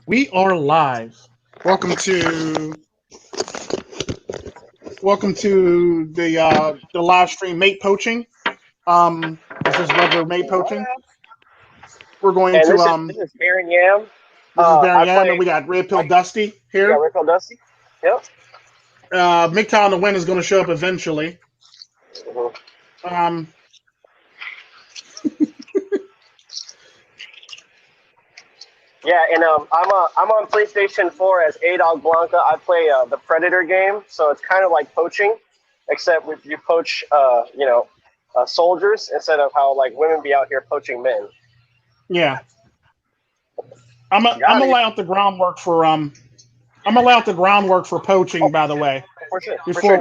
We are live. Welcome to the live stream mate poaching. This is regular mate poaching. We're going And to this is Baron Yam. This is Baron I Yam, play. and we got Red Pill Dusty Yeah, here. Red Pill Dusty. Yep. MGTOW and the win is going to show up eventually. Yeah, and I'm on PlayStation 4 as A-Dog Blanca. I play the Predator game, so it's kind of like poaching, except you poach soldiers instead of how like women be out here poaching men. Yeah. I'm gonna lay out the groundwork for poaching, by the way. For sure. Before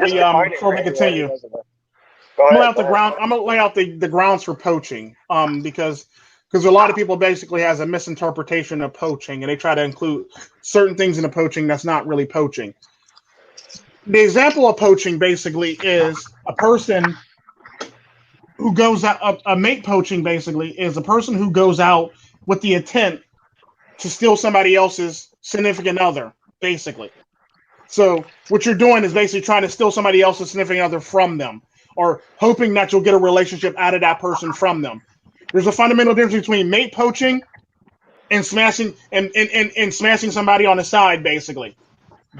we continue. I'm gonna lay out the grounds for poaching. Because a lot of people basically has a misinterpretation of poaching, and they try to include certain things in the poaching that's not really poaching. The example of poaching basically is a person who goes out. A mate poaching basically is a person who goes out with the intent to steal somebody else's significant other, basically. So what you're doing is basically trying to steal somebody else's significant other from them, or hoping that you'll get a relationship out of that person from them. There's a fundamental difference between mate poaching and smashing and smashing somebody on the side, basically.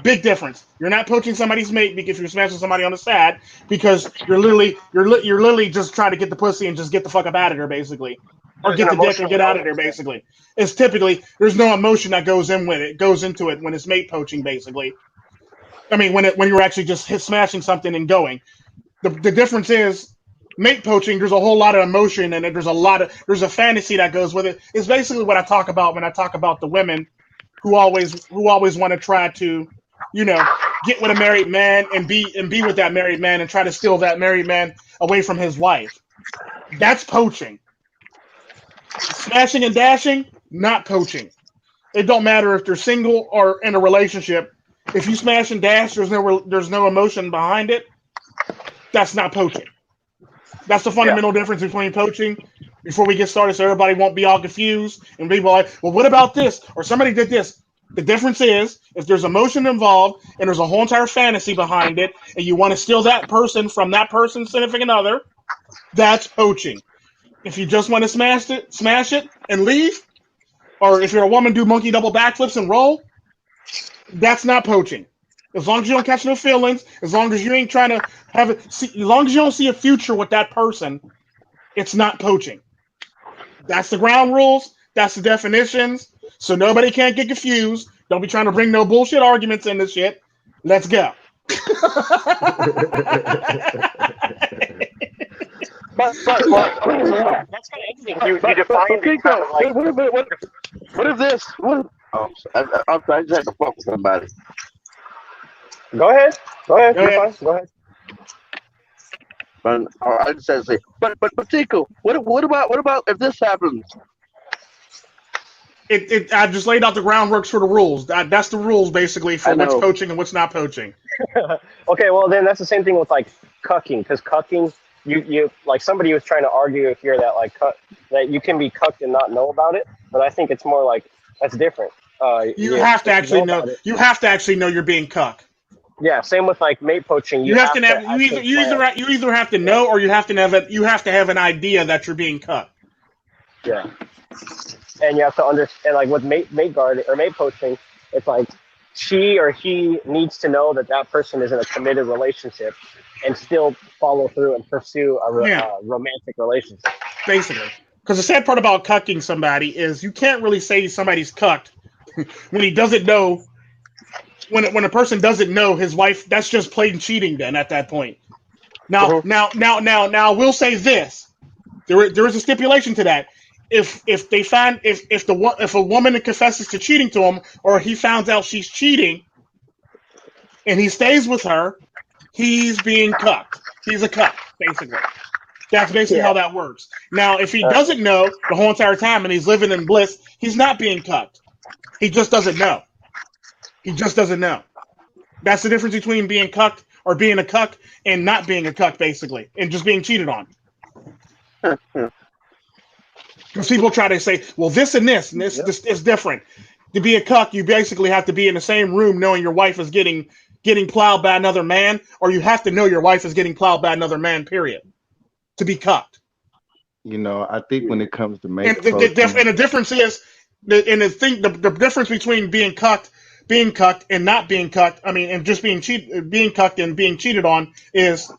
Big difference. You're not poaching somebody's mate because you're smashing somebody on the side because you're literally just trying to get the pussy and just get the fuck up out of there, basically. Or get the dick and get out of there, basically. It's typically there's no emotion that goes into it when it's mate poaching, basically. I mean, when you're actually just smashing something and going. The difference is mate poaching. There's a whole lot of emotion and there's a fantasy that goes with it. It's basically what I talk about when I talk about the women who always want to try to, get with a married man and be with that married man and try to steal that married man away from his wife. That's poaching. Smashing and dashing, not poaching. It don't matter if they're single or in a relationship. If you smash and dash, there's no emotion behind it. That's not poaching. That's the fundamental difference between poaching. Before we get started, so everybody won't be all confused and be like, well, what about this? Or somebody did this. The difference is if there's emotion involved and there's a whole entire fantasy behind it, and you want to steal that person from that person's significant other, that's poaching. If you just want to smash it and leave, or if you're a woman, do monkey double backflips and roll, that's not poaching. As long as you don't catch no feelings, as long as you ain't trying to as long as you don't see a future with that person, it's not poaching. That's the ground rules. That's the definitions. So nobody can't get confused. Don't be trying to bring no bullshit arguments in this shit. Let's go. But that's kind of interesting. You defined it kind of like. What if this? I just had to fuck with somebody. Go ahead. Go ahead. But I just had to say, but Tico, what about if this happens? I just laid out the groundwork for the rules. That's the rules basically for what's poaching and what's not poaching. Okay, well then that's the same thing with like cucking, because cucking, you like somebody was trying to argue here that like that you can be cucked and not know about it, but I think it's more like that's different. You have to actually know. You have to actually know you're being cucked. Yeah, same with like mate poaching. You either have to know or you have to have an idea that you're being cucked. Yeah, and you have to understand, like with mate guard or mate poaching, it's like she or he needs to know that person is in a committed relationship and still follow through and pursue a romantic relationship. Basically, because the sad part about cucking somebody is you can't really say somebody's cucked when he doesn't know. When a person doesn't know his wife, that's just plain cheating. Then at that point, now we'll say this: there is a stipulation to that. If a woman confesses to cheating to him, or he finds out she's cheating, and he stays with her, he's being cucked. He's a cuck, basically. That's basically how that works. Now, if he doesn't know the whole entire time and he's living in bliss, he's not being cucked. He just doesn't know. That's the difference between being cucked or being a cuck and not being a cuck, basically, and just being cheated on. Because people try to say, well, this and this is different. To be a cuck, you basically have to be in the same room knowing your wife is getting plowed by another man, or you have to know your wife is getting plowed by another man, period, to be cucked. You know, I think when it comes to mate And the difference is, the difference between being cucked and not being cucked, I mean, and just being cucked and being cheated on, is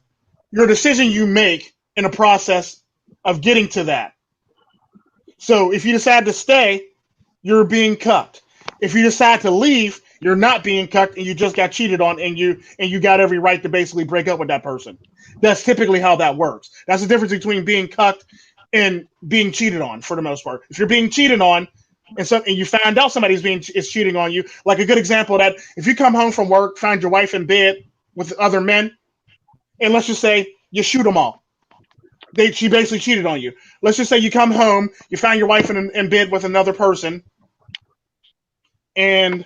your decision you make in a process of getting to that. So if you decide to stay, you're being cucked. If you decide to leave, you're not being cucked, and you just got cheated on, and you got every right to basically break up with that person. That's typically how that works. That's the difference between being cucked and being cheated on, for the most part. If you're being cheated on, and you find out somebody is cheating on you, like a good example of that, if you come home from work, find your wife in bed with other men, and let's just say you shoot them all. She basically cheated on you. Let's just say you come home, you find your wife in bed with another person, and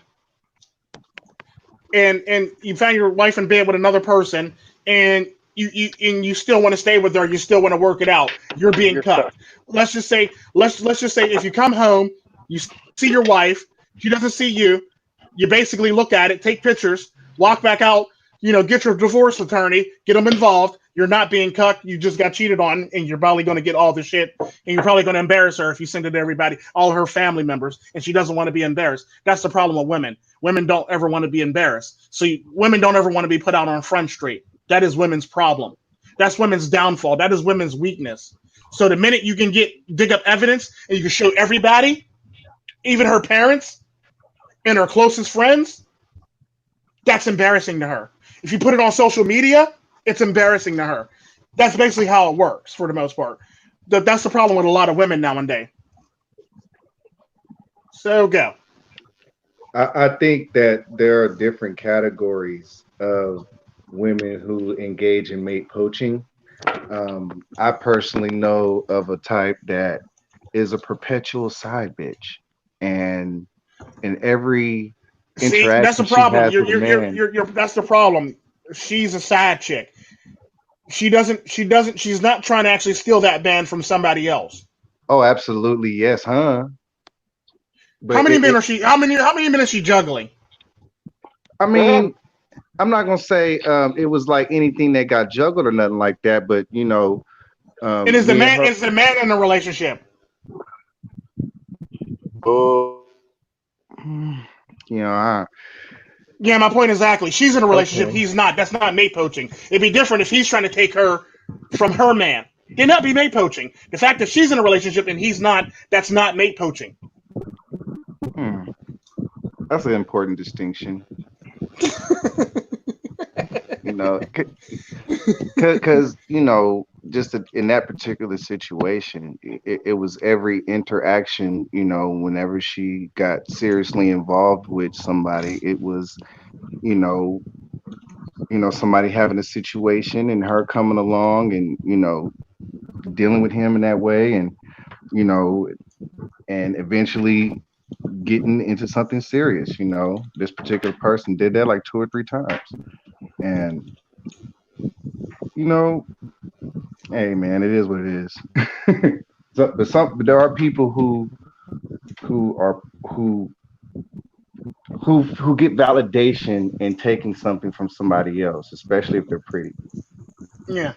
you find your wife in bed with another person, and you still want to stay with her, you still want to work it out. You're being cucked. Let's just say if you come home, you see your wife, she doesn't see you, you basically look at it, take pictures, walk back out, get your divorce attorney, get them involved. You're not being cucked. You just got cheated on, and you're probably going to get all the shit, and you're probably going to embarrass her if you send it to everybody, all her family members, and she doesn't want to be embarrassed. That's the problem with women. Women don't ever want to be embarrassed. So women don't ever want to be put out on Front Street. That is women's problem. That's women's downfall. That is women's weakness. So the minute you can dig up evidence and you can show everybody, even her parents and her closest friends, that's embarrassing to her. If you put it on social media, it's embarrassing to her. That's basically how it works for the most part. That's the problem with a lot of women nowadays. So go. I think that there are different categories of women who engage in mate poaching. I personally know of a type that is a perpetual side bitch, and in every interaction, that's the problem. She has with a man, That's the problem. She's a side chick. She's not trying to actually steal that band from somebody else. Oh, absolutely, yes, huh? But how many men is she juggling? I mean, I'm not gonna say it was like anything that got juggled or nothing like that, but and is the man in a relationship? Yeah, my point exactly. She's in a relationship. Okay. He's not. That's not mate poaching. It'd be different if he's trying to take her from her man. It'd not be mate poaching. The fact that she's in a relationship and he's not, that's not mate poaching. That's an important distinction. Because just in that particular situation, it was every interaction. Whenever she got seriously involved with somebody, it was, somebody having a situation and her coming along and dealing with him in that way, and and eventually getting into something serious. This particular person did that like 2 or 3 times, and hey man, it is what it is. But there are people who get validation in taking something from somebody else, especially if they're pretty. Yeah.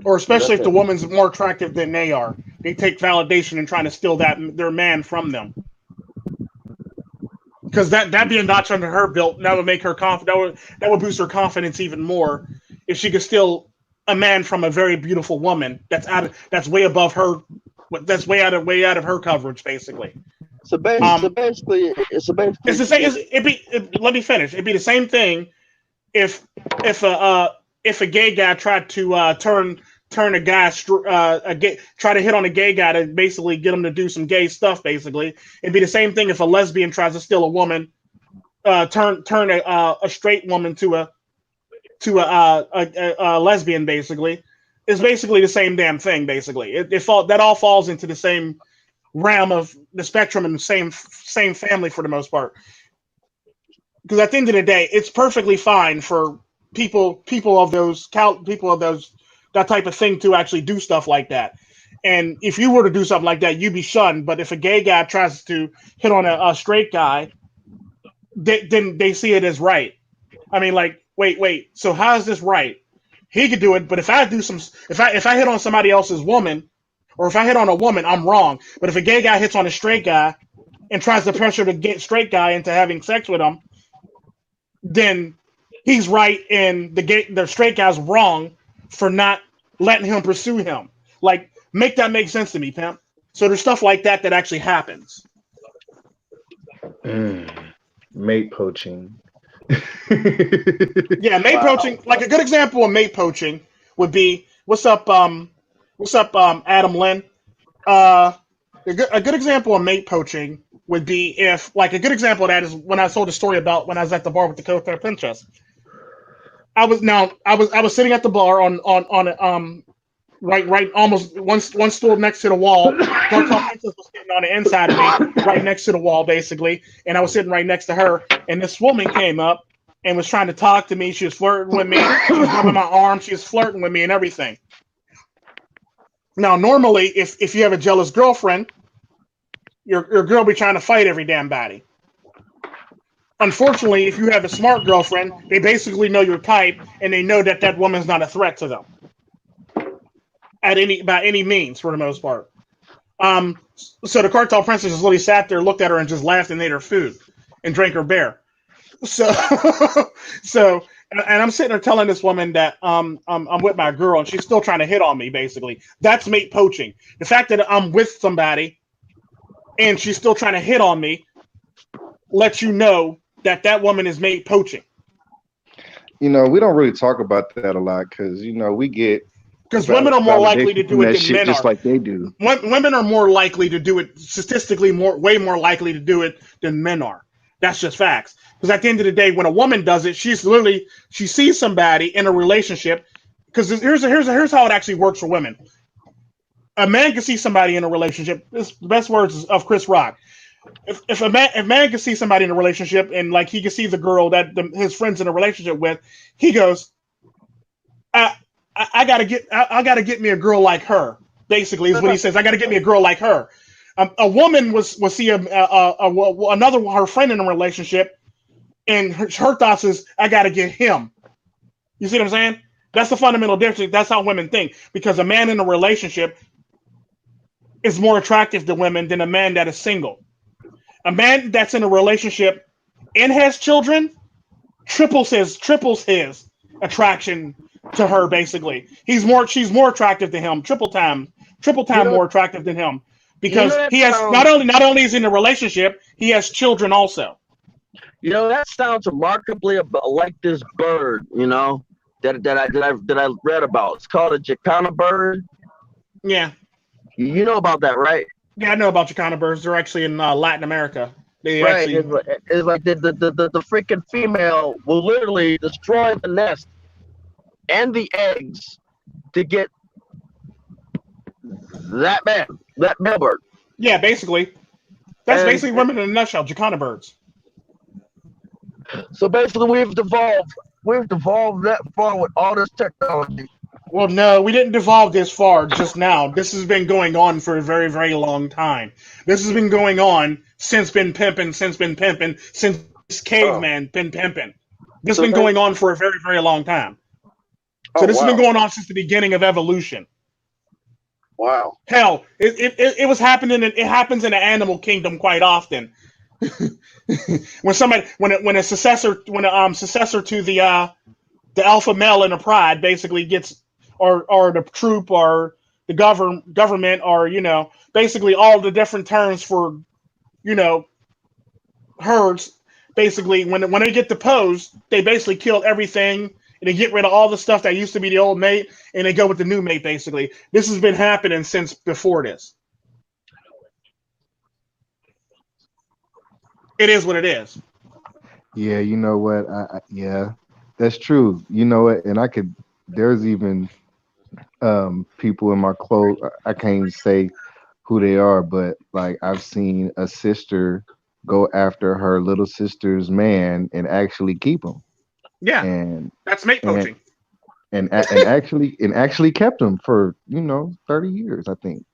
Or especially if the woman's more attractive than they are. They take validation in trying to steal their man from them. Because that'd be a notch under her belt. That would make her confident. That would boost her confidence even more if she could steal a man from a very beautiful woman that's way above her. That's way out of her coverage, basically. So basically, it's the same. Let me finish. It'd be the same thing if a gay guy tried to turn a guy try to hit on a gay guy to basically get him to do some gay stuff. Basically, it'd be the same thing if a lesbian tries to steal a woman, turn a straight woman to a lesbian. Basically, it's basically the same damn thing. Basically, that all falls into the same realm of the spectrum and the same family for the most part. Because at the end of the day, it's perfectly fine for people of that type of thing to actually do stuff like that. And if you were to do something like that, you'd be shunned. But if a gay guy tries to hit on a straight guy, then they see it as right. I mean, like, wait. So how is this right? He could do it, but if I hit on somebody else's woman, or if I hit on a woman, I'm wrong. But if a gay guy hits on a straight guy and tries to pressure the straight guy into having sex with him, then he's right, and the straight guy's wrong for not letting him pursue him. Like, make that make sense to me, pimp. So there's stuff like that actually happens. Mate poaching. Yeah, mate poaching. Like a good example of mate poaching would be what's up, Adam Lynn. A good example of mate poaching would be if, like, a good example of that is when I told the story about when I was at the bar with the Coca Princess. I was sitting at the bar on right almost one stool next to the wall. Coca Princess was sitting on the inside of me, right next to the wall, basically, and I was sitting right next to her. And this woman came up and was trying to talk to me. She was flirting with me. She was rubbing my arm. She was flirting with me and everything. Now, normally, if you have a jealous girlfriend, your girl be trying to fight every damn body. Unfortunately, if you have a smart girlfriend, they basically know your type, and they know that woman's not a threat to them by any means, for the most part. So the cartel princess just literally sat there, looked at her, and just laughed and ate her food and drank her beer. So, and I'm sitting there telling this woman that I'm with my girl, and she's still trying to hit on me. Basically, that's mate poaching. The fact that I'm with somebody and she's still trying to hit on me lets you know that woman is mate poaching. We don't really talk about that a lot because we get. Because women are more likely to do it than men just are. Like they do. Women are more likely to do it, statistically way more likely to do it than men are. That's just facts. Because at the end of the day, when a woman does it, she sees somebody in a relationship. Because here's how it actually works for women. A man can see somebody in a relationship. This the best words of Chris Rock. If a man can see somebody in a relationship, and like he can see the girl that his friend's in a relationship with, he goes, I gotta get me a girl like her. Basically, is what he says. I gotta get me a girl like her. A woman will see another her friend in a relationship, and her thoughts is, I gotta get him. You see what I'm saying? That's the fundamental difference. That's how women think. Because a man in a relationship is more attractive to women than a man that is single. A man that's in a relationship and has children triples his attraction to her. Basically, she's more attractive to him, triple time more attractive than him, because he has not only is in a relationship, he has children also. That sounds remarkably like this bird, that I read about. It's called a jacana bird. Yeah, you know about that, right? Yeah, I know about jacana birds. They're actually in Latin America. Right, it's like the freaking female will literally destroy the nest and the eggs to get that male bird. Yeah, basically. That's basically women in a nutshell, jacana birds. So basically we've devolved that far with all this technology. Well, no, we didn't devolve this far just now. This has been going on for a very, very long time. This has been going on since caveman been pimping. This has been going on for a very, very long time. So this has been going on since the beginning of evolution. Wow. Hell, it was happening. It happens in the animal kingdom quite often. when a successor to the alpha male in a pride basically gets, or the troop or the government, or basically all the different terms for herds. Basically, when they get deposed, they basically kill everything, and they get rid of all the stuff that used to be the old mate, and they go with the new mate. Basically, this has been happening since before this. It is what it is. Yeah, you know what? Yeah, that's true. You know what? And there's even people in my clothes. I can't even say who they are, but like I've seen a sister go after her little sister's man and actually keep him. Yeah, and that's mate poaching. and actually kept him for 30 years, I think.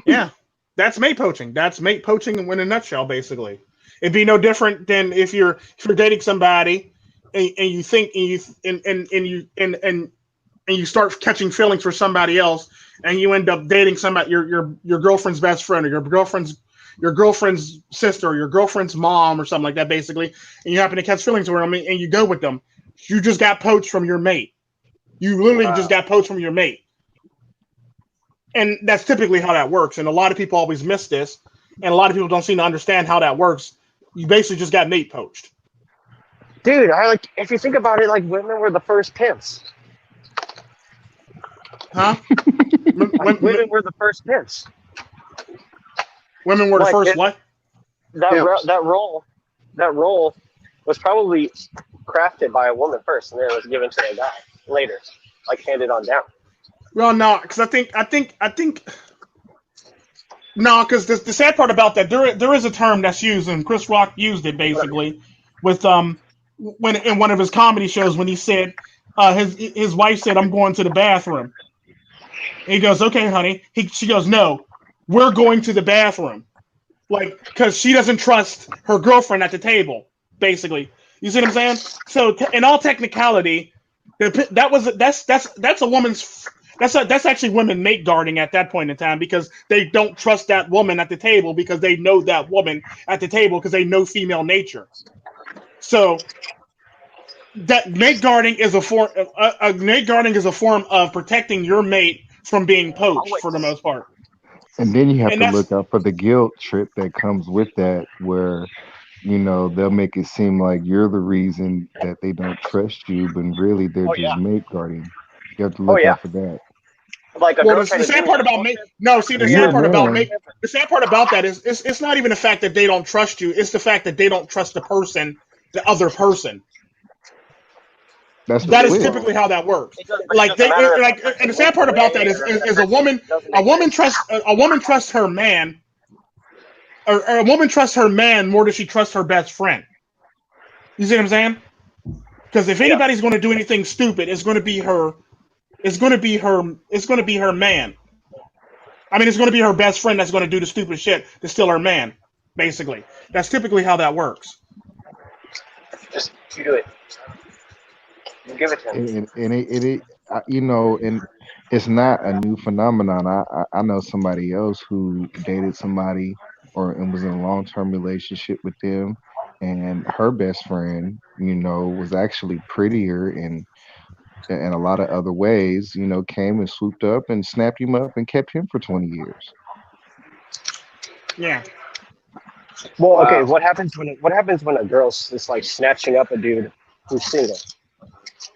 Yeah, that's mate poaching. That's mate poaching in a nutshell, basically. It'd be no different than if you're dating somebody and you think and you start catching feelings for somebody else and you end up dating somebody your girlfriend's best friend or your girlfriend's sister or your girlfriend's mom or something like that, basically, and you happen to catch feelings for them and you go with them. You just got poached from your mate. You literally just got poached from your mate. And that's typically how that works. And a lot of people always miss this. And a lot of people don't seem to understand how that works. You basically just got mate poached. Dude, if you think about it, like women were the first pimps. Huh? Women were the first pimps. Women were the first what? That role was probably crafted by a woman first, and then it was given to a guy later, like handed on down. Well, no, because I think no, because the sad part about that, there is a term that's used, and Chris Rock used it basically with when in one of his comedy shows when he said his wife said, "I'm going to the bathroom." And he goes, "Okay, honey." She goes, "No, we're going to the bathroom," like because she doesn't trust her girlfriend at the table, basically. You see what I'm saying? So in all technicality, that's a woman's. That's actually women mate guarding at that point in time because they don't trust that woman at the table because they know that woman at the table because they know female nature. So that mate guarding is a form. Mate guarding is a form of protecting your mate from being poached for the most part. And then you have to look out for the guilt trip that comes with that, where they'll make it seem like you're the reason that they don't trust you, but really they're just mate guarding. You have to look out for that. Like the sad part about mate. No, see the sad part about mate. The sad part about that is it's not even the fact that they don't trust you. It's the fact that they don't trust the other person. That is typically how that works. Like and the sad part about that is a woman trusts her man, or a woman trusts her man more than she trusts her best friend. You see what I'm saying? Because if anybody's going to do anything stupid, it's going to be her. It's going to be her man. I mean, it's going to be her best friend that's going to do the stupid shit to steal her man. Basically, that's typically how that works. Just you do it. You give it to him. And it's not a new phenomenon. I know somebody else who dated somebody and was in a long-term relationship with them, and her best friend, was actually prettier and a lot of other ways, came and swooped up and snapped him up and kept him for 20 years. Yeah. Well, okay. What happens when a girl's is like snatching up a dude who's single?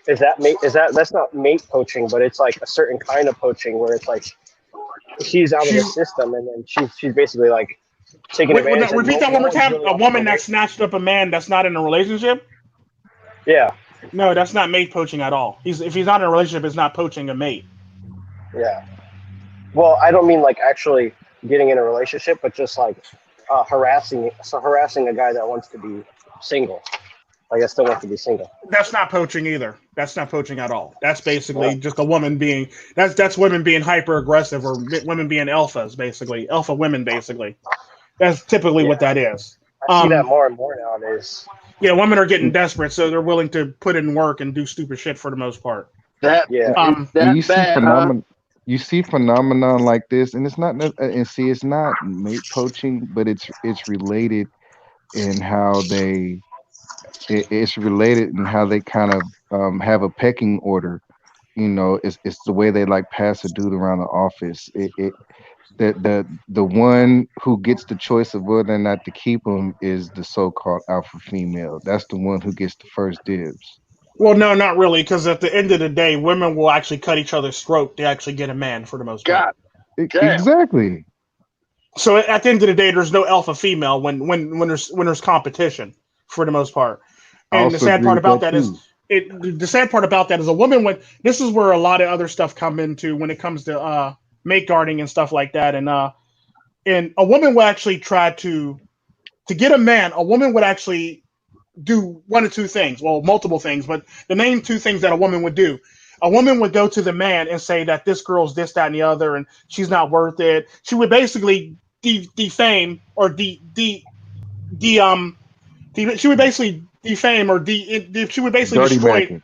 Is that mate? That's not mate poaching, but it's like a certain kind of poaching where it's like she's out of the system and then she's basically like taking advantage. Repeat that one more time. A woman that snatched up a man that's not in a relationship? Yeah. No, that's not mate poaching at all. If he's not in a relationship, it's not poaching a mate. Yeah. Well, I don't mean like actually getting in a relationship, but just like harassing a guy that wants to be single. Like I still want to be single. That's not poaching either. That's not poaching at all. That's basically just a woman being that's women being hyper aggressive or women being alphas, basically alpha women, basically. That's typically what that is. I see that more and more nowadays. Yeah, women are getting desperate, so they're willing to put in work and do stupid shit for the most part. You see phenomenon like this, and it's not mate poaching, but it's related in how they kind of have a pecking order. It's the way they like pass a dude around the office. The one who gets the choice of whether or not to keep them is the so-called alpha female. That's the one who gets the first dibs. Well, no, not really, because at the end of the day, women will actually cut each other's throat to actually get a man for the most part. Exactly. So at the end of the day, there's no alpha female when there's competition for the most part. And the sad part about that is a woman this is where a lot of other stuff come into when it comes to mate guarding and stuff like that. And a woman will actually try to get a man. A woman would actually do one of two things. Well, multiple things, but the main two things that a woman would do. a woman would go to the man and say that this girl's this, that, and the other, and she's not worth it. She would basically defame or she would basically defame or she would basically Dirty destroy. macking.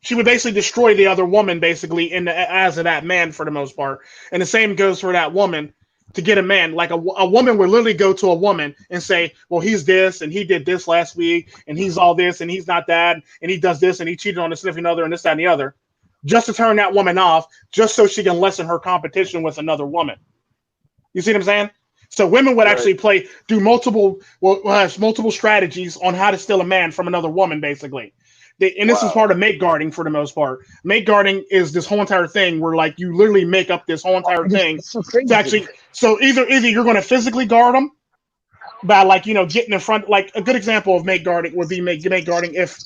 She would basically destroy the other woman, basically, in the eyes of that man for the most part. And the same goes for that woman to get a man. Like a woman would literally go to a woman and say, well, he's this, and he did this last week, and he's all this, and he's not that, and he does this, and he cheated on the significant other, and this, that, and the other, just to turn that woman off, just so she can lessen her competition with another woman. You see what I'm saying? So women would actually do multiple strategies on how to steal a man from another woman, basically. This is part of mate guarding for the most part. Mate guarding is this whole entire thing where like you literally make up this whole entire thing to actually. So either you're going to physically guard them by like getting in front. Like a good example of mate guarding would be mate guarding if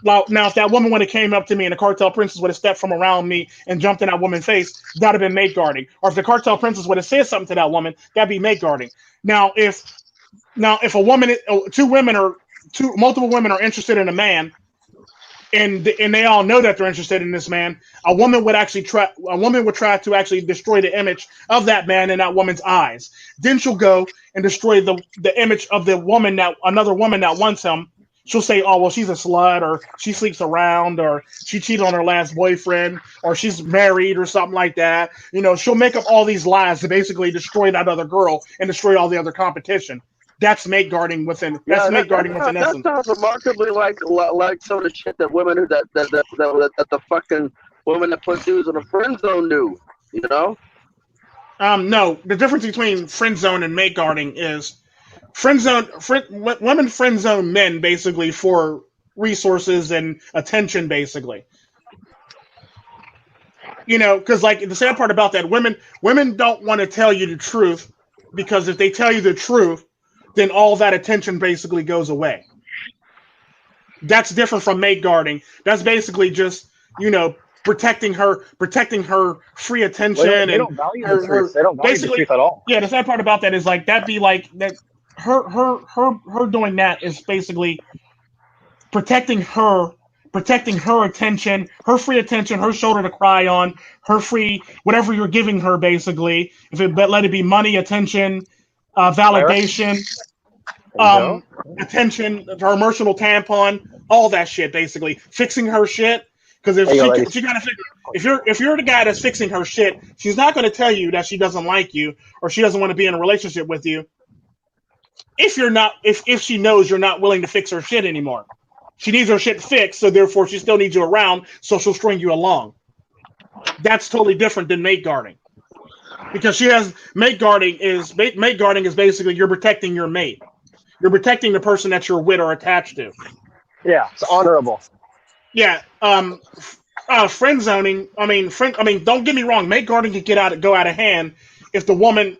that woman would have came up to me and the cartel princess would have stepped from around me and jumped in that woman's face, that'd have been mate guarding. Or if the cartel princess would have said something to that woman, that'd be mate guarding. Now if a woman, multiple women are interested in a man. And they all know that they're interested in this man. A woman would try to actually destroy the image of that man in that woman's eyes. Then she'll go and destroy the image of another woman that wants him. She'll say, oh, well, she's a slut, or she sleeps around, or she cheated on her last boyfriend, or she's married, or something like that. She'll make up all these lies to basically destroy that other girl and destroy all the other competition. That's mate guarding within. That's mate guarding within essence. That sounds remarkably like some of the shit that women that the fucking women that put dudes in a friend zone do. No, the difference between friend zone and mate guarding is women friend zone men basically for resources and attention, basically. Because like the sad part about that, women don't want to tell you the truth, because if they tell you the truth, then all that attention basically goes away. That's different from mate guarding. That's basically just, protecting her free attention. Well, they don't value the truth. They don't value the truth at all. Yeah, the sad part about that is like that'd be like that. Her doing that is basically protecting her attention, her free attention, her shoulder to cry on, her free whatever you're giving her, basically. Let it be money, attention, validation, attention, her emotional tampon, all that shit, basically fixing her shit. Because if you're the guy that's fixing her shit, she's not going to tell you that she doesn't like you or she doesn't want to be in a relationship with you. If she knows you're not willing to fix her shit anymore, she needs her shit fixed, so therefore she still needs you around, so she'll string you along. That's totally different than mate guarding. Because mate guarding is basically you're protecting your mate. You're protecting the person that you're with or attached to. Yeah, it's honorable. Yeah. Friend zoning. Don't get me wrong. Mate guarding can go out of hand if the woman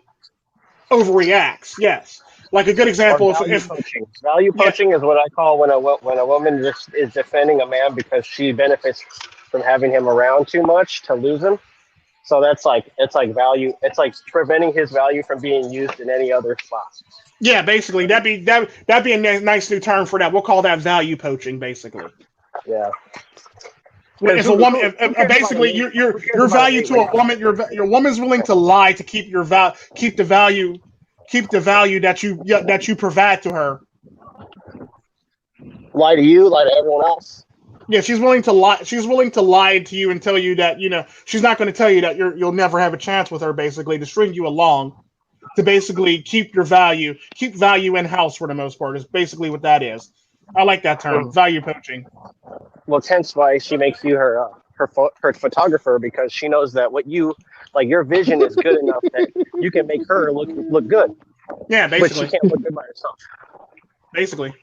overreacts. Yes. Like a good example. Value poaching is what I call when a woman just is defending a man because she benefits from having him around too much to lose him. So it's like value. It's like preventing his value from being used in any other spot. Yeah, basically that'd be a nice new term for that. We'll call that value poaching, basically. Yeah. If a woman, basically your value to a woman, your woman's willing to lie to keep the value that you provide to her. Lie to you, lie to everyone else. Yeah, she's willing to lie. She's willing to lie to you and tell you that she's not going to tell you that you'll never have a chance with her. Basically, to string you along, to basically keep value in house for the most part. Is basically what that is. I like that term, value poaching. Well, hence why she makes you her photographer, because she knows that your vision is good enough that you can make her look good. Yeah, basically. But she can't look good by herself. Basically.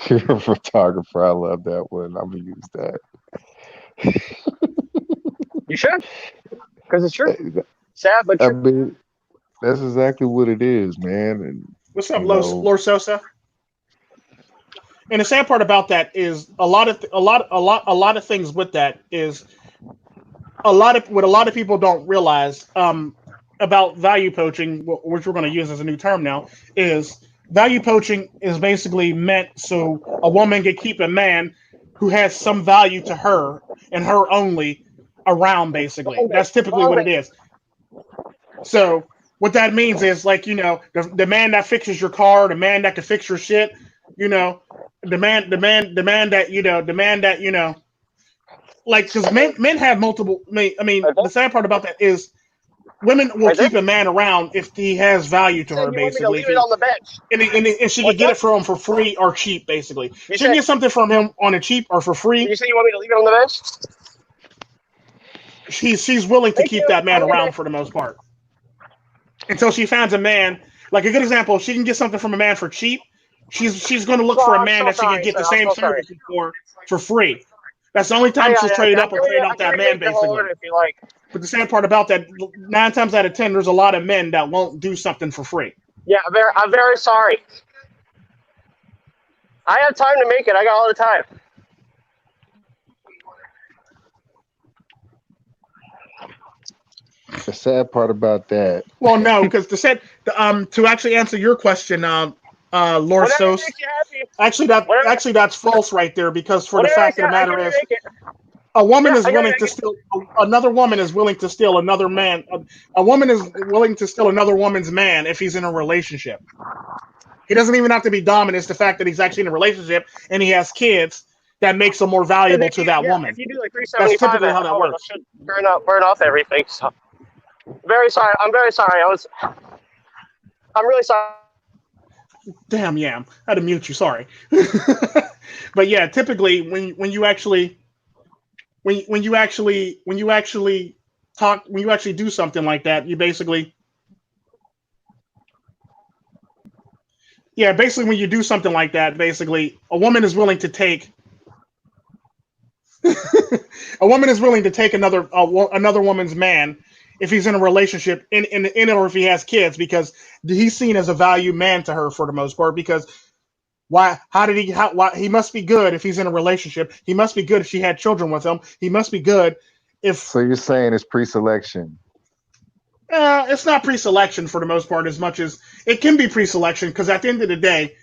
You're a photographer. I love that one. I'm gonna use that. You should, because it's true. Sad, but true. I mean, that's exactly what it is, man. And what's up, Lord Sosa? And the sad part about that is a lot of things with that is what a lot of people don't realize about value poaching, which we're going to use as a new term now, is value poaching is basically meant so a woman can keep a man who has some value to her and her only around, basically. That's typically what it is. So what that means is, like, you know, the man that fixes your car, the man that can fix your shit, you know, the man that you know, like, because men have multiple. I mean, the sad part about that is women will keep a man around if he has value to her, basically. Leave it on the bench. And she can get it from him for free or cheap, basically. She can get something from him on a cheap or for free. You say you want me to leave it on the bench? She's willing to keep that man around for the most part until she finds a man. Like, a good example, if she can get something from a man for cheap, she's going to look for a man that she can get the same service for free. That's the only time she'll trade up or trade out that man, basically. But the sad part about that, 9 times out of 10, there's a lot of men that won't do something for free. Yeah, I'm very sorry. I have time to make it. I got all the time. The sad part about that. Well, no, because to actually answer your question, Lord Sos, actually that's false right there, because for the fact of the matter is, a woman is willing to steal. Another woman is willing to steal another man. A woman is willing to steal another woman's man if he's in a relationship. He doesn't even have to be dominant. It's the fact that he's actually in a relationship and he has kids that makes him more valuable to that woman. If you do like That's typically how that works. Should burn off everything. So, very sorry. I'm very sorry. I'm really sorry. Damn, Yam. I had to mute you. Sorry. But yeah, typically when you actually do something like that, you basically when you do something like that, basically a woman is willing to take another woman's man if he's in a relationship in it, or if he has kids, because he's seen as a value man to her for the most part. Because why he must be good if he's in a relationship. He must be good if she had children with him. He must be good if. So you're saying it's pre-selection? It's not pre-selection for the most part, as much as it can be pre-selection, because at the end of the day,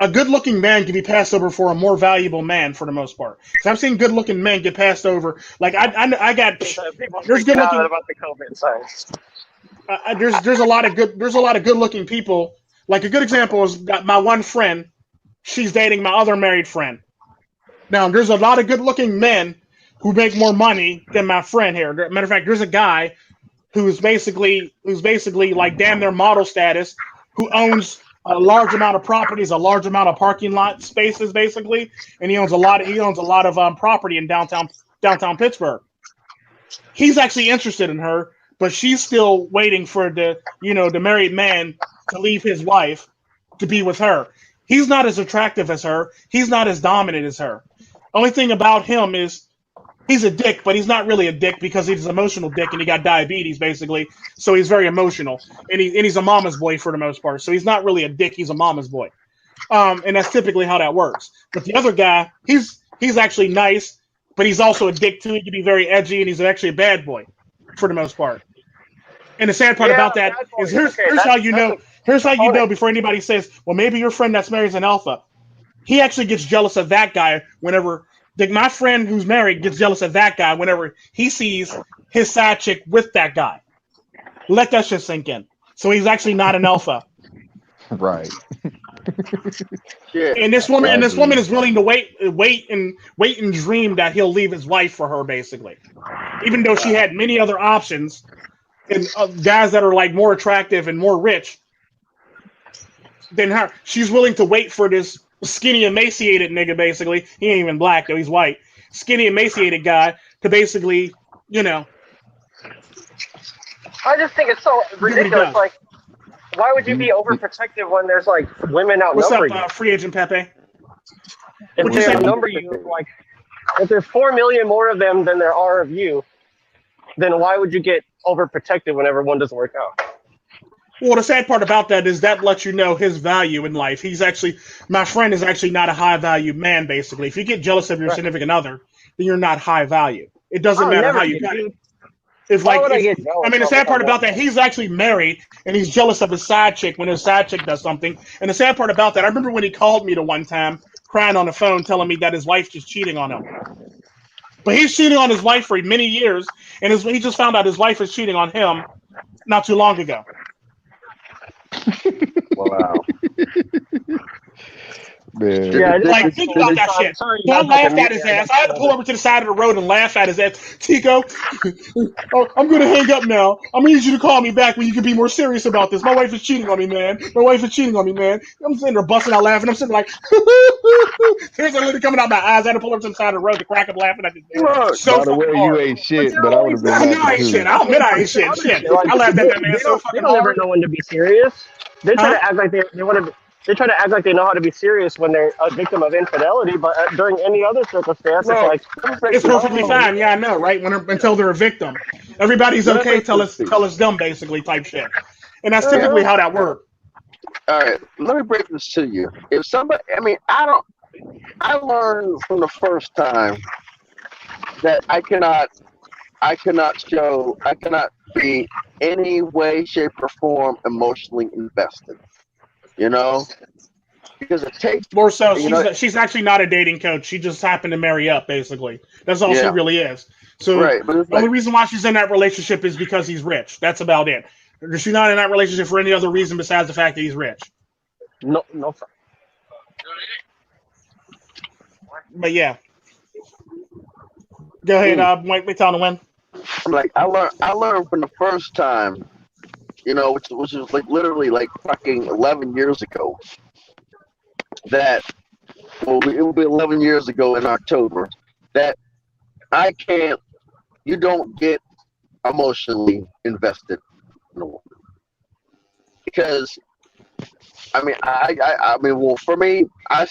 a good-looking man can be passed over for a more valuable man for the most part. Because I've seen good-looking men get passed over. Like I got there's good-looking about the COVID science. There's a lot of good-looking people. Like, a good example is my one friend. She's dating my other married friend. Now, there's a lot of good-looking men who make more money than my friend here. Matter of fact, there's a guy who's basically like damn near model status, who owns a large amount of properties, a large amount of parking lot spaces, basically, and he owns a lot of property in downtown Pittsburgh. He's actually interested in her, but she's still waiting for the married man to leave his wife to be with her. He's not as attractive as her. He's not as dominant as her. Only thing about him is he's a dick, but he's not really a dick because he's an emotional dick and he got diabetes, basically. So he's very emotional, and he's a mama's boy for the most part. So he's not really a dick. He's a mama's boy, and that's typically how that works. But the other guy, he's actually nice, but he's also a dick too. He can be very edgy, and he's actually a bad boy for the most part. And the sad part about that is here's how you know. Here's how you know before anybody says, well, maybe your friend that's married is an alpha. He actually gets jealous of that guy whenever. My friend who's married gets jealous of that guy whenever he sees his side chick with that guy. Let that shit sink in. So he's actually not an alpha. Right. And this woman is willing to wait and dream that he'll leave his wife for her, basically. Even though she had many other options and guys that are like more attractive and more rich than her, she's willing to wait for this skinny, emaciated nigga, basically. He ain't even black, though. He's white. Skinny, emaciated guy to basically, I just think it's so ridiculous. Like, why would you be overprotective when there's, like, women outnumber you? What's up, free agent Pepe? If they outnumber you, like, if there's 4 million more of them than there are of you, then why would you get overprotective whenever one doesn't work out? Well, the sad part about that is that lets you know his value in life. My friend is actually not a high value man, basically. If you get jealous of your significant other, then you're not high value. It doesn't matter how you got it. The sad part about that, he's actually married and he's jealous of his side chick when his side chick does something. And the sad part about that, I remember when he called me the one time, crying on the phone, telling me that his wife just cheating on him. But he's cheating on his wife for many years, and he just found out his wife is cheating on him not too long ago. Wow. Man. Yeah, Like, think about that shit. So I laughed at his ass. I had to pull over to the side of the road and laugh at his ass. Tico, oh, I'm going to hang up now. I'm going to need you to call me back when you can be more serious about this. My wife is cheating on me, man. My wife is cheating on me, man. I'm sitting there busting out laughing. I'm sitting like, tears are literally coming out my eyes. I had to pull over to the side of the road to crack up laughing at this man. So By the way, fucking you hard. ain't shit, but I would have been No, I laughing ain't too. shit. I'll admit I ain't shit. Shit. I laughed at that man so fucking They don't ever hard. know when to be serious. They try Huh? to act like they want to. They try to act like they know how to be serious when they're a victim of infidelity, but during any other circumstance, it's like It's perfectly fine. Yeah, I know, right? Until they're a victim. Everybody's Let okay me till it's them, basically, type shit. And that's typically how that works. All right, let me break this to you. If somebody, I learned from the first time that I cannot be any way, shape, or form emotionally invested. You know, because it takes More so, you she's actually not a dating coach. She just happened to marry up, basically. That's all she Yeah. really is. So right. But it's the only like, reason why she's in that relationship is because he's rich. That's about it. She's not in that relationship for any other reason besides the fact that he's rich. no. But yeah. Go ahead, Mike McTown to win. I'm like, I learned from the first time, you know, which was like literally like fucking 11 years ago. That it will be 11 years ago in October. That you don't get emotionally invested in a woman. Because I mean, well, for me, I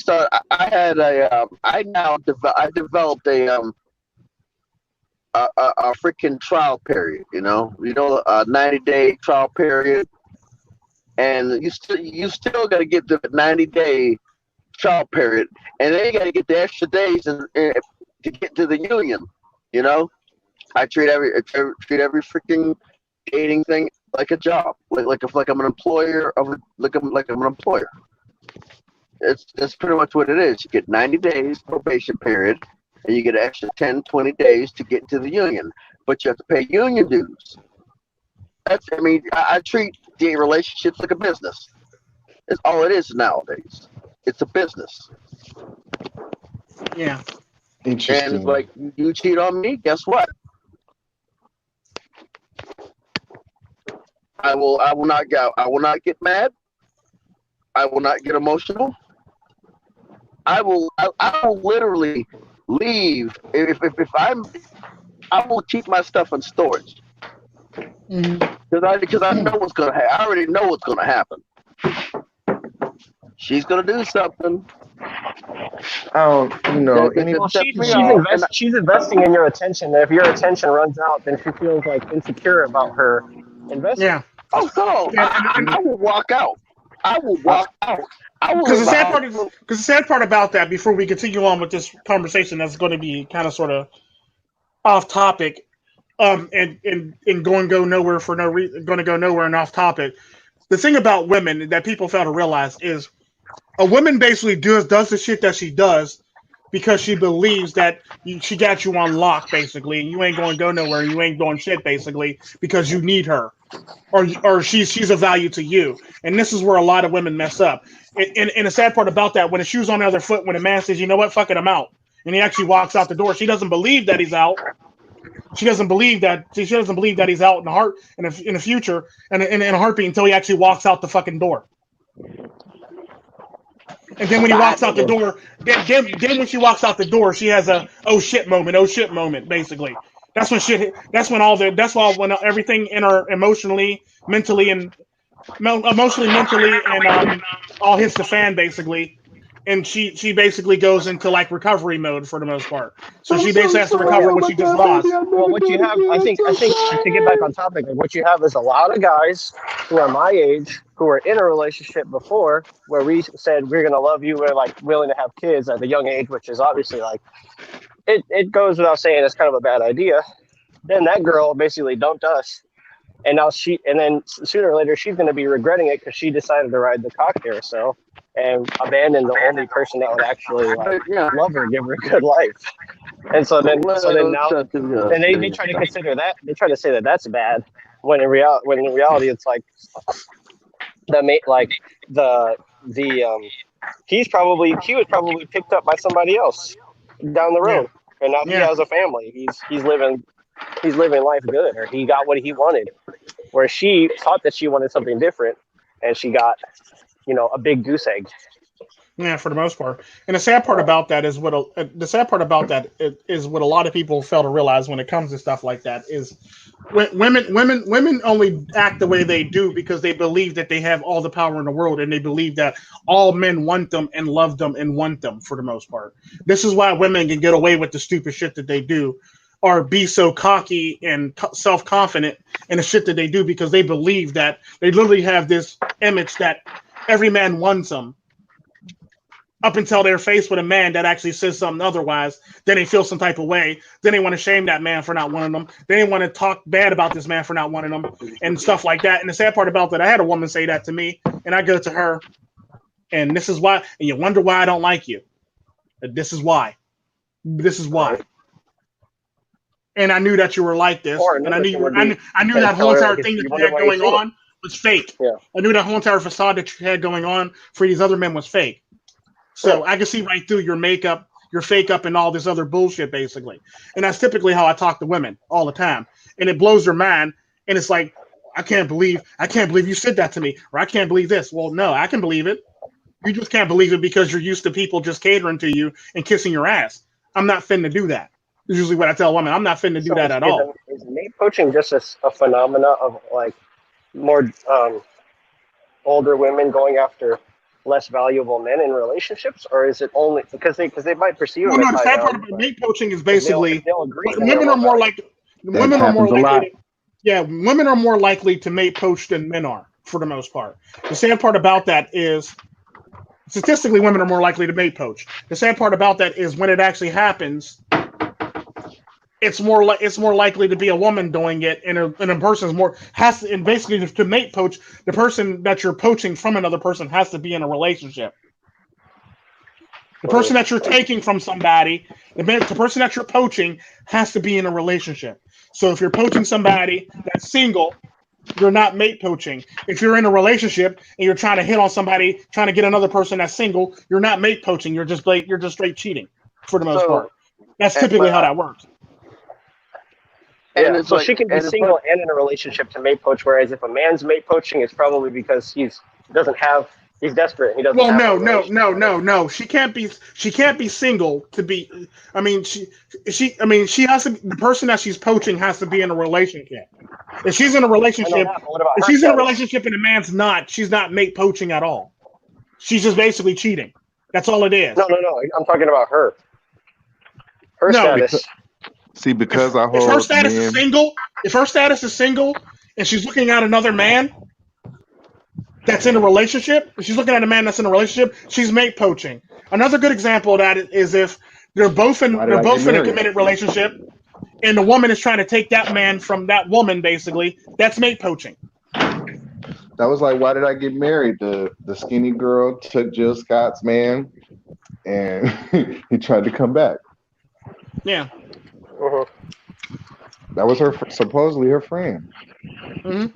developed a freaking trial period, you know, a 90-day trial period, and you still got to get the 90-day trial period, and then you got to get the extra days to get to the union. You know, I treat every freaking dating thing like a job, like I'm an employer like I'm an employer. That's pretty much what it is. You get 90 days probation period, and you get an extra 10, 20 days to get into the union, but you have to pay union dues. I treat the relationships like a business. It's all it is nowadays. It's a business. Yeah. Interesting. And it's like, you cheat on me, guess what? I will not get mad. I will not get emotional. I will literally leave I will keep my stuff in storage. Because I know what's gonna happen. I already know what's gonna happen. She's gonna do something. She's investing in your attention. And if your attention runs out, then she feels like insecure about her investment. Yeah. Oh no! I will walk out. I will walk out. Because the sad part about that, before we continue on with this conversation, that's going to be kind of sort of off topic, and going to go nowhere for no reason, going to go nowhere and off topic. The thing about women that people fail to realize is a woman basically does the shit that she does because she believes that she got you on lock, basically, and you ain't going to go nowhere, and you ain't doing shit, basically, because you need her. Or she's a value to you. And this is where a lot of women mess up. And the sad part about that, when the shoe's on the other foot, when a man says, you know what, fuck it, I'm out. And he actually walks out the door. She doesn't believe that he's out. She doesn't believe that he's out in the future and in a heartbeat until he actually walks out the fucking door. And then when he walks out the door, then when she walks out the door, she has a oh shit moment, basically. That's when everything in her emotionally, mentally, and all hits the fan, basically. And she basically goes into like recovery mode for the most part. So she basically has to recover what she just lost. Well, what you have, I think to get back on topic, like what you have is a lot of guys who are my age who were in a relationship before where we said we're gonna love you, we're like willing to have kids at the young age, which is obviously like it goes without saying it's kind of a bad idea. Then that girl basically dumped us, and now then sooner or later she's gonna be regretting it because she decided to ride the cock carousel and abandon the only person that would actually love her, give her a good life. And so then now, and they try to consider that, they try to say that that's bad, when in reality it's like he was probably picked up by somebody else down the road, and now he has a family. He's living life good, or he got what he wanted, where she thought that she wanted something different, and she got, a big goose egg. Yeah, for the most part. And the sad part about that is what a lot of people fail to realize when it comes to stuff like that is women only act the way they do because they believe that they have all the power in the world, and they believe that all men want them and love them and want them for the most part. This is why women can get away with the stupid shit that they do, or be so cocky and self-confident in the shit that they do, because they believe that they literally have this image that every man wants them, up until they're faced with a man that actually says something otherwise. Then they feel some type of way. Then they want to shame that man for not wanting them. Then they want to talk bad about this man for not wanting them and stuff like that. And the sad part about that, I had a woman say that to me, and I go to her, and this is why, and you wonder why I don't like you. This is why. This is why. And I knew that you were like this, and I knew that whole entire thing that you had going on was fake. Yeah. I knew that whole entire facade that you had going on for these other men was fake. So I can see right through your makeup, your fake up, and all this other bullshit, basically. And that's typically how I talk to women all the time. And it blows their mind. And it's like, I can't believe you said that to me, or I can't believe this. Well, no, I can believe it. You just can't believe it because you're used to people just catering to you and kissing your ass. I'm not finna do that. It's usually what I tell women. I'm not finna do that at all. Is mate poaching just a phenomena of like more older women going after less valuable men in relationships, or is it only because they might perceive it? No, the sad part about mate poaching is basically women are more likely to mate poach than men are, for the most part. The sad part about that is statistically women are more likely to mate poach. The sad part about that is when it actually happens, it's more likely to be a woman doing it, and a person's and basically to mate poach, the person that you're poaching from another person has to be in a relationship. The person that you're taking from somebody, the person that you're poaching has to be in a relationship. So if you're poaching somebody that's single, you're not mate poaching. If you're in a relationship and you're trying to hit on somebody, trying to get another person that's single, you're not mate poaching. You're just straight cheating for the most part. That's typically how that works. And so she can be single and in a relationship to mate poach, whereas if a man's mate poaching, it's probably because he's desperate. He doesn't. Well, no. She can't be single to be. I mean, she has to. The person that she's poaching has to be in a relationship. If she's in a relationship, if she's in a relationship and the man's not, she's not mate poaching at all. She's just basically cheating. That's all it is. No. I'm talking about her. Her status. Because if her status is single, and she's looking at another man that's in a relationship, she's mate poaching. Another good example of that is if they're both in a committed relationship, and the woman is trying to take that man from that woman, basically, that's mate poaching. That was like, why did I get married? The skinny girl took Jill Scott's man, and he tried to come back. Yeah. That was supposedly her friend. Mm-hmm.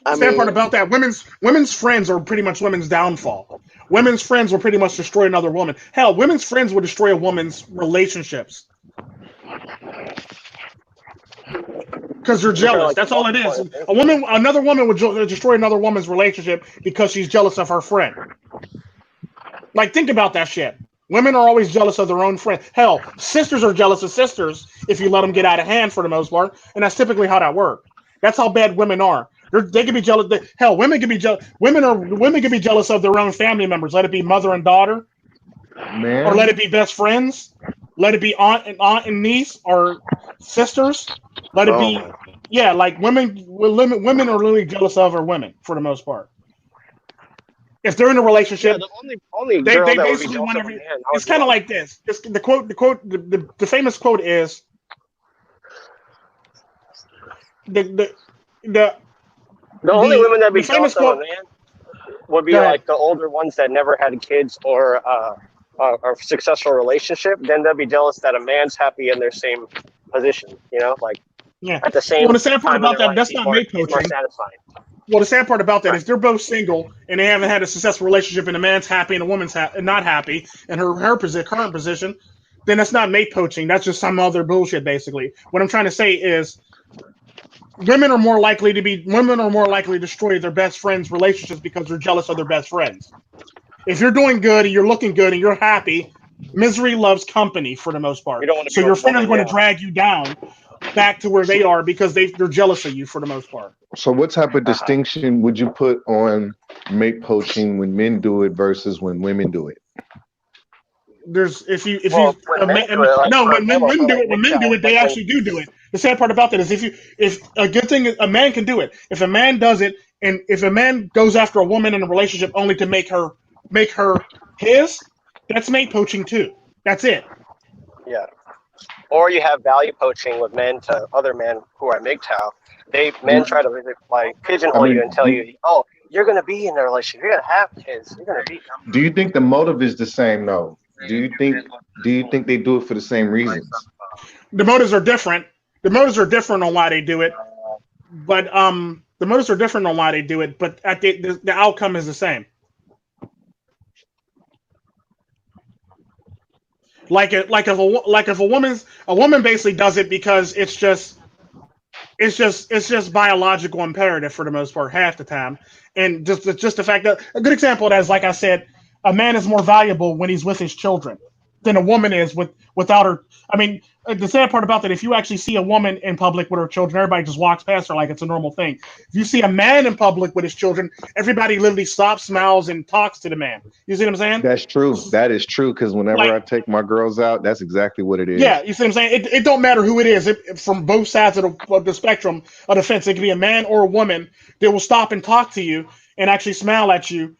The sad part about that, women's friends are pretty much women's downfall. Women's friends will pretty much destroy another woman. Hell, women's friends will destroy a woman's relationships. Because they're jealous. That's all it is. Another woman would destroy another woman's relationship because she's jealous of her friend. Like, think about that shit. Women are always jealous of their own friend. Hell, sisters are jealous of sisters if you let them get out of hand for the most part, and that's typically how that works. That's how bad women are. They can be jealous. Hell, women can be jealous. Women can be jealous of their own family members. Let it be mother and daughter, or let it be best friends. Let it be aunt and niece, or sisters. Let it be, like women. Women are really jealous of other women for the most part. If they're in a relationship, the only they girl that basically want every. It's kind of like this. The famous quote is the only women that be jealous of a man would be like the older ones that never had kids, or or successful relationship, then they'll be jealous that a man's happy in their same position. You know, like Yeah. at the same Well, the sad part time in about their that, life, that's not mate he's more poaching. satisfying. Well, the sad part about that is they're both single and they haven't had a successful relationship, and a man's happy and a woman's not happy in her current position. Then that's not mate poaching. That's just some other bullshit, basically. What I'm trying to say is, women are more likely to destroy their best friends' relationships because they're jealous of their best friends. If you're doing good and you're looking good and you're happy, misery loves company for the most part. You don't want to So be your with friend is women, going to drag you down back to where they are because they're jealous of you for the most part. So what type of distinction would you put on mate poaching when men do it versus when women do it? There's when men do it, they actually do it. The sad part about that is if a good thing is a man can do it. If a man does it, and if a man goes after a woman in a relationship only to make her his, that's mate poaching too. That's it. Yeah. Or you have value poaching with men to other men who are MGTOW. Men try to like pigeonhole you and tell you, oh, you're gonna be in a relationship, you're gonna have kids, you're gonna be. Do you think the motive is the same though? Do you think they do it for the same reasons? The motives are different. The motives are different on why they do it, but the motives are different on why they do it. But at the outcome is the same. Like if a woman basically does it because it's just biological imperative for the most part half the time, and just the fact that a good example of that is, like I said, a man is more valuable when he's with his children than a woman is without her. I mean, the sad part about that, if you actually see a woman in public with her children, everybody just walks past her like it's a normal thing. If you see a man in public with his children, everybody literally stops, smiles, and talks to the man. You see what I'm saying? That's true. That is true, because whenever I take my girls out, that's exactly what it is. Yeah, you see what I'm saying? It don't matter who it is. From both sides of the spectrum of the fence, it could be a man or a woman. They will stop and talk to you and actually smile at you,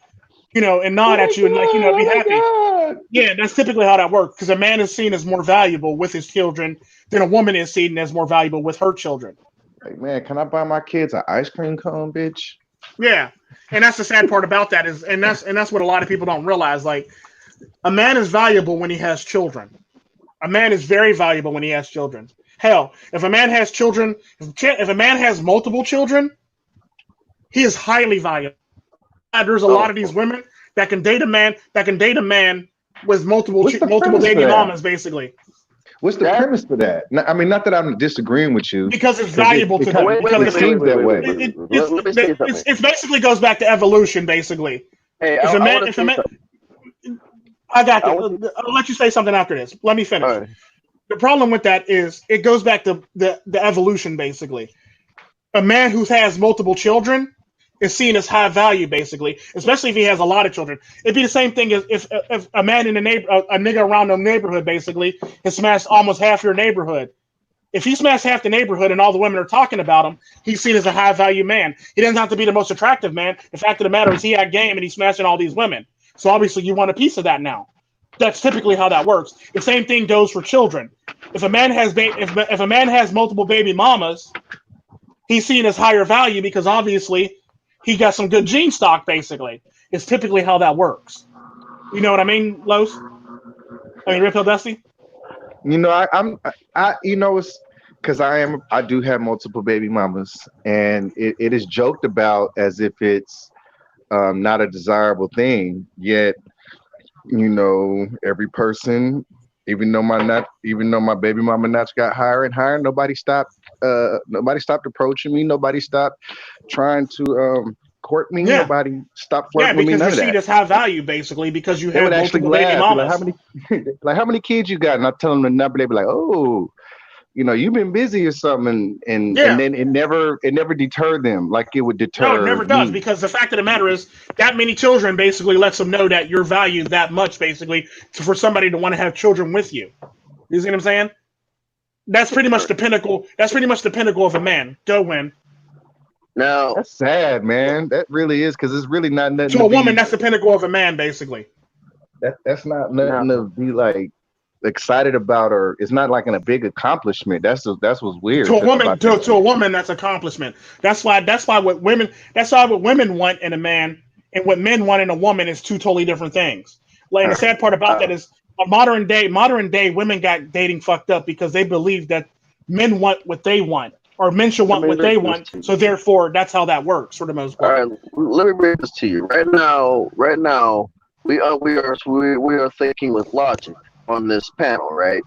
and nod at you and be happy. God. Yeah, that's typically how that works, because a man is seen as more valuable with his children than a woman is seen as more valuable with her children. Like, man, can I buy my kids an ice cream cone, bitch? Yeah, and that's the sad part about that and that's what a lot of people don't realize. Like, a man is valuable when he has children. A man is very valuable when he has children. Hell, if a man has children, if a man has multiple children, he is highly valuable. There's a lot of these women that can date a man with multiple baby mamas, basically. What's the premise for that? I mean, not that I'm disagreeing with you. Because it's valuable to them. It seems that way. It basically goes back to evolution, basically. Hey, I'll let you say something after this. Let me finish. Right. The problem with that is it goes back to the evolution, basically. A man who has multiple children is seen as high value, basically, especially if he has a lot of children. It'd be the same thing as if a man in a nigga around the neighborhood, basically, has smashed almost half your neighborhood. If he smashed half the neighborhood and all the women are talking about him, he's seen as a high value man. He doesn't have to be the most attractive man. The fact of the matter is he had game and he's smashing all these women. So obviously you want a piece of that now. That's typically how that works. The same thing goes for children. If a man has if a man has multiple baby mamas, he's seen as higher value because obviously he got some good gene stock, basically. It's typically how that works. You know what I mean, Los? I mean, Rip Hill Dusty? It's because I do have multiple baby mamas, and it is joked about as if it's not a desirable thing. Yet, every person, even though my baby mama notch got higher and higher, nobody stopped approaching me. Nobody stopped trying to court me. Yeah. Nobody stopped flirting with me. Because None you're of seen that. as high value, basically, because you They have would actually multiple baby laugh. mamas. How many kids you got? And I tell them the number. They'd be like, oh, you've been busy or something, and then it never deterred them like it would deter. No, it never does, because the fact of the matter is that many children basically lets them know that you're valued that much, basically, for somebody to want to have children with you. You see what I'm saying? That's pretty much the pinnacle. That's pretty much the pinnacle of a man. Go win. Now That's sad, man. That really is, because it's really not nothing. To a woman, that's the pinnacle of a man, basically. That's not nothing to be like excited about, or it's not like a big accomplishment. That's what's weird. To a woman, to a woman, that's accomplishment. That's why what women want in a man and what men want in a woman is two totally different things. Like, the sad part about that is modern day women got dating fucked up because they believe that men want what they want, or men should want what they want. So therefore, that's how that works for the most part. All right, let me bring this to you. Right now, we are thinking with logic on this panel, right?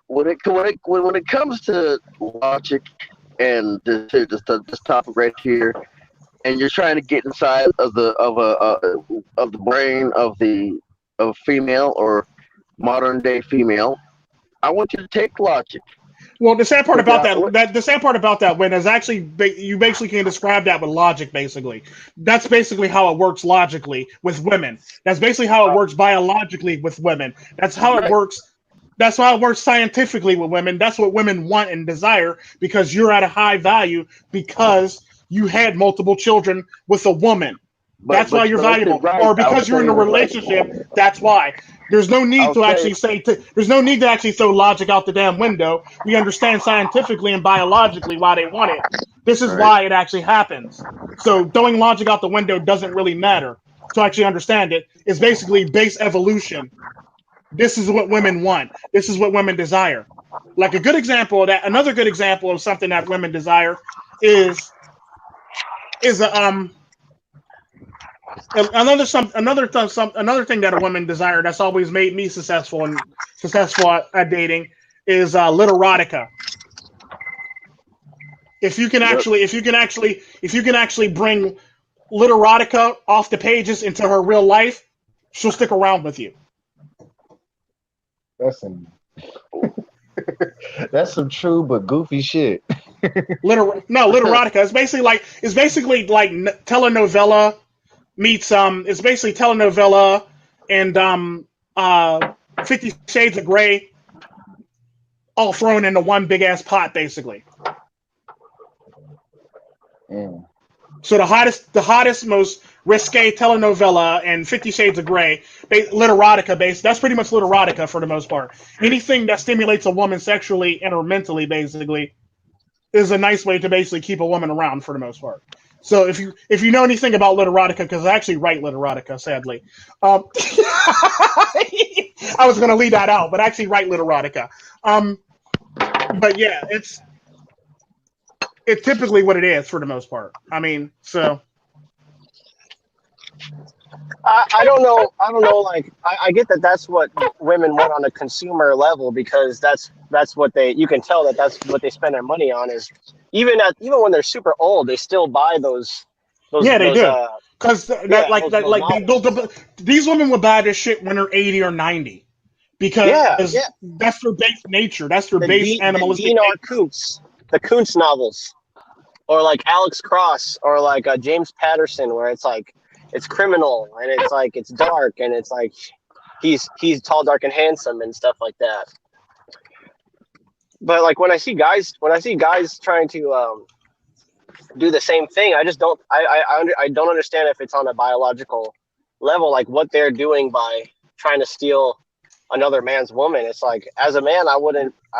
When it comes to logic and this topic right here, and you're trying to get inside of the brain of a female or modern day female, I want you to take logic. Well, the sad part about that, when is actually you basically can describe that with logic. Basically, that's basically how it works logically with women. That's basically how it works biologically with women. That's how it works. That's how it works scientifically with women. That's what women want and desire, because you're at a high value because you had multiple children with a woman. That's why you're valuable, or because you're in a relationship. That's why. There's no need to actually there's no need to actually throw logic out the damn window. We understand scientifically and biologically why they want it. This is why it actually happens. So throwing logic out the window doesn't really matter. To actually understand it, it's basically base evolution. This is what women want. This is what women desire. Like a good example of that, another good example of something that women desire is another thing that a woman desire that's always made me successful at dating is literotica. If you can actually bring literotica off the pages into her real life, she'll stick around with you. That's some true but goofy shit. Literotica. It's basically like telenovela meets it's basically telenovela and 50 Shades of Grey all thrown into one big ass pot, basically. So the hottest, most risque telenovela and 50 Shades of Grey, literotica based. That's pretty much literotica for the most part. Anything that stimulates a woman sexually and or mentally, basically, is a nice way to basically keep a woman around for the most part. So if you know anything about literotica, because I actually write literotica, sadly, I was going to leave that out, but I actually write literotica. But yeah, it's typically what it is for the most part. I mean, so. I don't know. Like, I get that that's what women want on a consumer level, because that's what you can tell that's what they spend their money on, is even when they're super old, they still buy those. Yeah, they do. Because these women will buy this shit when they're 80 or 90. Because that's their base nature. That's their base animalistic nature. The Kuntz novels, or like Alex Cross, or like James Patterson, where it's like, it's criminal and it's like, it's dark and it's like he's tall, dark, and handsome and stuff like that. But like when I see guys trying to do the same thing, I just don't I don't understand if it's on a biological level, like what they're doing by trying to steal another man's woman. It's like, as a man, I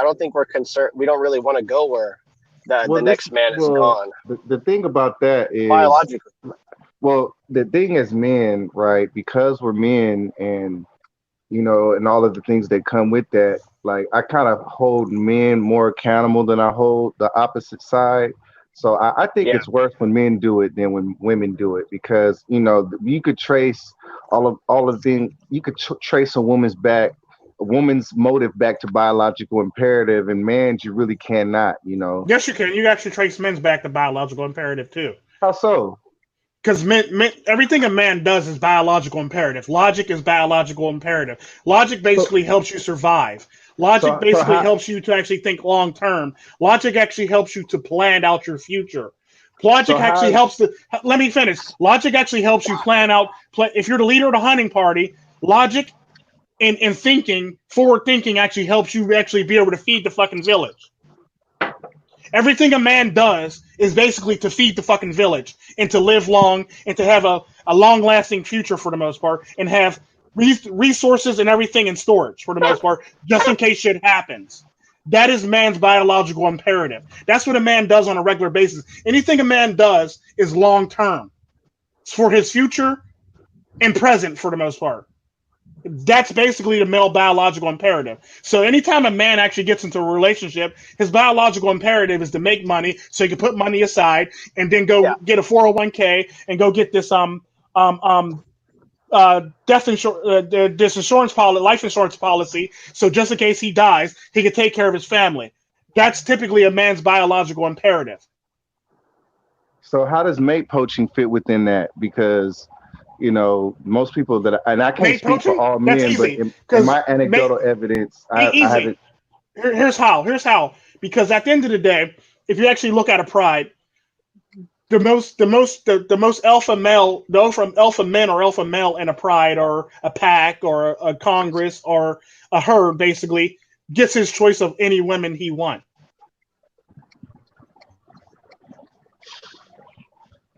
don't think we're concerned. We don't really want to go where the next man is gone. The thing about that is biologically. Well, the thing is, men, right? Because we're men, and and all of the things that come with that. Like, I kind of hold men more accountable than I hold the opposite side. So I think it's worse when men do it than when women do it, because you could trace all of things. You could trace a woman's motive back to biological imperative, and man's you really cannot. Yes, you can. You actually trace men's back to biological imperative too. How so? Because everything a man does is biological imperative. Logic is biological imperative. Logic basically helps you survive. Logic helps you to actually think long term. Logic actually helps you to plan out your future. Logic helps to. Let me finish. Logic actually helps you plan out. If you're the leader of the hunting party, logic and thinking, forward thinking, actually helps you actually be able to feed the fucking village. Everything a man does is basically to feed the fucking village and to live long and to have a long-lasting future for the most part, and have resources and everything in storage for the most part, just in case shit happens. That is man's biological imperative. That's what a man does on a regular basis. Anything a man does is long-term. It's for his future and present for the most part. That's basically the male biological imperative. So anytime a man actually gets into a relationship, his biological imperative is to make money so he can put money aside and then go get a 401k and go get this this insurance policy, life insurance policy, so just in case he dies, he can take care of his family. That's typically a man's biological imperative. So how does mate poaching fit within that? Because most people and I can't speak for all men, but in my anecdotal evidence, I haven't. Here's how. Because at the end of the day, if you actually look at a pride, the most alpha male, alpha men or alpha male in a pride or a pack or a congress or a herd basically gets his choice of any women he wants.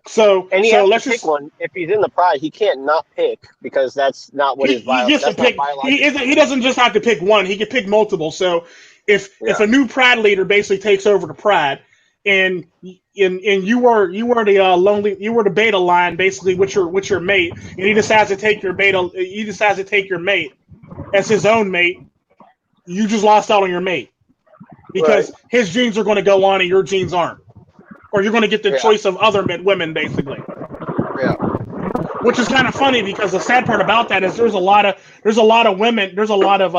So and he has to pick one. If he's in the pride, he can't not pick because that's not what his biological. He doesn't just have to pick one; he can pick multiple. So if a new pride leader basically takes over the pride, and you were the beta line basically with your mate, and he decides to take your mate as his own mate, you just lost out on your mate because his genes are going to go on and your genes aren't. Or you're going to get the choice of other women, basically. Yeah. Which is kind of funny because the sad part about that is there's a lot of women, there's a lot of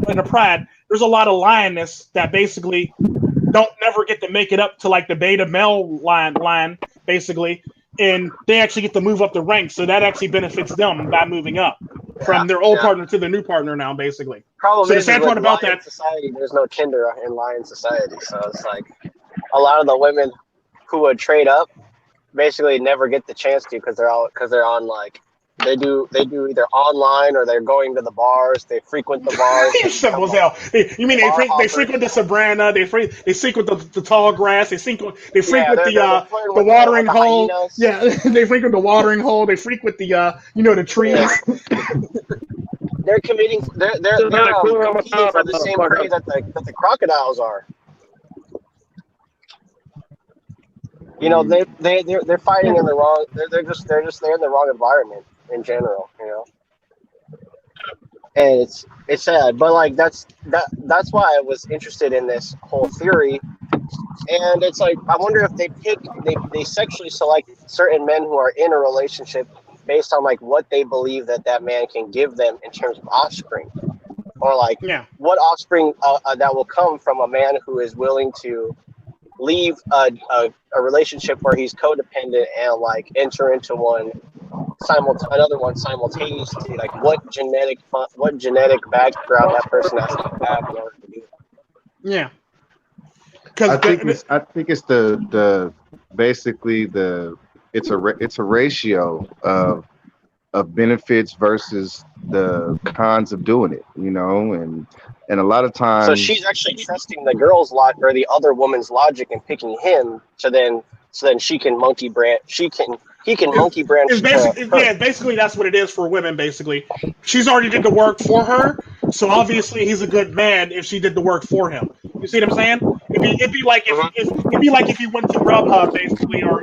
in the pride, there's a lot of lioness that basically don't never get to make it up to like the beta male line basically, and they actually get to move up the ranks, so that actually benefits them by moving up from their old partner to the new partner now, basically. Problem so is, the sad part about that society, there's no Tinder in lion society, so it's like a lot of the women who would trade up basically never get the chance to because they're on like they do either online or they're going to the bars. They frequent the bars. Simple as hell. You mean they frequent the Sabrina? They frequent the tall grass. They frequent the watering hole. Yeah, they frequent the watering hole. They frequent the the trees. They're competing for the same prey that the crocodiles are. They're fighting in the wrong. They're in the wrong environment in general. And it's sad, but like that's why I was interested in this whole theory. And it's like I wonder if they sexually select certain men who are in a relationship based on like what they believe that man can give them in terms of offspring, or like what offspring that will come from a man who is willing to leave a relationship where he's codependent and like enter into another one simultaneously. Like what genetic background that person has to have in order to do it. Yeah, I think it's the basically it's a ratio of benefits versus the cons of doing it, and a lot of times. So she's actually trusting the girl's logic or the other woman's logic and picking him so then she can monkey brand. He can monkey brand. Basically that's what it is for women. Basically, she's already did the work for her, so obviously he's a good man if she did the work for him. You see what I'm saying? It'd be like if you went to Grubhub basically, or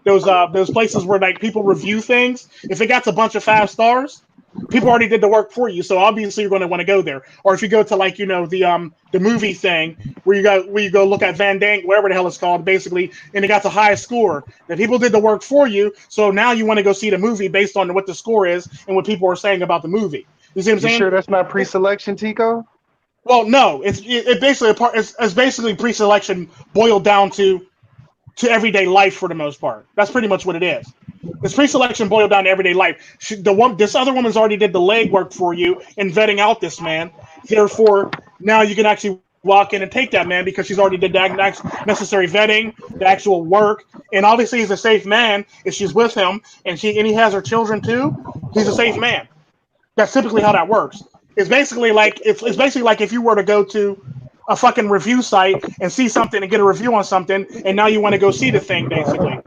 those places where like people review things. If it got a bunch of 5 stars, people already did the work for you, so obviously you're going to want to go there. Or if you go to like the movie thing where you go look at Van Dang, whatever the hell it's called, basically, and it got the highest score. That people did the work for you, so now you want to go see the movie based on what the score is and what people are saying about the movie. You see what I'm saying? You sure that's not pre-selection, Tico? Well, no, it's basically pre-selection boiled down to everyday life for the most part. That's pretty much what it is. It's pre-selection boiled down to everyday life. This other woman's already did the legwork for you in vetting out this man. Therefore, now you can actually walk in and take that man because she's already did the necessary vetting, the actual work, and obviously he's a safe man if she's with him and he has her children too. He's a safe man. That's typically how that works. It's basically like if you were to go to a fucking review site and see something and get a review on something, and now you want to go see the thing, basically.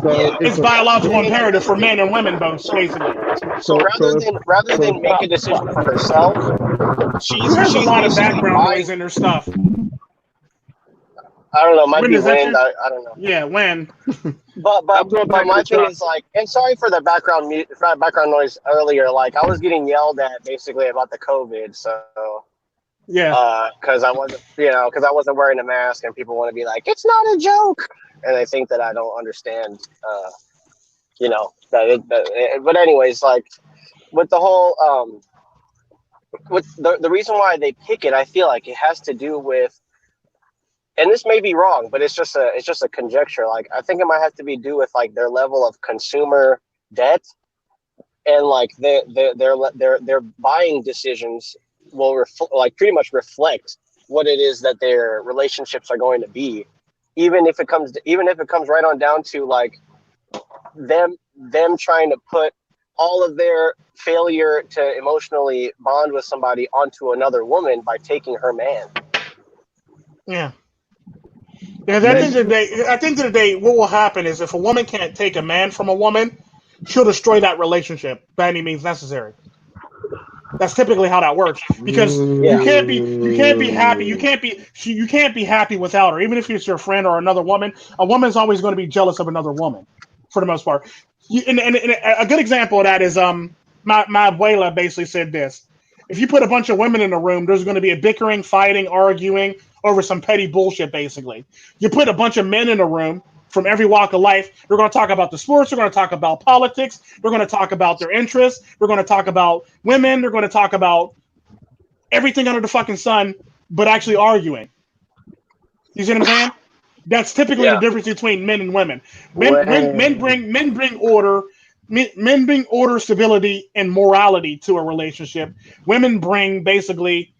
So it's biological imperative for men and women both, basically. So rather than make a decision for herself, she's a lot of background noise in her stuff. I don't know. Might When be is that? wind. I don't know. Yeah, when. But my thing is like, and sorry for the background noise earlier. Like I was getting yelled at basically about the COVID. So Yeah. because I wasn't wearing a mask, and people want to be like, it's not a joke, and they think that I don't understand. But anyways, like with the whole with the reason why they pick it, I feel like it has to do with, and this may be wrong, but it's just a conjecture. Like I think it might have to be do with like their level of consumer debt, and like their buying decisions will pretty much reflect what it is that their relationships are going to be, even if it comes right on down to like them trying to put all of their failure to emotionally bond with somebody onto another woman by taking her man. Yeah. Because at the end of the day, what will happen is if a woman can't take a man from a woman, she'll destroy that relationship by any means necessary. That's typically how that works. Because you can't be happy. You can't be happy without her. Even if it's your friend or another woman, a woman's always going to be jealous of another woman, for the most part. And a good example of that is my abuela basically said this: if you put a bunch of women in a room, there's going to be a bickering, fighting, arguing over some petty bullshit. Basically, you put a bunch of men in a room from every walk of life. We're going to talk about the sports. We're going to talk about politics. We're going to talk about their interests. We're going to talk about women. We're going to talk about everything under the fucking sun, but actually arguing. You see what I'm saying? That's typically the difference between men and women. Men bring order. Men bring order, stability, and morality to a relationship. Women bring basically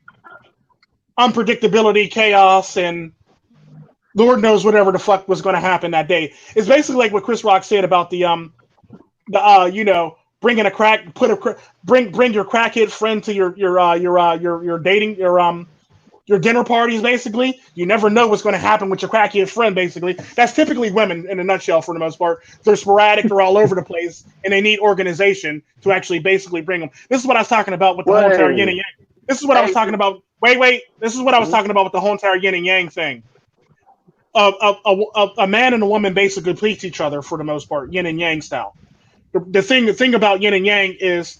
unpredictability, chaos, and Lord knows whatever the fuck was going to happen that day. It's basically like what Chris Rock said about bringing a crack, bring your crackhead friend to your dating your dinner parties. Basically, you never know what's going to happen with your crackhead friend. Basically, that's typically women in a nutshell for the most part. They're sporadic, they're all over the place, and they need organization to actually basically bring them. This is what I was talking about with the whole entire yin and yang. This is what I was talking about. Wait. This is what I was talking about with the whole entire yin and yang thing. A man and a woman basically please each other for the most part, yin and yang style. The thing about yin and yang is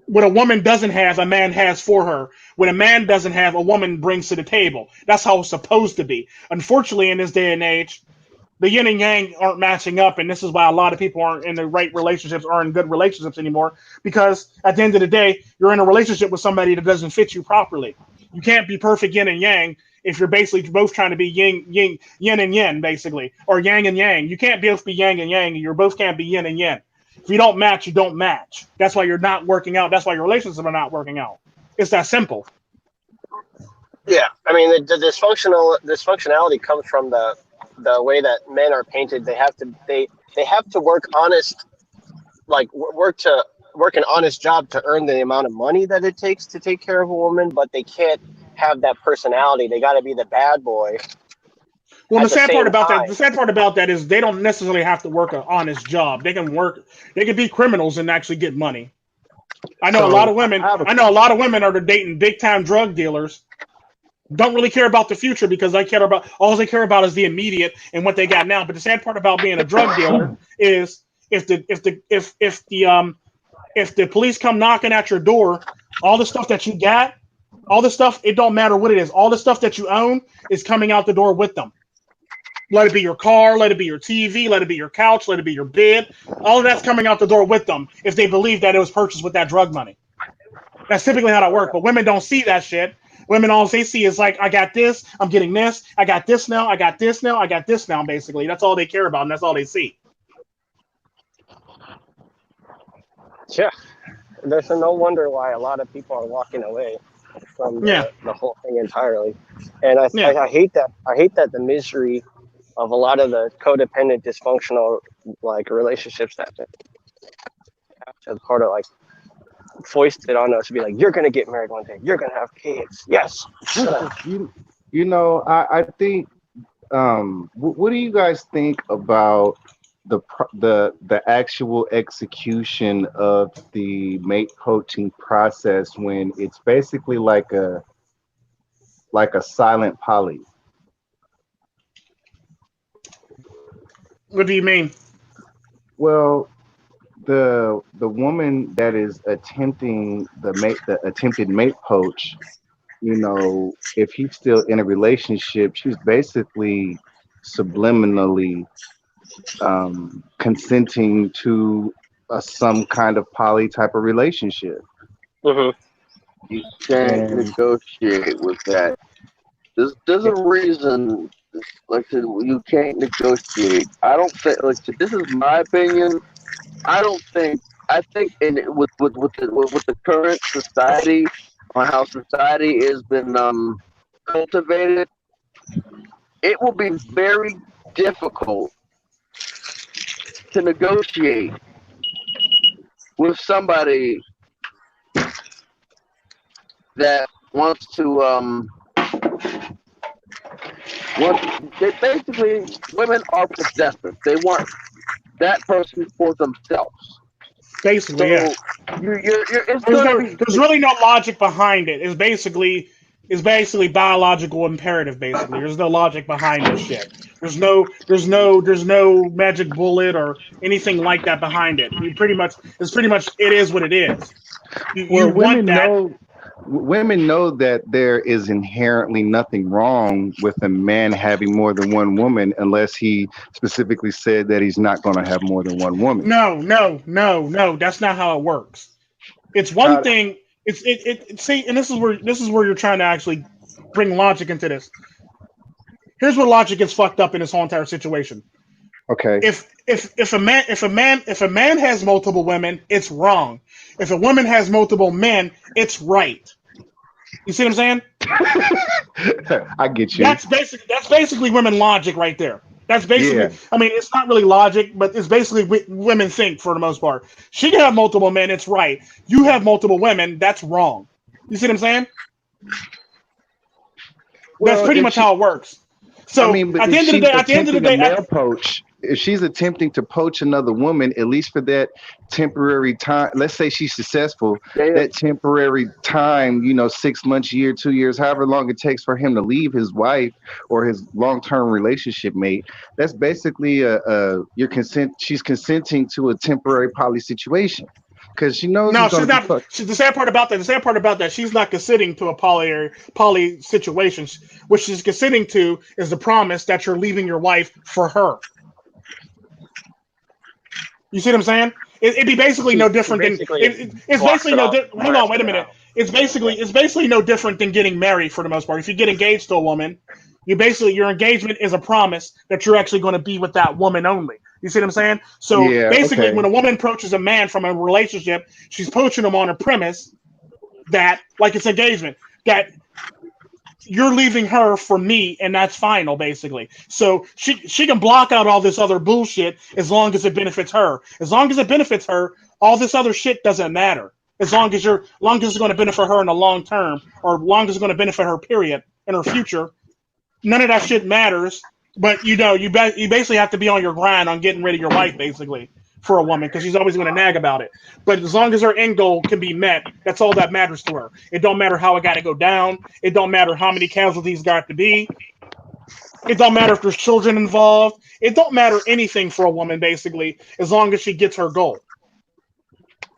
what a woman doesn't have, a man has for her. What a man doesn't have, a woman brings to the table. That's how it's supposed to be. Unfortunately, in this day and age, the yin and yang aren't matching up, and this is why a lot of people aren't in the right relationships or in good relationships anymore, because at the end of the day, you're in a relationship with somebody that doesn't fit you properly. You can't be perfect yin and yang if you're basically both trying to be yin and yin, basically, or yang and yang. You can't both be yang and yang. You both can't be yin and yin. If you don't match, you don't match. That's why you're not working out. That's why your relationships are not working out. It's that simple. Yeah, I mean the dysfunctionality comes from the way that men are painted. They have to work honest, like work an honest job to earn the amount of money that it takes to take care of a woman, but they can't have that personality. They got to be the bad boy. Well, the sad part about that is they don't necessarily have to work an honest job. They can be criminals and actually get money. I know a lot of women are dating big time drug dealers. Don't really care about the future because all they care about is the immediate and what they got now. But the sad part about being a drug dealer is if the police come knocking at your door, all the stuff that you got, all the stuff, it don't matter what it is. All the stuff that you own is coming out the door with them. Let it be your car, let it be your TV, let it be your couch, let it be your bed. All of that's coming out the door with them if they believe that it was purchased with that drug money. That's typically how that works. But women don't see that shit. Women, all they see is like, I got this, I'm getting this, I got this now, I got this now, I got this now, basically. That's all they care about, and that's all they see. Yeah. There's no wonder why a lot of people are walking away from the whole thing entirely. And I hate that. I hate that the misery of a lot of the codependent, dysfunctional like relationships that as part of like foisted on us to be like, you're gonna get married one day, you're gonna have kids. Yes. I think. What do you guys think about the actual execution of the mate poaching process when it's basically like a silent poly? What do you mean? Well, the woman that is attempting the attempted mate poach, you know, if he's still in a relationship, she's basically subliminally consenting to some kind of poly type of relationship. Mm-hmm. You can't And negotiate with that. There's a reason. Like I said, you can't negotiate. I don't think. Like I said, this is my opinion. I don't think. I think with the current society, on how society has been cultivated, it will be very difficult to negotiate with somebody that wants to basically, women are possessive. They want that person for themselves. Basically, So yeah. There's really no logic behind it. It's basically biological imperative. Basically, there's no logic behind this shit. There's no magic bullet or anything like that behind it. It is what it is. Women know that there is inherently nothing wrong with a man having more than one woman, unless he specifically said that he's not going to have more than one woman. No. That's not how it works. It's one thing. See, and this is where you're trying to actually bring logic into this. Here's where logic gets fucked up in this whole entire situation. Okay. If a man has multiple women, it's wrong. If a woman has multiple men, it's right. You see what I'm saying? I get you. That's basically women logic right there. That's basically. Yeah. I mean, it's not really logic, but it's basically women think for the most part. She can have multiple men, it's right. You have multiple women, that's wrong. You see what I'm saying? Well, that's pretty much how it works. So, I mean, at the end of the day, male poach. If she's attempting to poach another woman, at least for that temporary time, let's say she's successful, that temporary time, 6 months, year, 2 years, however long it takes for him to leave his wife or his long-term relationship mate, that's basically she's consenting to a temporary poly situation. Because she knows. No, she's not. The sad part about that, she's not consenting to a poly situation. What she's consenting to is the promise that you're leaving your wife for her. You see what I'm saying? It'd be basically no different than. It's basically no. Hang on, wait a minute. It's basically no different than getting married for the most part. If you get engaged to a woman, your engagement is a promise that you're actually going to be with that woman only. You see what I'm saying? So when a woman approaches a man from a relationship, she's poaching him on a premise that, like it's engagement, that you're leaving her for me, and that's final, basically. So she can block out all this other bullshit as long as it benefits her. As long as it benefits her, all this other shit doesn't matter. As long as it's going to benefit her in the long term, or long as it's going to benefit her, period, in her future, none of that shit matters. But you basically have to be on your grind on getting rid of your wife, basically, for a woman, because she's always going to nag about it. But as long as her end goal can be met, that's all that matters to her. It don't matter how it got to go down. It don't matter how many casualties got to be. It don't matter if there's children involved. It don't matter anything for a woman, basically, as long as she gets her goal.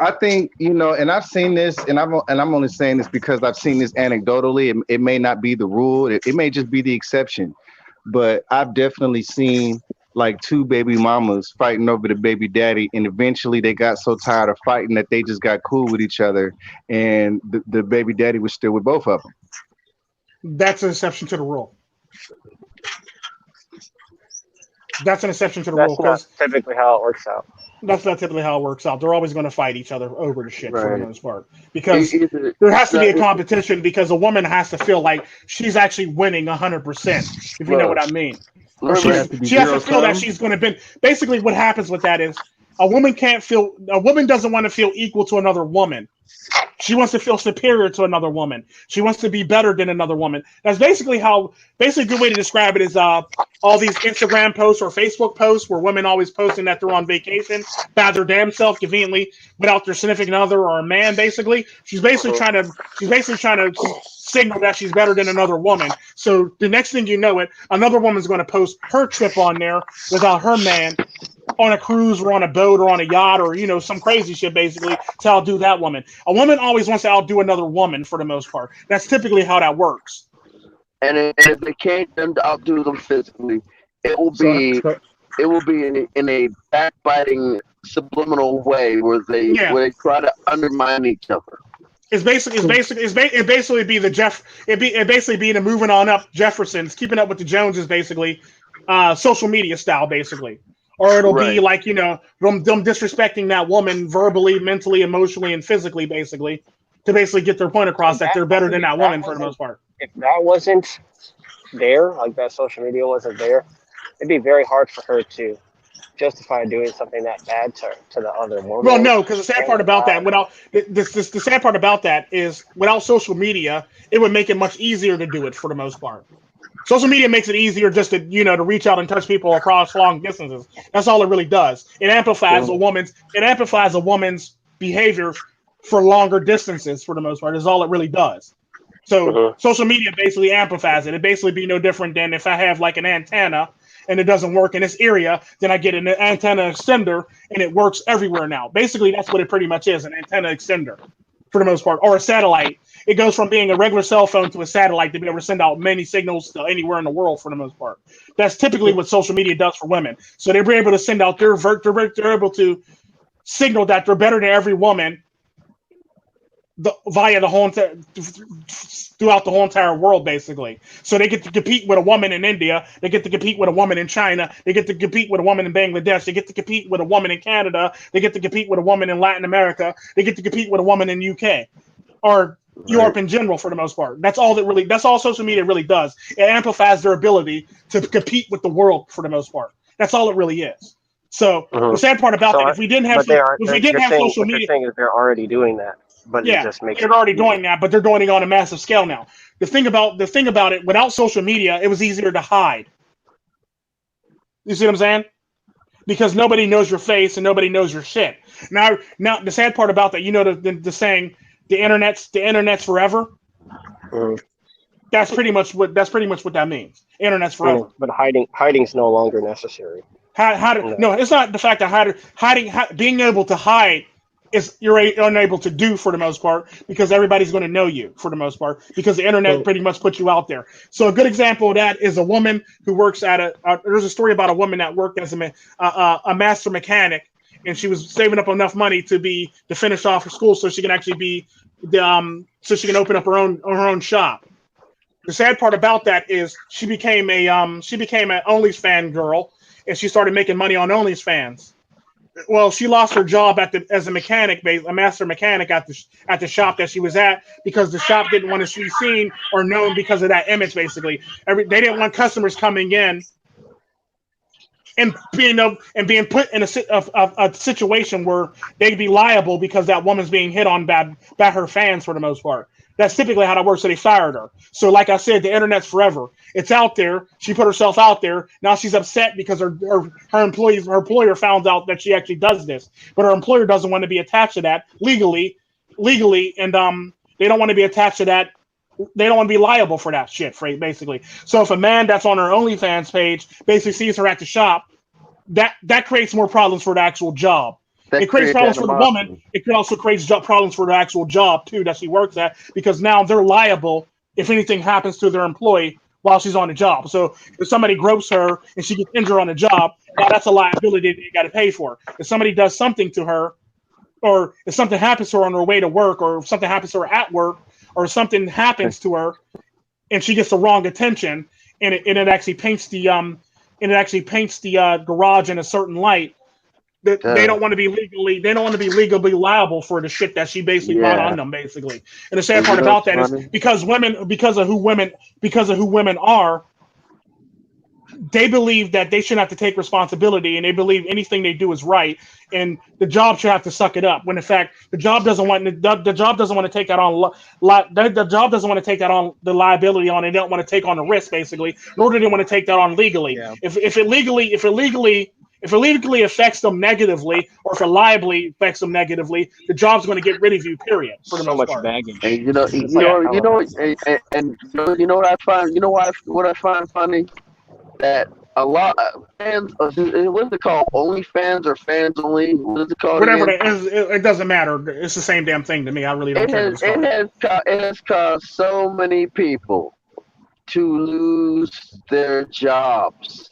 I think, and I've seen this, and I'm only saying this because I've seen this anecdotally. It may not be the rule. It may just be the exception. But I've definitely seen like two baby mamas fighting over the baby daddy, and eventually they got so tired of fighting that they just got cool with each other, and the baby daddy was still with both of them. That's an exception to the rule. That's an exception to the rule. That's not typically how it works out. That's not typically how it works out. They're always going to fight each other over the shit for the most part. Because there has to be a competition, because a woman has to feel like she's actually winning 100%, if you know what I mean. She has to feel that she's going to be. Basically, what happens with that is a woman doesn't want to feel equal to another woman. She wants to feel superior to another woman. She wants to be better than another woman. That's basically a good way to describe it is all these Instagram posts or Facebook posts where women always posting that they're on vacation by their damn self conveniently without their significant other or a man. Basically, she's basically trying to signal that she's better than another woman. So the next thing you know, another woman's going to post her trip on there without her man, on a cruise or on a boat or on a yacht or, you know, some crazy shit basically to outdo that woman. A woman always wants to outdo another woman for the most part. That's typically how that works. And if they can't them to outdo them physically, it will be in a backbiting subliminal way where they try to undermine each other. It basically be the moving on up Jeffersons, keeping up with the Joneses, basically, social media style, basically. Or it'll be like, you know, them disrespecting that woman verbally, mentally, emotionally, and physically, basically, to basically get their point across that they're better than that woman for the most part. If that wasn't there, like that social media wasn't there, it'd be very hard for her to justify doing something that bad to the other woman. Well, no, because the sad part about that, the sad part about that is without social media, it would make it much easier to do it for the most part. Social media makes it easier just to, you know, to reach out and touch people across long distances. That's all it really does. It amplifies a woman's behavior for longer distances for the most part. Is all it really does. So social media basically amplifies it. It basically be no different than if I have like an antenna and it doesn't work in this area, then I get an antenna extender and it works everywhere now. Basically, that's what it pretty much is, an antenna extender for the most part, or a satellite. It goes from being a regular cell phone to a satellite to be able to send out many signals to anywhere in the world for the most part. That's typically what social media does for women. So they're able to send out they're able to signal that they're better than every woman via the whole throughout the whole entire world, basically. So they get to compete with a woman in India, they get to compete with a woman in China, they get to compete with a woman in Bangladesh, they get to compete with a woman in Canada, they get to compete with a woman in Latin America, they get to compete with a woman in UK or Europe in general for the most part. That's all social media really does. It amplifies their ability to compete with the world for the most part. That's all it really is. So the sad part about that, if we didn't have social media, you're saying is they're already doing that. But they're already doing that, but they're doing it on a massive scale now. The thing about it, without social media, it was easier to hide. You see what I'm saying? Because nobody knows your face and nobody knows your shit. Now the sad part about that, you know, the saying, the internet's forever. That's pretty much what that means. Internet's forever. But hiding's no longer necessary. No, it's not the fact that being able to hide is you're unable to do for the most part because everybody's going to know you for the most part because the internet pretty much puts you out there. So a good example of that is a woman who works at there's a story about a woman that worked as a master mechanic, and she was saving up enough money to finish off her school so she can actually so she can open up her own shop. The sad part about that is she became an OnlyFans girl, and she started making money on OnlyFans. Well, she lost her job as a mechanic, a master mechanic at the shop that she was at because the shop didn't want to be seen or known because of that image. Basically, they didn't want customers coming in and being put in a situation where they'd be liable because that woman's being hit on by her fans for the most part. That's typically how that works. So they fired her. So like I said, the internet's forever. It's out there. She put herself out there. Now she's upset because her employer found out that she actually does this. But her employer doesn't want to be attached to that legally, and they don't want to be attached to that. They don't want to be liable for that shit, basically. So if a man that's on her OnlyFans page basically sees her at the shop, that creates more problems for the actual job. It creates problems for the woman. It could also create problems for the actual job too that she works at because now they're liable if anything happens to their employee while she's on the job. So if somebody gropes her and she gets injured on the job, now that's a liability they got to pay for. If somebody does something to her, or if something happens to her on her way to work, or if something happens to her at work, or something happens to her and she gets the wrong attention, and it actually paints the garage in a certain light. They don't want to be legally liable for the shit that she basically brought on them, basically. And the sad part about that is because of who women are, they believe that they shouldn't have to take responsibility, and they believe anything they do is right, and the job should have to suck it up. When in fact, the job doesn't want to take that on. The job doesn't want to take that on, the liability on. They don't want to take on the risk, basically, nor do they want to take that on legally. Yeah. If it legally affects them negatively, or if it liably affects them negatively, the job's going to get rid of you. Period. For the So most much part. baggage. And It's like a hell of a- you know what I find? You know what I find funny? That a lot of fans, what's it called? Only fans or fans only? What is it called Whatever again? it is, it doesn't matter. It's the same damn thing to me. I really don't care. It has caused so many people to lose their jobs.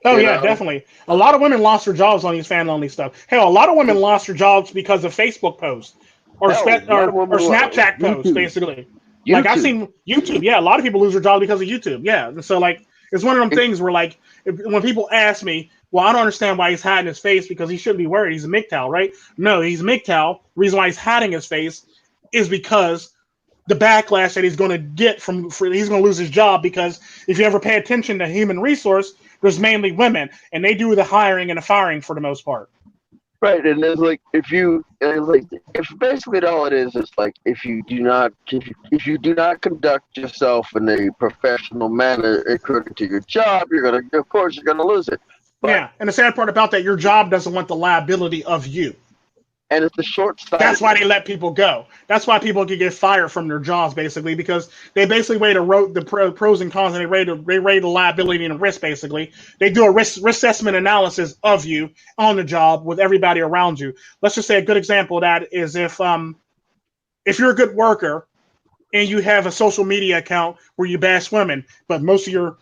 Oh yeah, definitely. A lot of women lost their jobs on these fan-only stuff. Hell, a lot of women lost their jobs because of Facebook posts or Snapchat posts, basically. YouTube. Like I've seen YouTube. Yeah, a lot of people lose their jobs because of YouTube. Yeah, so like it's one of them things where like when people ask me, well, I don't understand why he's hiding his face because he shouldn't be worried. He's a MGTOW, right? No, he's MGTOW. The reason why he's hiding his face is because the backlash that he's going to get he's going to lose his job, because if you ever pay attention to human resource, there's mainly women, and they do the hiring and the firing for the most part. Right, and it's like if basically all it is like if you do not conduct yourself in a professional manner according to your job, of course you're gonna lose it. But, yeah, and the sad part about that, your job doesn't want the liability of you. And it's a short sight. That's why they let people go. That's why people can get fired from their jobs, basically, because they basically weigh the pros and cons, and they rate the liability and the risk, basically. They do a risk assessment analysis of you on the job with everybody around you. Let's just say a good example of that is if you're a good worker and you have a social media account where you bash women, but most of the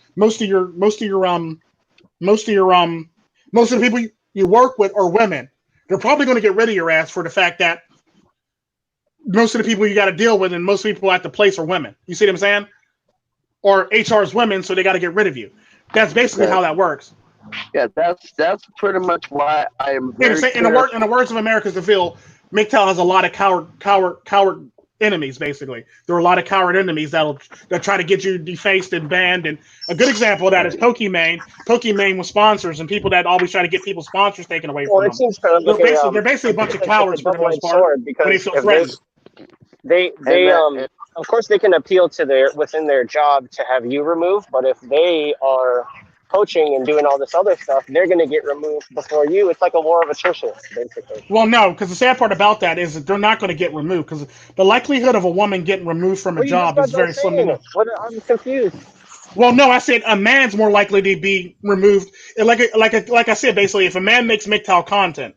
people you work with are women, they're probably going to get rid of your ass for the fact that most of the people you got to deal with and most people at the place are women. You see what I'm saying? Or HR's women, so they got to get rid of you. That's basically how that works. Yeah, that's pretty much why I am very in the words of America's DeVille, MGTOW has a lot of coward enemies, basically. There are a lot of coward enemies that try to get you defaced and banned. And a good example of that is Pokimane. Pokimane with sponsors and people that always try to get people's sponsors taken away from them. Seems kind of they're basically a bunch of cowards for the most part. When they feel threatened. Of course they can appeal to within their job to have you removed, but if they are poaching and doing all this other stuff, they're going to get removed before you. It's like a war of attrition, basically. Well, no, because the sad part about that is that they're not going to get removed, because the likelihood of a woman getting removed from a job is very slim. I'm confused. Well, no, I said a man's more likely to be removed. Like I said, basically, if a man makes MGTOW content,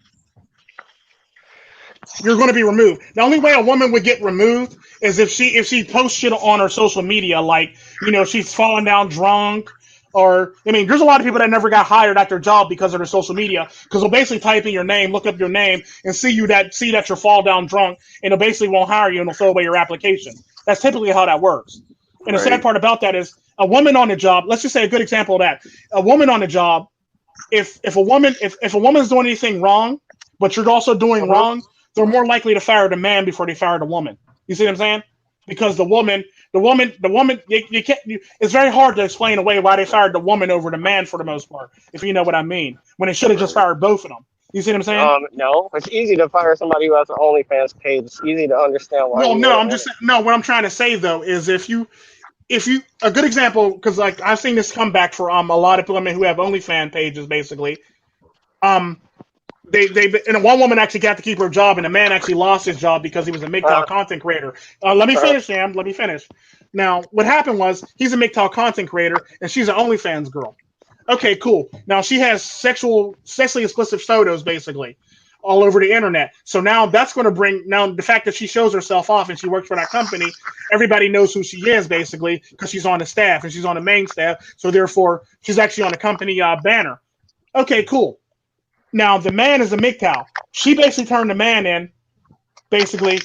you're going to be removed. The only way a woman would get removed is if she posts shit on her social media, like, she's falling down drunk. Or, there's a lot of people that never got hired at their job because of their social media, because they'll basically type in your name, look up your name, and see that you're fall down drunk, and they'll basically won't hire you and they'll throw away your application. That's typically how that works. And the sad part about that is a woman on the job. Let's just say a good example of that. A woman on the job. If a woman's doing anything wrong, but you're also doing wrong, they're more likely to fire the man before they fire the woman. You see what I'm saying? Because the woman, you can't. It's very hard to explain away why they fired the woman over the man for the most part, if you know what I mean. When they should have just fired both of them. You see what I'm saying? No, it's easy to fire somebody who has an OnlyFans page. It's easy to understand why. Well, what I'm trying to say though is if you a good example, because like I've seen this come back for a lot of women who have OnlyFans pages, basically. And one woman actually got to keep her job, and a man actually lost his job because he was a MGTOW content creator. Let me finish, Sam. Let me finish. Now, what happened was he's a MGTOW content creator, and she's an OnlyFans girl. Okay, cool. Now she has sexually explicit photos, basically, all over the internet. So now that's going to bring the fact that she shows herself off and she works for that company. Everybody knows who she is, basically, because she's on the staff and she's on the main staff. So therefore, she's actually on the company banner. Okay, cool. Now, the man is a MGTOW. She basically turned the man in, basically,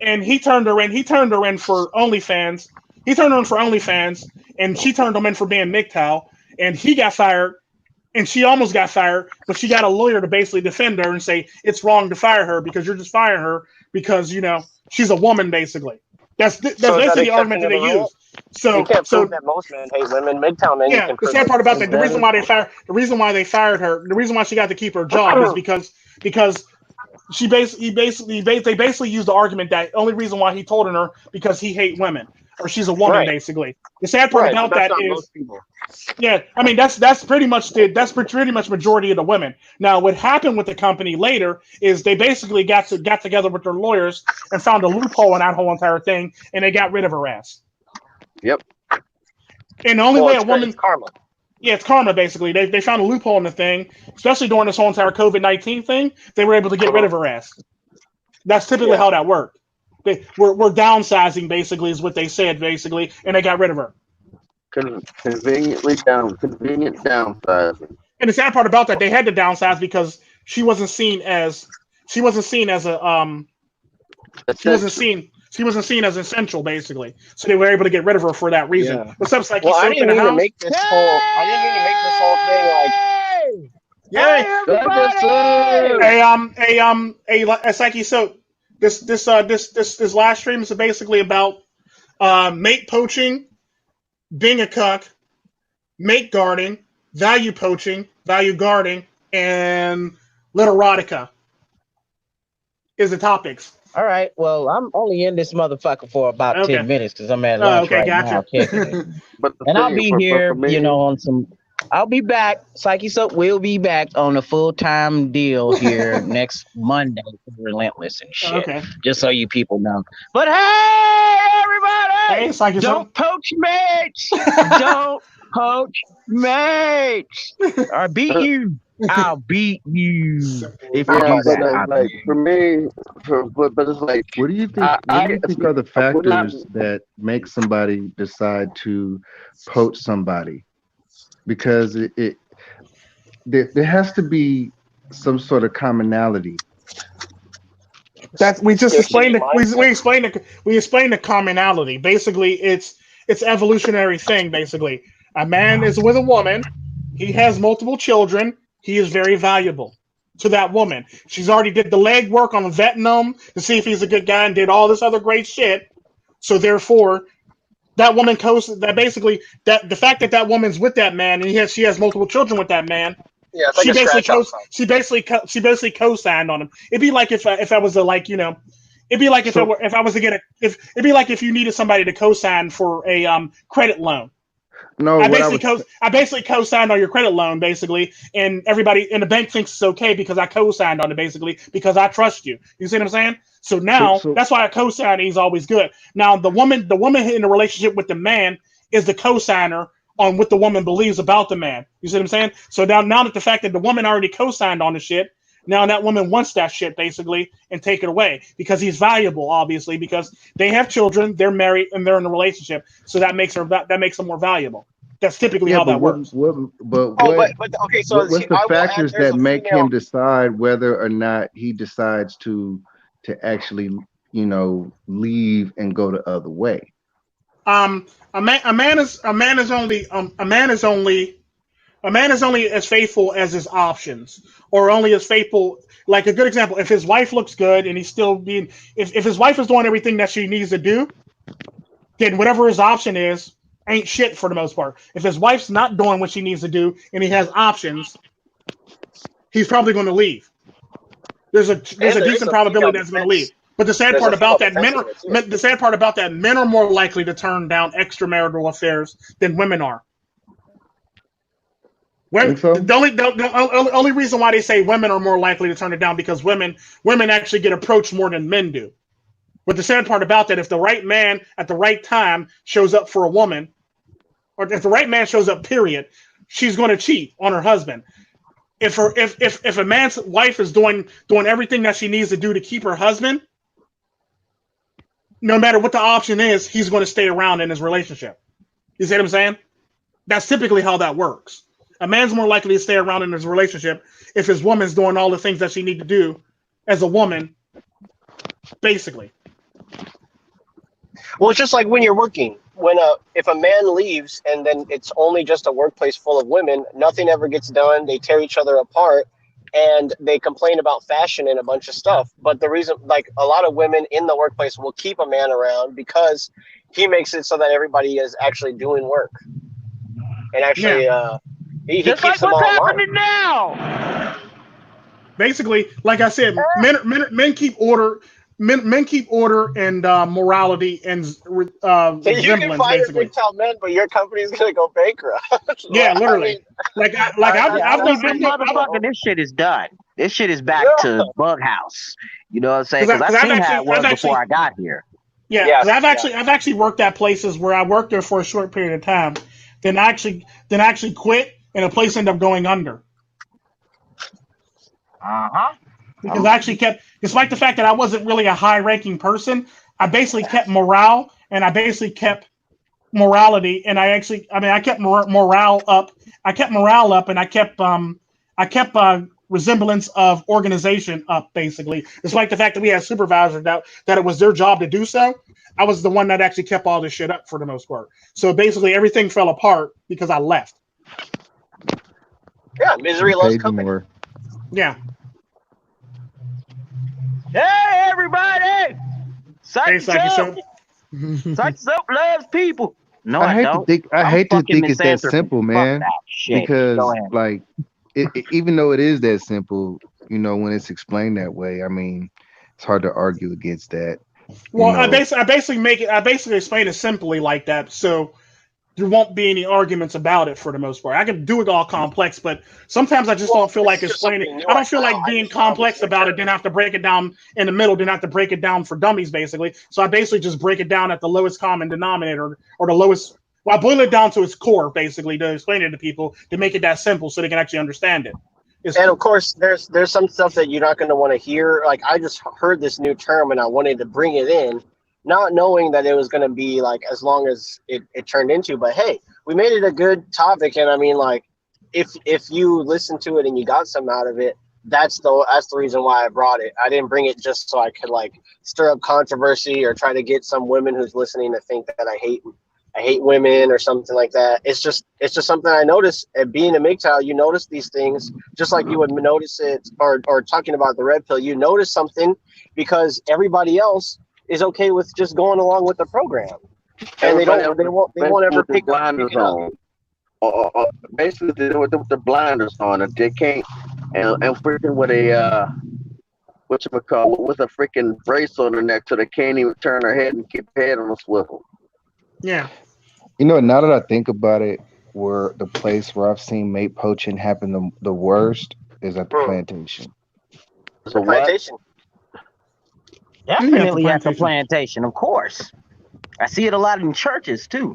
and he turned her in. He turned her in for OnlyFans. He turned her in for OnlyFans, and she turned him in for being MGTOW, and he got fired, and she almost got fired, but she got a lawyer to basically defend her and say it's wrong to fire her because you're just firing her because, she's a woman, basically. That's So is that basically the argument accepting that of they the rule? use. So You can't prove that most men hate women. MGTOW men, you yeah, can the prove sad that part about most that, the reason men. why they fired her, the reason why she got to keep her job is because they basically used the argument that only reason why he told her because he hate women or she's a woman Right. basically. The sad part Right, but about that's that not is most people. yeah, I mean that's pretty much majority of the women. Now what happened with the company later is they basically got together with their lawyers and found a loophole in that whole entire thing and they got rid of her ass. Yep. And the only way a woman It's karma. yeah, it's karma basically. They found a loophole in the thing, especially during this whole entire COVID-19 thing. They were able to get rid of her ass. That's typically how that worked. We're downsizing basically is what they said basically, and they got rid of her. Convenient downsizing. And the sad part about that, they had to downsize because she wasn't seen as a she wasn't seen as essential basically. So they were able to get rid of her for that reason. Yeah. What's up, Sicnce? Well, I Soap in didn't the mean to house? make this whole. I didn't mean to make this whole thing like. Hey, everybody! Sicnce Soap. This live stream is basically about mate poaching, being a cuck, mate guarding, value poaching, value guarding, and Literotica is the topics. All right. Well, I'm only in this motherfucker for about 10 minutes because I'm at lunch now kicking it. And I'll be here, on some. I'll be back. Sicnce Soap will be back on a full-time deal here next Monday for Relentless and shit. Okay. Just so you people know. But hey, everybody! Hey, Sicnce Don't poach mates! Don't poach mates! Or beat you. I'll beat you if you do that. Like, for me, but it's like, what do you think? What do you think are the factors that make somebody decide to poach somebody? Because there has to be some sort of commonality. That we just explained. We explained the commonality. Basically, it's evolutionary thing. Basically, a man is with a woman. He has multiple children. He is very valuable to that woman. She's already did the legwork on vetting him to see if he's a good guy and did all this other great shit. So therefore, that woman the fact that woman's with that man and she has multiple children with that man. Yeah, she basically co-signed on him. It'd be like if I was a it'd be like if if you needed somebody to co-sign for a credit loan. No, I basically co-signed on your credit loan, basically, and everybody in the bank thinks it's okay because I co-signed on it, basically, because I trust you. You see what I'm saying? So now that's why a co-signing is always good. Now the woman in the relationship with the man is the co-signer on what the woman believes about the man. You see what I'm saying? So now that the fact that the woman already co-signed on the shit, now that woman wants that shit basically and take it away because he's valuable, obviously, because they have children, they're married, and they're in a relationship. So that makes them more valuable. That's typically how that works. What's the factors that make him decide whether or not he decides to actually, leave and go the other way? A man is only as faithful as his options, or only as faithful. Like a good example, if his wife looks good and he's still being, if his wife is doing everything that she needs to do, then whatever his option is ain't shit for the most part. If his wife's not doing what she needs to do and he has options, he's probably going to leave. There's a decent probability that's going to leave. But the sad part about that, men are more likely to turn down extramarital affairs than women are. The only reason why they say women are more likely to turn it down because women actually get approached more than men do. But the sad part about that, if the right man at the right time shows up for a woman, or if the right man shows up, period, she's going to cheat on her husband. If a man's wife is doing everything that she needs to do to keep her husband, no matter what the option is, he's going to stay around in his relationship. You see what I'm saying? That's typically how that works. A man's more likely to stay around in his relationship if his woman's doing all the things that she needs to do as a woman, basically. Well, it's just like when you're working. If a man leaves and then it's only just a workplace full of women, nothing ever gets done. They tear each other apart. and they complain about fashion and a bunch of stuff. But the reason, like, a lot of women in the workplace will keep a man around because he makes it so that everybody is actually doing work. And actually, he keeps like them what's all happening alive. now. Basically, like I said, men keep order. Men keep order and morality and So you can resemblance, find basically. a MGTOW men, but your company's gonna go bankrupt. Yeah, literally. I've motherfucker, this shit is done. This shit is back to Bug House. You know what I'm saying? Because I've seen how it was before I got here. Yeah, because I've actually worked at places where I worked there for a short period of time, then actually quit, and a place ended up going under. Because I actually kept, despite the fact that I wasn't really a high-ranking person, I basically kept morale, and I basically kept morality, and I kept morale up. I kept morale up, and I kept resemblance of organization up, basically. Despite the fact that we had supervisors that it was their job to do so, I was the one that actually kept all this shit up for the most part. So basically, everything fell apart because I left. Yeah, misery loves company. More. Yeah. Hey, everybody! Sicnce loves people. No, I hate don't. to think. I hate to think it's that simple, man. That shit. Because like, even though it is that simple, you know, when it's explained that way, I mean, it's hard to argue against that. Well, I basically explain it simply like that, so there won't be any arguments about it for the most part. I can do it all complex, but sometimes I just don't feel like explaining it. I don't feel like being complex about it, then have to break it down in the middle, then have to break it down for dummies, basically. So I basically just break it down at the lowest common denominator, or the lowest, well, I boil it down to its core, basically, to explain it to people, to make it that simple so they can actually understand it. And of course, there's some stuff that you're not going to want to hear. Like, I just heard this new term and I wanted to bring it in, not knowing that it was going to be like as long as it turned into. But hey, we made it a good topic, and I mean, like, if you listen to it and you got some out of it, that's the reason why I brought it. I didn't bring it just so I could like stir up controversy or try to get some women who's listening to think that I hate women or something like that. It's just something I noticed. And being a MGTOW, you notice these things just like you would notice it, or talking about the red pill. You notice something because everybody else is okay with just going along with the program, and they won't ever pick blinders on. Basically, they with the blinders on, and they can't, and freaking with a with a freaking brace on their neck, so they can't even turn their head and keep their head on a swivel. Yeah. You know, now that I think about it, where the place where I've seen mate poaching happen the worst is at the plantation. The plantation. Definitely at the plantation, of course. I see it a lot in churches too.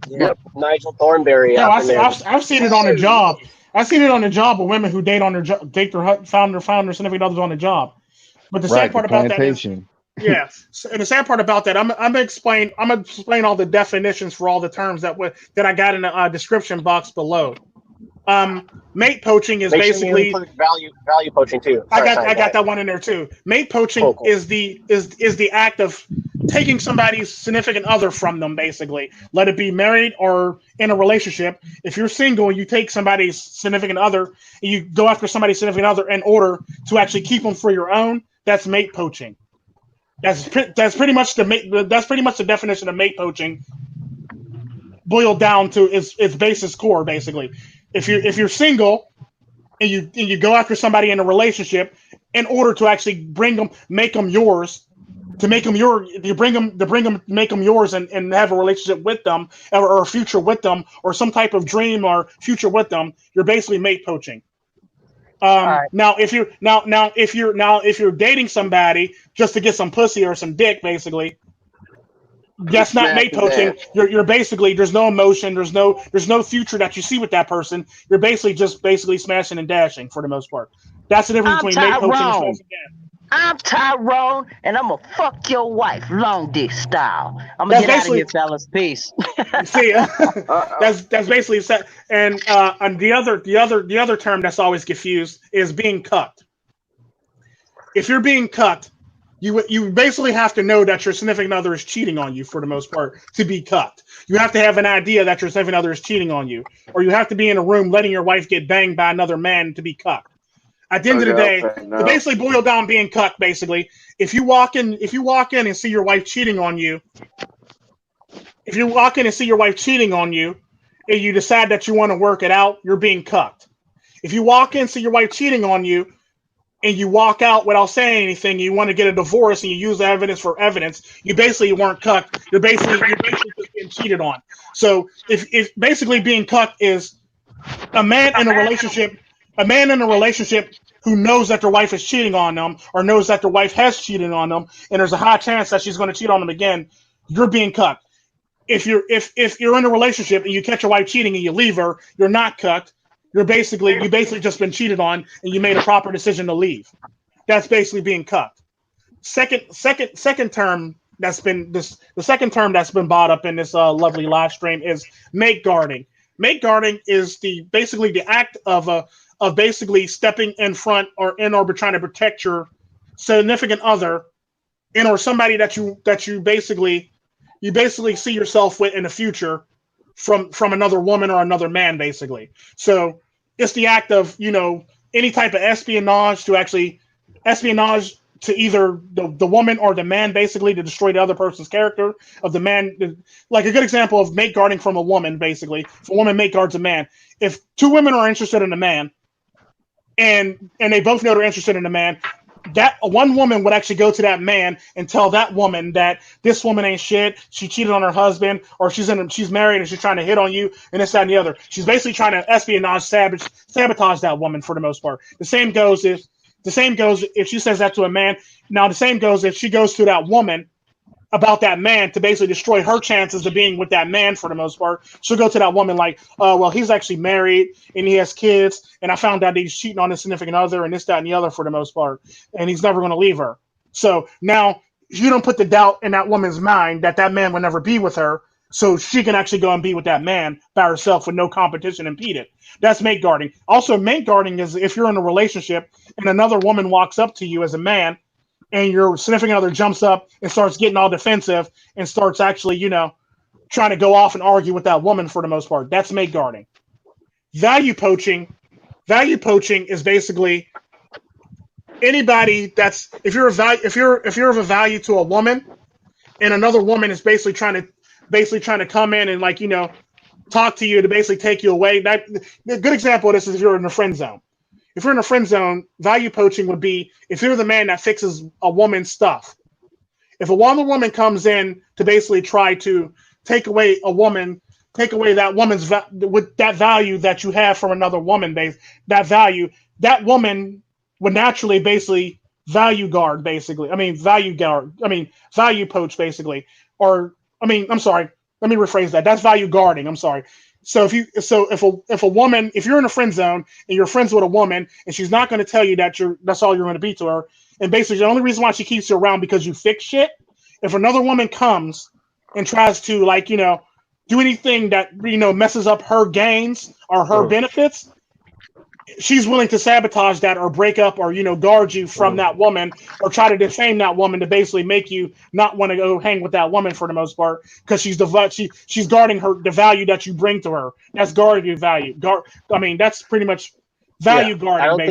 Yep, Nigel Thornberry. No, I've seen it on the job. I've seen it on the job with women who date their founder significant others on the job. But the sad part about that is, yeah, and the sad part about that, I'm gonna explain all the definitions for all the terms that I got in the description box below. Mate poaching is basically value poaching too. I got that one in there too. Mate poaching is the act of taking somebody's significant other from them, basically. Let it be married or in a relationship. If you're single, you take somebody's significant other and you go after somebody's significant other in order to actually keep them for your own. That's mate poaching. That's pretty much the definition of mate poaching, boiled down to its basis core, basically. If you're single and you go after somebody in a relationship in order to actually make them yours, make them yours and have a relationship with them or a future with them or some type of dream or future with them, you're basically mate poaching. Now if you're dating somebody just to get some pussy or some dick, basically, that's not mate poaching. You're basically, there's no emotion, there's no future that you see with that person. You're basically smashing and dashing for the most part. That's the difference between mate poaching and smashing and dashing. I'm Tyrone, and I'm gonna fuck your wife, long dick style. I'm gonna get out of here, fellas. Peace. See, that's basically set. And the other term that's always confused is being cucked. If you're being cucked, you basically have to know that your significant other is cheating on you for the most part to be cucked. You have to have an idea that your significant other is cheating on you, or you have to be in a room letting your wife get banged by another man to be cucked. At the end of the day, to basically boil down being cucked, basically, if you walk in and see your wife cheating on you, and you decide that you want to work it out, you're being cucked. If you walk in, see your wife cheating on you, and you walk out without saying anything, you want to get a divorce, and you use the evidence for evidence, you basically weren't cucked. You're basically just being cheated on. So if basically being cucked is a man in a relationship who knows that their wife is cheating on them, or knows that their wife has cheated on them, and there's a high chance that she's going to cheat on them again, you're being cucked. If you're in a relationship and you catch your wife cheating and you leave her, you're not cucked. You basically just been cheated on, and you made a proper decision to leave. That's basically being cucked. The second term that's been brought up in this lovely live stream is mate guarding. Mate guarding is basically the act of basically stepping in front or trying to protect your significant other, or somebody that you basically see yourself with in the future from another woman or another man, basically. So it's the act of, any type of espionage to either the woman or the man, basically, to destroy the other person's character of the man. Like a good example of mate guarding from a woman, basically. If a woman mate guards a man, if two women are interested in a man, and they both know they're interested in a man, that one woman would actually go to that man and tell that woman that this woman ain't shit, she cheated on her husband, or she's married and she's trying to hit on you, and this, that, and the other. She's basically trying to espionage, sabotage that woman for the most part. The same goes if she says that to a man. Now the same goes if she goes to that woman about that man to basically destroy her chances of being with that man for the most part. She'll go to that woman like, well, he's actually married and he has kids, and I found out that he's cheating on his significant other and this, that, and the other for the most part, and he's never going to leave her. So now you don't put the doubt in that woman's mind that man will never be with her, so she can actually go and be with that man by herself with no competition impeded. That's mate guarding. Also, mate guarding is if you're in a relationship and another woman walks up to you as a man, and your significant other jumps up and starts getting all defensive and starts actually, trying to go off and argue with that woman for the most part. That's mate guarding. Value poaching is basically anybody that's if you're of a value to a woman, and another woman is basically trying to come in and talk to you to basically take you away. A good example of this is if you're in a friend zone. If you're in a friend zone, value poaching would be if you're the man that fixes a woman's stuff. If a woman comes in to basically try to take away that woman's with that value that you have from another woman, that woman would naturally basically value poach basically. I'm sorry. Let me rephrase that. That's value guarding. I'm sorry. So if you're in a friend zone and you're friends with a woman and she's not going to tell you that's all you're going to be to her, and basically the only reason why she keeps you around because you fix shit. If another woman comes and tries to do anything that messes up her gains or her benefits, she's willing to sabotage that or break up or guard you from that woman or try to defame that woman to basically make you not want to go hang with that woman for the most part because she's guarding the value that you bring to her. That's guarding your value. That's pretty much value guarding.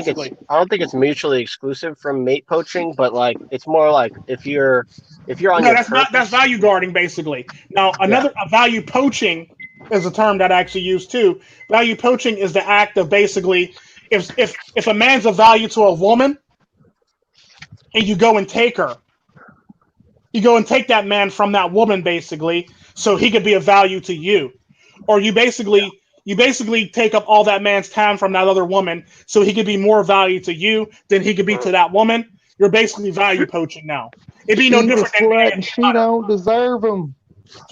I don't think it's mutually exclusive from mate poaching, but it's more like if you're on that's value guarding basically. Now a value poaching is a term that I actually use too. Value poaching is the act of basically if a man's of value to a woman and you go and take her, you go and take that man from that woman basically so he could be of value to you, or you basically take up all that man's time from that other woman so he could be more value to you than he could be to that woman. You're basically value poaching now. It'd be no different. She don't deserve him.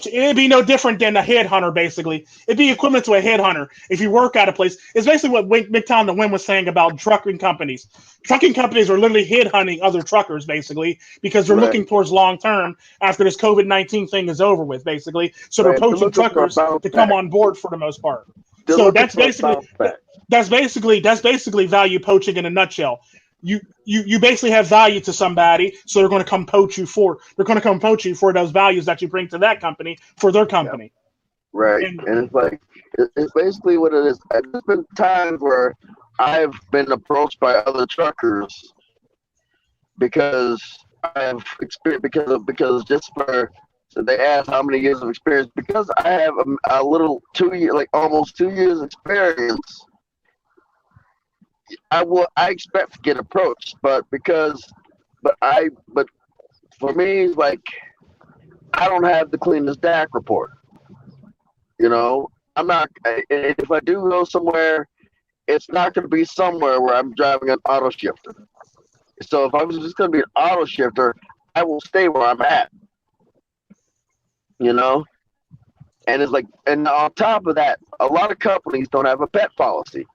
It'd be no different than a headhunter, basically. It'd be equivalent to a headhunter if you work at a place. It's basically what MGTOW the Win was saying about trucking companies. Trucking companies are literally headhunting other truckers, basically, because they're looking towards long term after this COVID-19 thing is over with, basically. So they're poaching truckers to come on board for the most part. So that's basically value poaching in a nutshell. You basically have value to somebody, so they're going to come poach you for those values that you bring to that company for their company. Right, and it's basically what it is. There's been times where I've been approached by other truckers because I have experience because just for so they asked how many years of experience because I have a little 2 year like almost 2 years experience. I expect to get approached, but for me it's like I don't have the cleanest DAC report. You know, I'm not. If I do go somewhere, it's not going to be somewhere where I'm driving an auto shifter. So if I was just going to be an auto shifter, I will stay where I'm at. You know, and it's like, and on top of that, a lot of companies don't have a pet policy.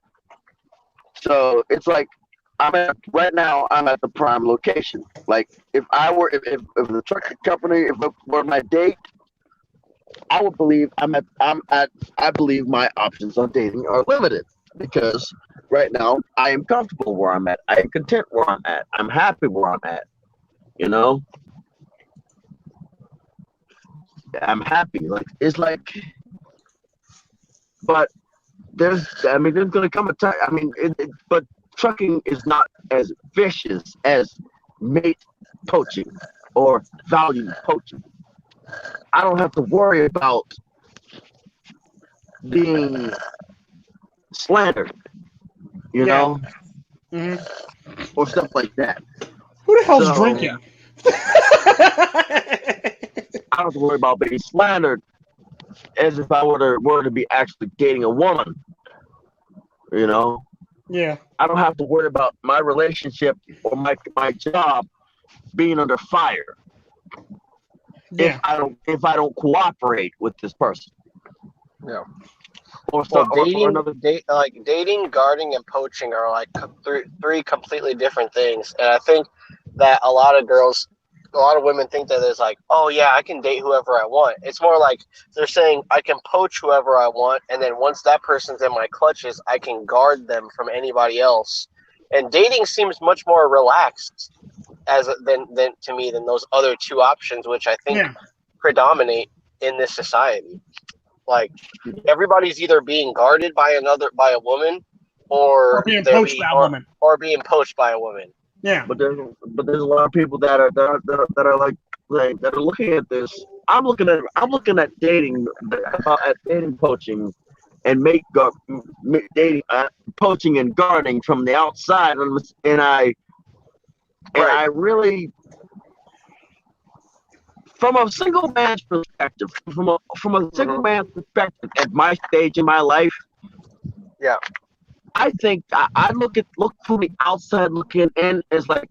So it's like right now I'm at the prime location. Like if the trucking company, if it were my date, I would believe I believe my options on dating are limited because right now I am comfortable where I'm at. I am content where I'm at. I'm happy where I'm at. You know, I'm happy. Like it's like, but there's going to come a time. But trucking is not as vicious as mate poaching or value poaching. I don't have to worry about being slandered, you know, or stuff like that. Who the hell's drinking? I don't have to worry about being slandered as if I were to be actually dating a woman, you know. Yeah. I don't have to worry about my relationship or my job being under fire. Yeah. If I don't cooperate with this person. Yeah. Or dating, guarding, and poaching are like three completely different things. And I think that a lot of women think that there's like, oh yeah, I can date whoever I want. It's more like they're saying I can poach whoever I want, and then once that person's in my clutches, I can guard them from anybody else. And dating seems much more relaxed than to me than those other two options, which I think predominate in this society. Like everybody's either being guarded by a woman, or being poached by a woman, or being poached by a woman. Yeah, but there's a lot of people that are looking at this. I'm looking at dating poaching and dating poaching and guarding from the outside, and I really, from a single man's perspective, at my stage in my life, I think I look from the outside looking in as like,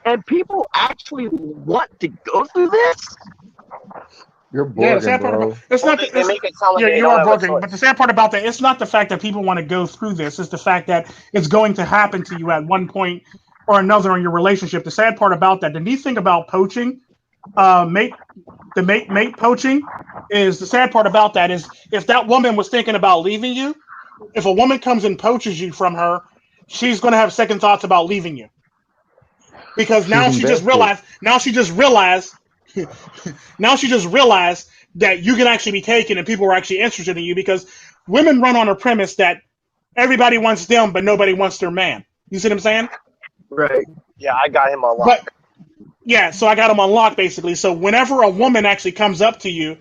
and people actually want to go through this. You're borging, bro. It's not. They make it sound like you are borging, but the sad part about that, it's not the fact that people want to go through this. It's the fact that it's going to happen to you at one point or another in your relationship. The sad part about that, the neat thing about poaching, mate poaching, is the sad part about that is if that woman was thinking about leaving you, if a woman comes and poaches you from her, she's going to have second thoughts about leaving you. Because now she just realized that you can actually be taken and people are actually interested in you, because women run on a premise that everybody wants them, but nobody wants their man. You see what I'm saying? Right. Yeah, I got him on lock. So I got him on lock, basically. So whenever a woman actually comes up to you,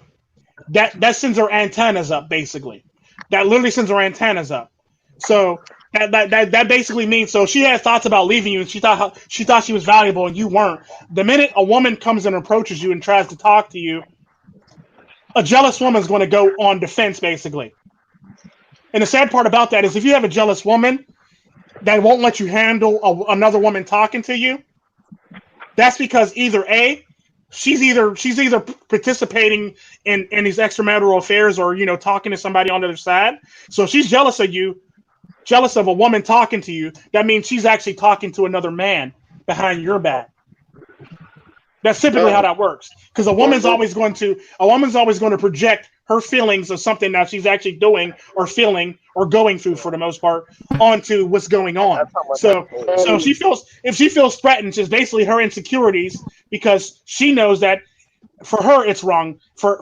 that sends her antennas up, basically. That literally sends her antennas up. So that basically means, so she had thoughts about leaving you, and she thought she was valuable, and you weren't. The minute a woman comes and approaches you and tries to talk to you, a jealous woman's going to go on defense, basically. And the sad part about that is, if you have a jealous woman that won't let you handle another woman talking to you, that's because either A, she's either participating in these extramarital affairs, or talking to somebody on the other side. So if she's jealous of you, jealous of a woman talking to you, that means she's actually talking to another man behind your back. That's typically how that works. Because a woman's always going to project her feelings of something that she's actually doing or feeling or going through, for the most part, onto what's going on. So if she feels threatened, it's basically her insecurities, because she knows that for her it's wrong. For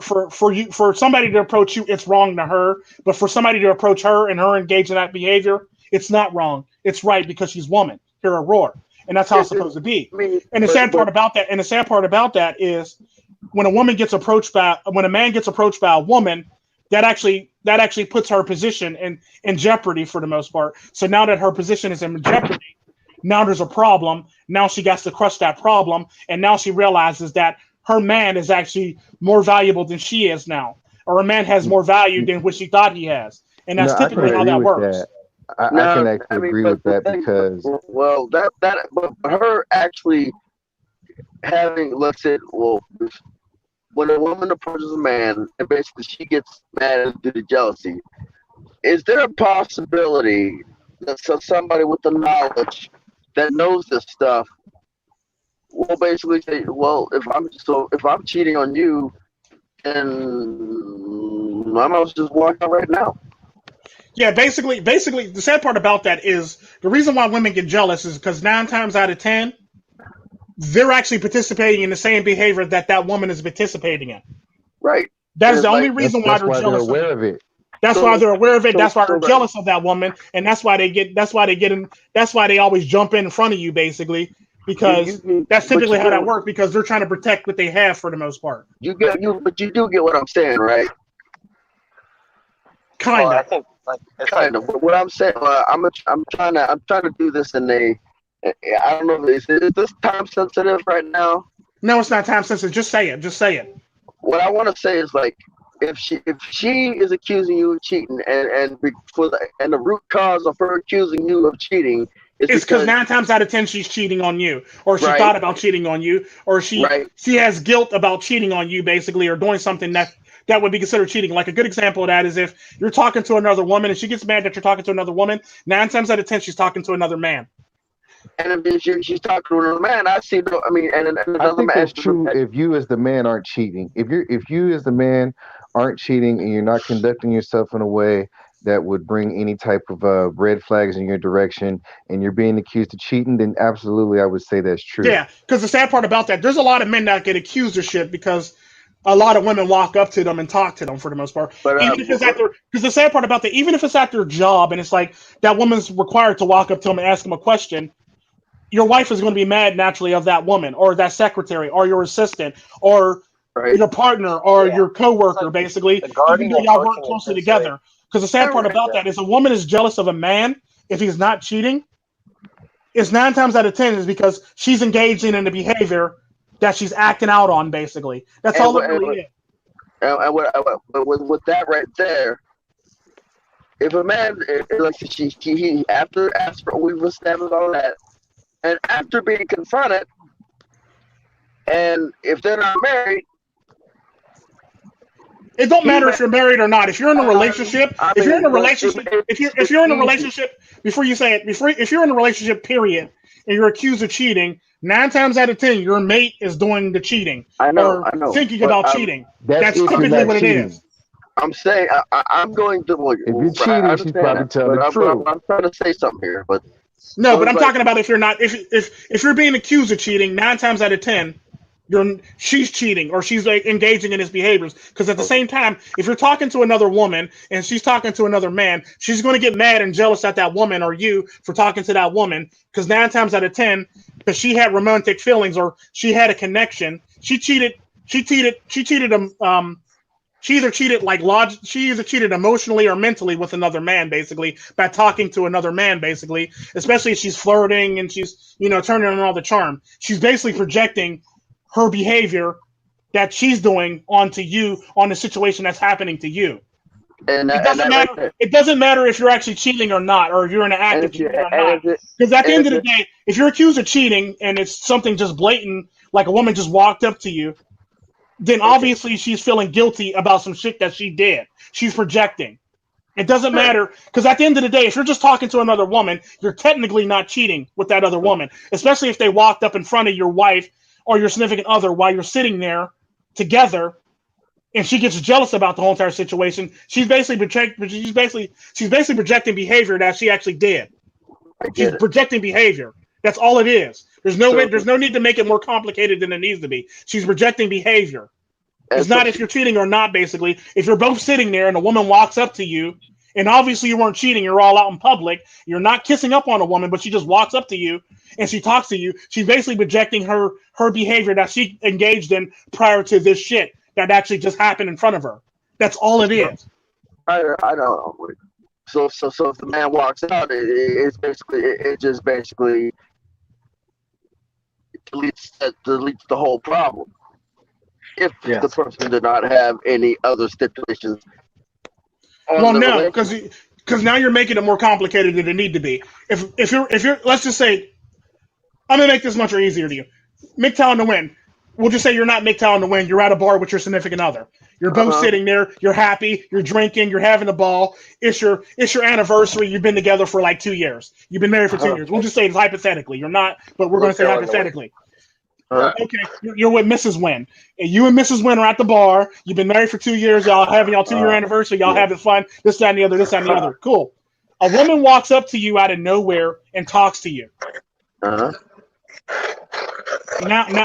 somebody to approach you, it's wrong to her. But for somebody to approach her and her engage in that behavior, It's not wrong. It's right because she's woman. Hear a roar. And that's how it's supposed to be. And the sad part about that is when a man gets approached by a woman, that actually puts her position in jeopardy for the most part. So now that her position is in jeopardy, now there's a problem. Now she has to crush that problem, and now she realizes that her man is actually more valuable than she is now, or a man has more value than what she thought he has, and that's typically how that works. I can actually agree with that because but her actually having, let's say, when a woman approaches a man and basically she gets mad due to jealousy, is there a possibility that somebody with the knowledge that knows this stuff will basically say, well, if I'm cheating on you, then I must just walk out right now? Yeah, basically, the sad part about that is the reason why women get jealous is because 9 times out of 10, they're actually participating in the same behavior that woman is participating in. Right. That is the only reason why they're jealous. They're aware of it. That's why they're aware of it. That's why they're jealous of that woman, and that's why they always jump in front of you, basically, because that's typically how that works. Because they're trying to protect what they have for the most part. But you do get what I'm saying, right? Kind of. I think kind of. What I'm saying, I'm trying to do this in a. I don't know. Is this time sensitive right now? No, it's not time sensitive. Just say it. What I want to say is, like, if she is accusing you of cheating, and the root cause of her accusing you of cheating is because 9 times out of 10 she's cheating on you, or she thought about cheating on you, or she has guilt about cheating on you, basically, or doing something that would be considered cheating. Like a good example of that is if you're talking to another woman and she gets mad that you're talking to another woman, 9 times out of 10 she's talking to another man. And if she's talking to another man, I think that's true. If you as the man aren't cheating, if you as the man aren't cheating and you're not conducting yourself in a way that would bring any type of red flags in your direction, and you're being accused of cheating, then absolutely I would say that's true. Yeah, because the sad part about that, there's a lot of men that get accused of shit because a lot of women walk up to them and talk to them for the most part. But, even if it's because the sad part about that, even if it's at their job and it's like that woman's required to walk up to them and ask them a question, your wife is going to be mad naturally of that woman or that secretary or your assistant or your partner or your coworker, basically, even though y'all work closely together. Because the sad part about that is a woman is jealous of a man if he's not cheating. It's 9 times out of 10 is because she's engaging in the behavior that she's acting out on, basically. That's all it really is. And with that right there, if a man, like he after we've established all that, and after being confronted, and if they're not married, it don't matter if you're married or not. If you're in a relationship, if you're in a relationship, before you say it, if you're in a relationship, period, and you're accused of cheating, 9 times out of 10, your mate is doing the cheating. I know. Thinking about cheating. That's typically what it is. I'm saying I'm going to. If you're cheating, she's probably telling the truth. I'm trying to say something here, but no. But I'm talking about if you're not. If you're being accused of cheating, 9 times out of 10. She's cheating or she's like engaging in his behaviors, because at the same time, if you're talking to another woman and she's talking to another man, she's going to get mad and jealous at that woman or you for talking to that woman, because 9 times out of 10, because she had romantic feelings or she had a connection, she either cheated emotionally or mentally with another man, basically, by talking to another man, basically, especially if she's flirting and she's turning on all the charm. She's basically projecting her behavior that she's doing onto you on the situation that's happening to you. And it doesn't matter. Right, it doesn't matter if you're actually cheating or not, or if you're in an act of cheating or not. Because at the end of the day, if you're accused of cheating and it's something just blatant, like a woman just walked up to you, then obviously she's feeling guilty about some shit that she did. She's projecting. It doesn't matter, because at the end of the day, if you're just talking to another woman, you're technically not cheating with that other woman, especially if they walked up in front of your wife or your significant other while you're sitting there together, and she gets jealous about the whole entire situation. She's basically projecting behavior that she actually did. She's projecting behavior. That's all it is. There's no need to make it more complicated than it needs to be. She's projecting behavior. It's not if you're cheating or not, basically. If you're both sitting there and a woman walks up to you and obviously you weren't cheating. You're all out in public. You're not kissing up on a woman, but she just walks up to you and she talks to you. She's basically projecting her behavior that she engaged in prior to this shit that actually just happened in front of her. That's all it is. I don't know. So if the man walks out, it just basically deletes the whole problem. If the person did not have any other stipulations. Well, no, because now you're making it more complicated than it need to be. If you're let's just say, I'm gonna make this much easier to you. MGTOW in the win. We'll just say you're not MGTOW in the win. You're at a bar with your significant other. You're both sitting there. You're happy. You're drinking. You're having a ball. It's your anniversary. You've been together for like 2 years. You've been married for 2 years. We'll just say it's hypothetically. You're not, but we're going to say hypothetically. Okay, you're with Mrs. Wynn. And you and Mrs. Wynn are at the bar. You've been married for 2 years. Y'all having y'all 2-year anniversary. Y'all having fun. This, that, and the other. This, that, and the other. Cool. A woman walks up to you out of nowhere and talks to you. Now,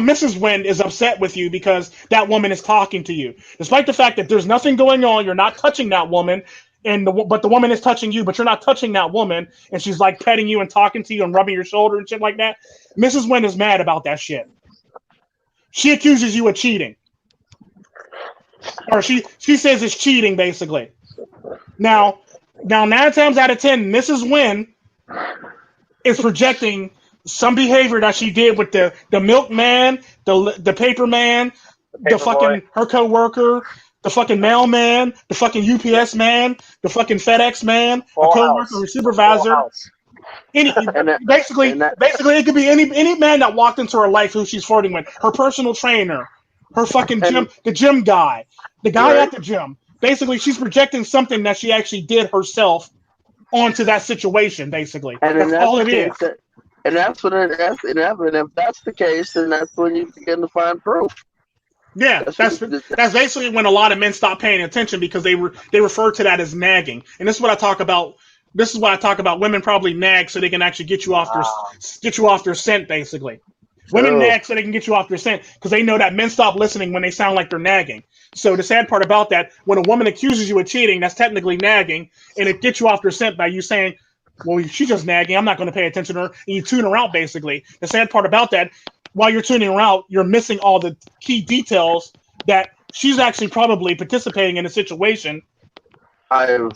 Mrs. Wynn is upset with you because that woman is talking to you, despite the fact that there's nothing going on. You're not touching that woman, but the woman is touching you, but you're not touching that woman, and she's like petting you and talking to you and rubbing your shoulder and shit like that. Mrs. Wynn is mad about that shit. She accuses you of cheating, or she says it's cheating, basically. Now 9 times out of 10, Mrs. Wynn is projecting some behavior that she did with the milkman, the paper man, the fucking her co-worker, the fucking mailman, the fucking UPS man, the fucking FedEx man, a co-worker or supervisor. Basically, it could be any man that walked into her life who she's flirting with. Her personal trainer, her fucking the gym guy, the guy at the gym. Basically, she's projecting something that she actually did herself onto that situation. Basically, that's all it is. And that's when if that's the case, then that's when you begin to find proof. Yeah, that's basically when a lot of men stop paying attention because they refer to that as nagging. And this is what I talk about. This is what I talk about. Women probably nag so they can actually get you off their scent. Basically, women nag so they can get you off their scent because they know that men stop listening when they sound like they're nagging. So the sad part about that, when a woman accuses you of cheating, that's technically nagging, and it gets you off their scent by you saying, well, she's just nagging. I'm not going to pay attention to her. And you tune her out, basically. The sad part about that, while you're tuning her out, you're missing all the key details that she's actually probably participating in a situation. Right, and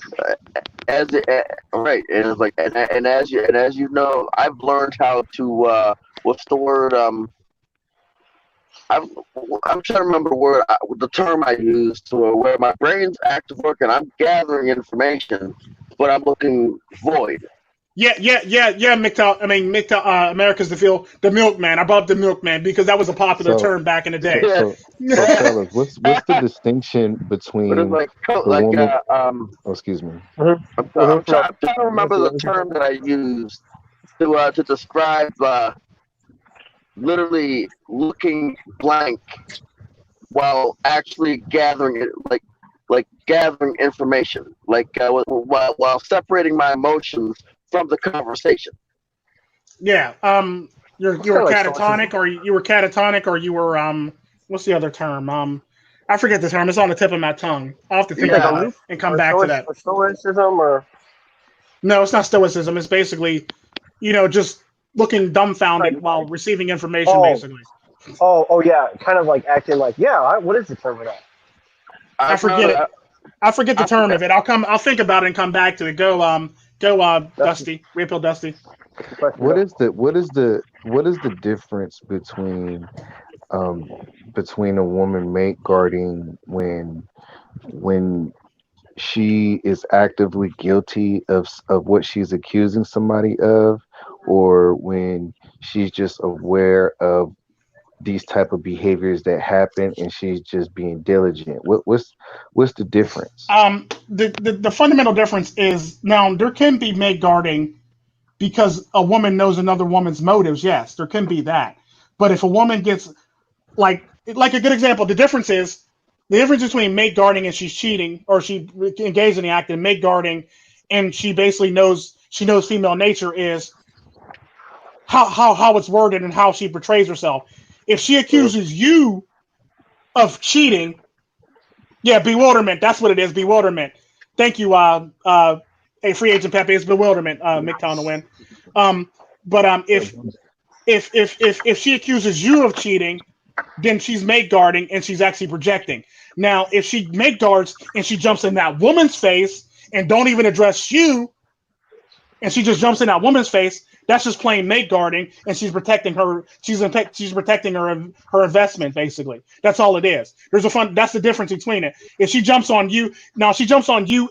it's like, and as you know, I've learned how to what's the word? I'm trying to remember the term I used to where my brain's active work and I'm gathering information, but I'm looking void. Yeah, MGTOW. I mean, MGTOW, America's the milkman. I brought up the milkman because that was a popular term back in the day. So fellas, what's the distinction between excuse me. I'm trying to remember the term that I used to describe literally looking blank while actually gathering it, like gathering information, while separating my emotions from the conversation. Yeah. You were catatonic, or you were what's the other term? I forget the term. It's on the tip of my tongue. I'll have to think about it and come back to that. Stoicism, or no, it's not stoicism. It's basically, just looking dumbfounded while receiving information, basically. Oh yeah, kind of like acting like, what is the term for that? I forget it. I forget the term of it. I'll think about it and come back to it. Go, Dusty. Reappeal Dusty. What is the difference between a woman mate guarding when she is actively guilty of what she's accusing somebody of, or when she's just aware of these type of behaviors that happen and she's just being diligent? What's the difference? The fundamental difference is, now there can be mate guarding because a woman knows another woman's motives. Yes, there can be that. But if a woman gets like a good example, the difference between mate guarding and she's cheating, or she engaged in the act, and mate guarding and she basically knows female nature is how it's worded and how she portrays herself. If she accuses you of cheating, bewilderment. That's what it is, bewilderment. Thank you, a free agent Pepe. It's bewilderment, MGTOW to win. But if she accuses you of cheating, then she's mate guarding and she's actually projecting. Now, if she mate guards and she jumps in that woman's face and don't even address you, and she just jumps in that woman's face, that's just plain mate guarding, and she's protecting her. She's protecting her investment, basically. That's all it is. That's the difference between it. If she jumps on you,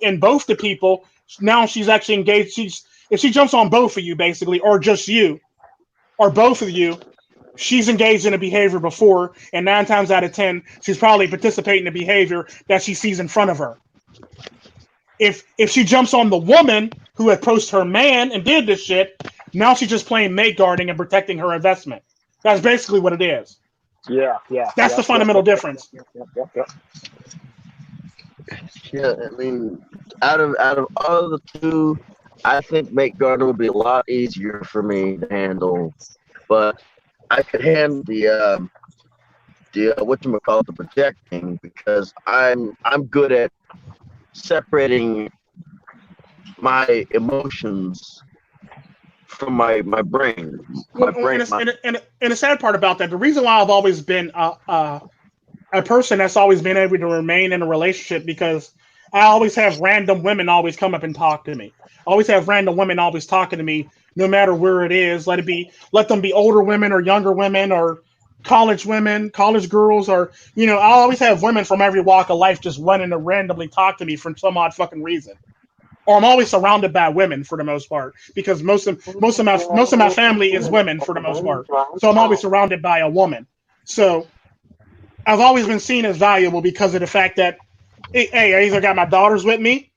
and both the people, now she's actually engaged. If she jumps on both of you, basically, or just you, or both of you, she's engaged in a behavior before, and 9 times out of 10, she's probably participating in a behavior that she sees in front of her. If she jumps on the woman who approached her man and did this shit, now she's just playing mate guarding and protecting her investment. That's basically what it is. Yeah. That's the fundamental difference. Yep. Yeah, I mean, out of all the two, I think mate guarding would be a lot easier for me to handle, but I could handle the the projecting, because I'm good at separating my emotions from my brain. And the sad part about that, the reason why I've always been a person that's always been able to remain in a relationship, because I always have random women always come up and talk to me. I always have random women always talking to me, no matter where it is. Let them be older women or younger women or college women, college girls, or I always have women from every walk of life just wanting to randomly talk to me for some odd fucking reason. Or I'm always surrounded by women for the most part, because most of my family is women for the most part. So I'm always surrounded by a woman. So I've always been seen as valuable because of the fact that, A, I either got my daughters with me,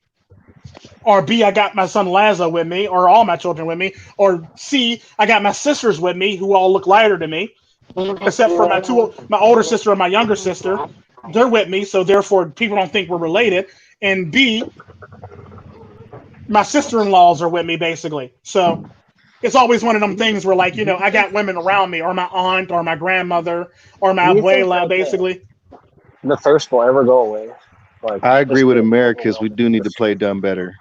or B, I got my son Lazo with me, or all my children with me, or C, I got my sisters with me who all look lighter than me, except for my older sister and my younger sister. They're with me, so therefore people don't think we're related. And B, my sister-in-laws are with me, basically. So it's always one of them things where, like, I got women around me, or my aunt, or my grandmother, or my abuela, basically. The thirst will ever go away. Like, I agree with Americas. We do need to play dumb better.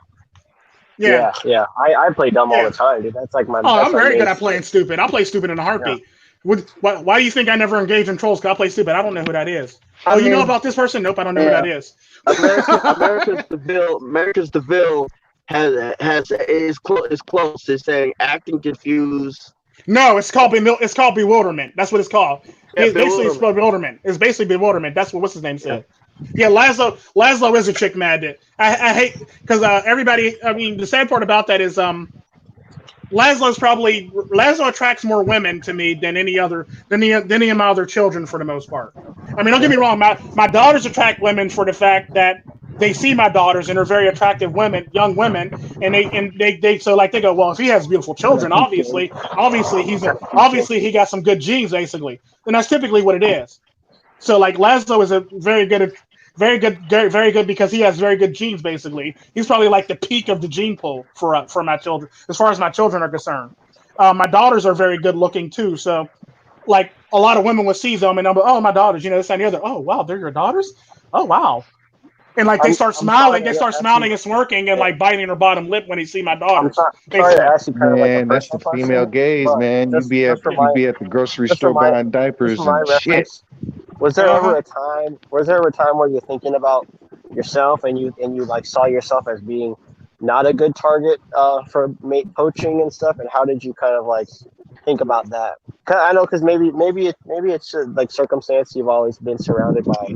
Yeah. I play dumb all the time, dude. That's like my. I'm very good at playing stupid. I'll play stupid in a heartbeat. Yeah. Why do you think I never engage in trolls? Because I play stupid. I don't know who that is. You know about this person? Nope, I don't know who that is. America's DeVille is close. It's saying acting confused. No, it's called bewilderment. That's what it's called. It's basically bewilderment. It's basically bewilderment. That's what's his name said. Yeah, Laszlo is a chick magnet. I hate because everybody. I mean, the sad part about that is Laszlo attracts more women to me than any of my other children for the most part. I mean, don't get me wrong. My daughters attract women for the fact that they see my daughters and are very attractive women, young women, and they go, well, if he has beautiful children, obviously he got some good genes, basically, and that's typically what it is. So like Laszlo is a very good because he has very good genes. Basically, he's probably like the peak of the gene pool for my children, as far as my children are concerned. My daughters are very good looking too. So, like a lot of women will see them and they'll be, oh, my daughters, this and the other. Oh wow, they're your daughters. Oh wow. And like they start smiling, and smirking and like biting their bottom lip when they see my daughters. Man, that's the female gaze, man. You be at the grocery store buying diapers and shit. Was there ever a time where you're thinking about yourself and you like saw yourself as being not a good target for mate poaching and stuff? And how did you kind of like think about that? I know because maybe it's like circumstance. You've always been surrounded by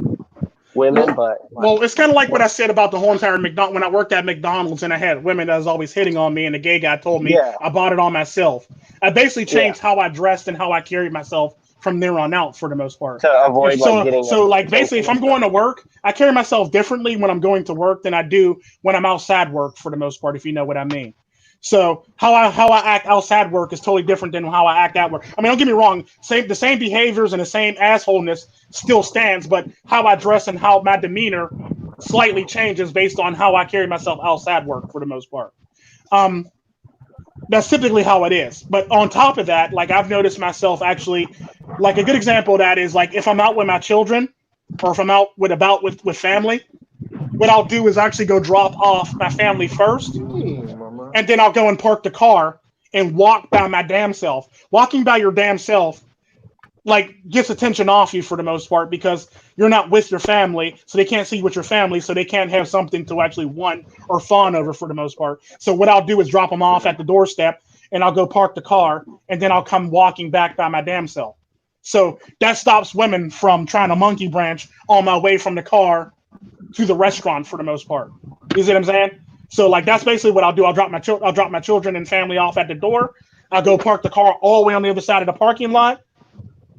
women, well, it's kind of like what I said about the whole entire McDonald's. When I worked at McDonald's and I had women that was always hitting on me, and the gay guy told me I bought it on myself. I basically changed how I dressed and how I carried myself from there on out for the most part. To avoid basically, if I'm going to work, I carry myself differently when I'm going to work than I do when I'm outside work for the most part, if you know what I mean. So how I act outside work is totally different than how I act at work. I mean, don't get me wrong, the same behaviors and the same assholeness still stands, but how I dress and how my demeanor slightly changes based on how I carry myself outside work for the most part. That's typically how it is. But on top of that, like I've noticed myself actually, like a good example of that is like if I'm out with my children or if I'm out with family, what I'll do is actually go drop off my family first, and then I'll go and park the car and walk by my damn self. Walking by your damn self, like, gets attention off you for the most part because you're not with your family, so they can't see you with your family, so they can't have something to actually want or fawn over for the most part. So what I'll do is drop them off at the doorstep, and I'll go park the car, and then I'll come walking back by my damn self. So that stops women from trying to monkey branch on my way from the car to the restaurant for the most part. You see what I'm saying? So like that's basically what I'll do. I'll drop my children and family off at the door. I'll go park the car all the way on the other side of the parking lot,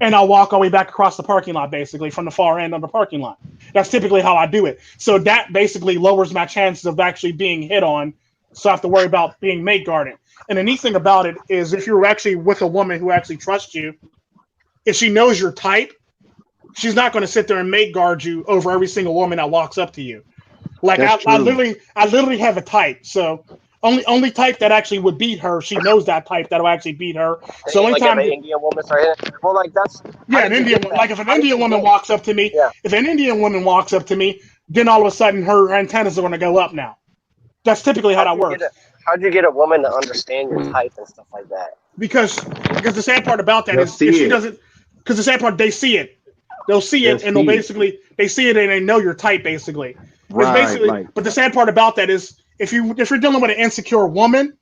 and I'll walk all the way back across the parking lot, basically from the far end of the parking lot. That's typically how I do it. So that basically lowers my chances of actually being hit on. So I have to worry about being mate guarded. And the neat thing about it is if you're actually with a woman who actually trusts you, if she knows your type, she's not going to sit there and mate guard you over every single woman that walks up to you. Like I literally have a type. So only type that actually would beat her. She knows that type that'll actually beat her. So only time an Indian woman started. Well, like that's an Indian. Like if an Indian woman walks up to me, if an Indian woman walks up to me, then all of a sudden her antennas are going to go up. Now, that's typically how that works. How'd you get a woman to understand your type and stuff like that? Because the sad part about that is if she doesn't. Because the sad part, they see it. They'll see it, and they see it, and they know your type, basically. Right. But the sad part about that is, if you're dealing with an insecure woman,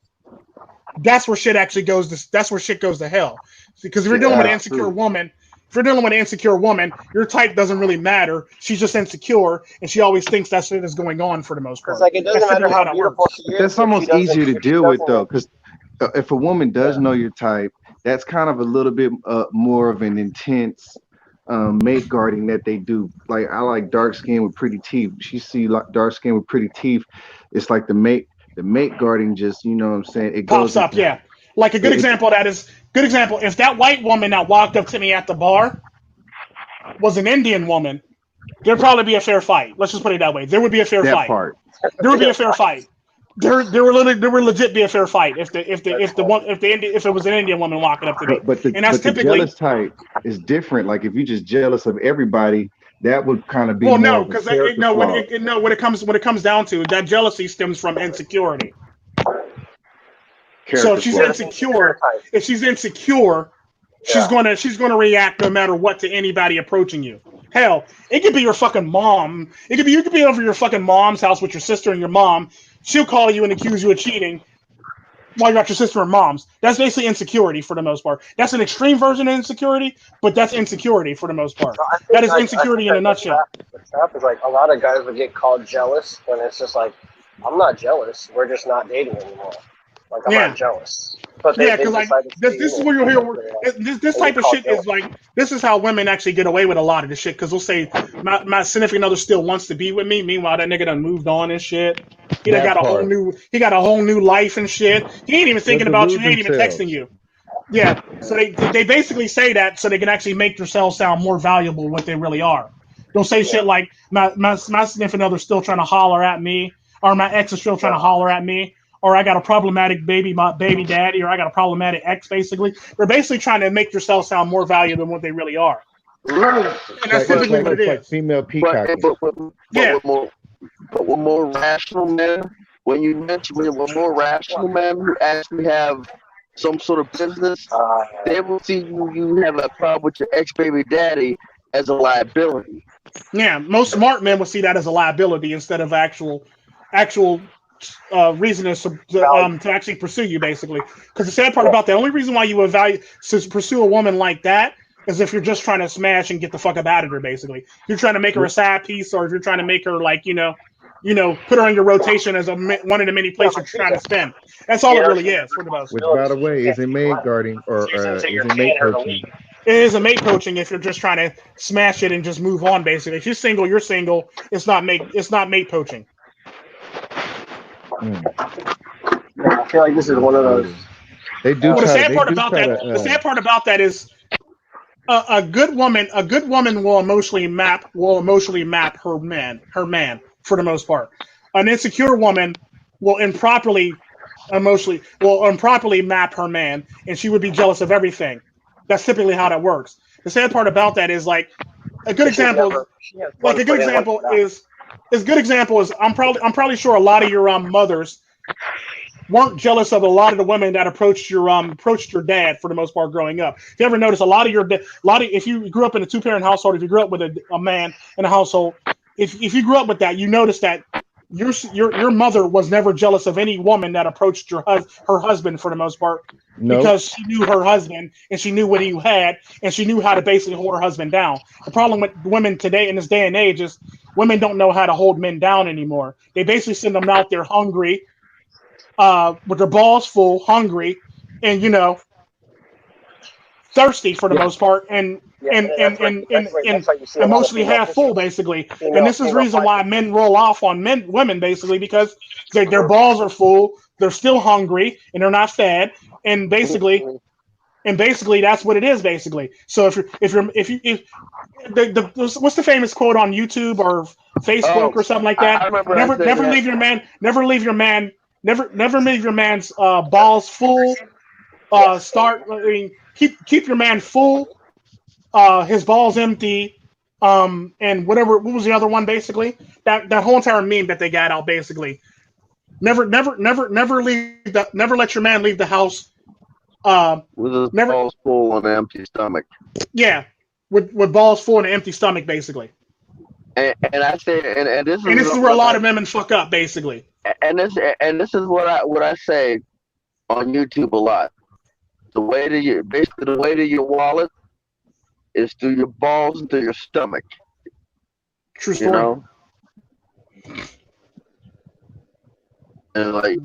that's where shit actually goes. That's where shit goes to hell. Because if you're dealing with an insecure woman, your type doesn't really matter. She's just insecure, and she always thinks that shit is going on for the most part. Like it doesn't matter how beautiful she is. That's almost easier to deal with, though, because if a woman does know your type, that's kind of a little bit more of an intense mate guarding that they do. Like I like dark skin with pretty teeth. She see like dark skin with pretty teeth. It's like the mate guarding just, you know what I'm saying? It pops up, yeah. Like a good example of that is if that white woman that walked up to me at the bar was an Indian woman, there'd probably be a fair fight. Let's just put it that way. There would be a fair fight. There would be a fair fight. There would legit be a fair fight if it was an Indian woman walking up to me. But the jealous type is different. Like if you're just jealous of everybody, that would kind of be when it comes down to it, that jealousy stems from insecurity. So if she's insecure, she's gonna react no matter what to anybody approaching you. Hell, it could be your fucking mom. You could be over your fucking mom's house with your sister and your mom. She'll call you and accuse you of cheating while you're at your sister and mom's. That's basically insecurity for the most part. That's an extreme version of insecurity, but that's insecurity for the most part. That is insecurity in a nutshell. The trap is like a lot of guys would get called jealous when it's just like, I'm not jealous. We're just not dating anymore. Like I'm not jealous. But because like this is where you'll hear this type of shit is like this is how women actually get away with a lot of this shit because they'll say my significant other still wants to be with me. Meanwhile, that nigga done moved on and shit. He got a whole new life and shit. He ain't even thinking about you. He ain't even texting you. Yeah. So they basically say that so they can actually make themselves sound more valuable than what they really are. They'll say shit like my significant other still trying to holler at me, or my ex is still trying to holler at me. Or I got a problematic baby daddy, or I got a problematic ex, basically. They're basically trying to make yourself sound more valuable than what they really are. Right. And that's typically what it is. Like female peacocking. But with more rational men, when you mention with more rational men who actually have some sort of business, they will see you have a problem with your ex-baby daddy as a liability. Yeah, most smart men would see that as a liability instead of actual reason to actually pursue you, basically. Because the sad part about the only reason why you pursue a woman like that is if you're just trying to smash and get the fuck up out of her, basically. If you're trying to make her a side piece, or if you're trying to make her like put her on your rotation as one of the many places you're trying to spend. That's all it really is for the most. Which, by the way, is a mate guarding or is a mate coaching. It is a mate coaching if you're just trying to smash it and just move on, basically. If you're single, you're single. It's not mate poaching. I feel like this is one of those. They do. The sad part about that is a good woman will emotionally map her man for the most part. An insecure woman will improperly map her man, and she would be jealous of everything. That's typically how that works. The sad part about that is like a good example is a good example is I'm probably sure a lot of your mothers weren't jealous of a lot of the women that approached your dad for the most part growing up. If you ever notice, if you grew up in a 2-parent household, if you grew up with a man in a household, if you grew up with that, you notice that your mother was never jealous of any woman that approached her husband for the most part, because she knew her husband and she knew what he had and she knew how to basically hold her husband down. The problem with women today in this day and age is women don't know how to hold men down anymore. They basically send them out there hungry, with their balls full, hungry, and thirsty for the most part, and emotionally half full, basically. And this is the reason why men roll off on women, basically, because their balls are full, they're still hungry, and they're not fed, and basically that's what it is, basically. So if what's the famous quote on YouTube or Facebook or something like that? Never leave your man's balls full. Keep your man full, his balls empty, and whatever. What was the other one? Basically, that whole entire meme that they got out. Basically, never let your man leave the house. With his balls full and an empty stomach. Yeah, with balls full and an empty stomach, basically. And I say, and this is where a lot of women fuck up, basically. And this is what I say on YouTube a lot. The way to your wallet is through your balls and through your stomach. True story. And like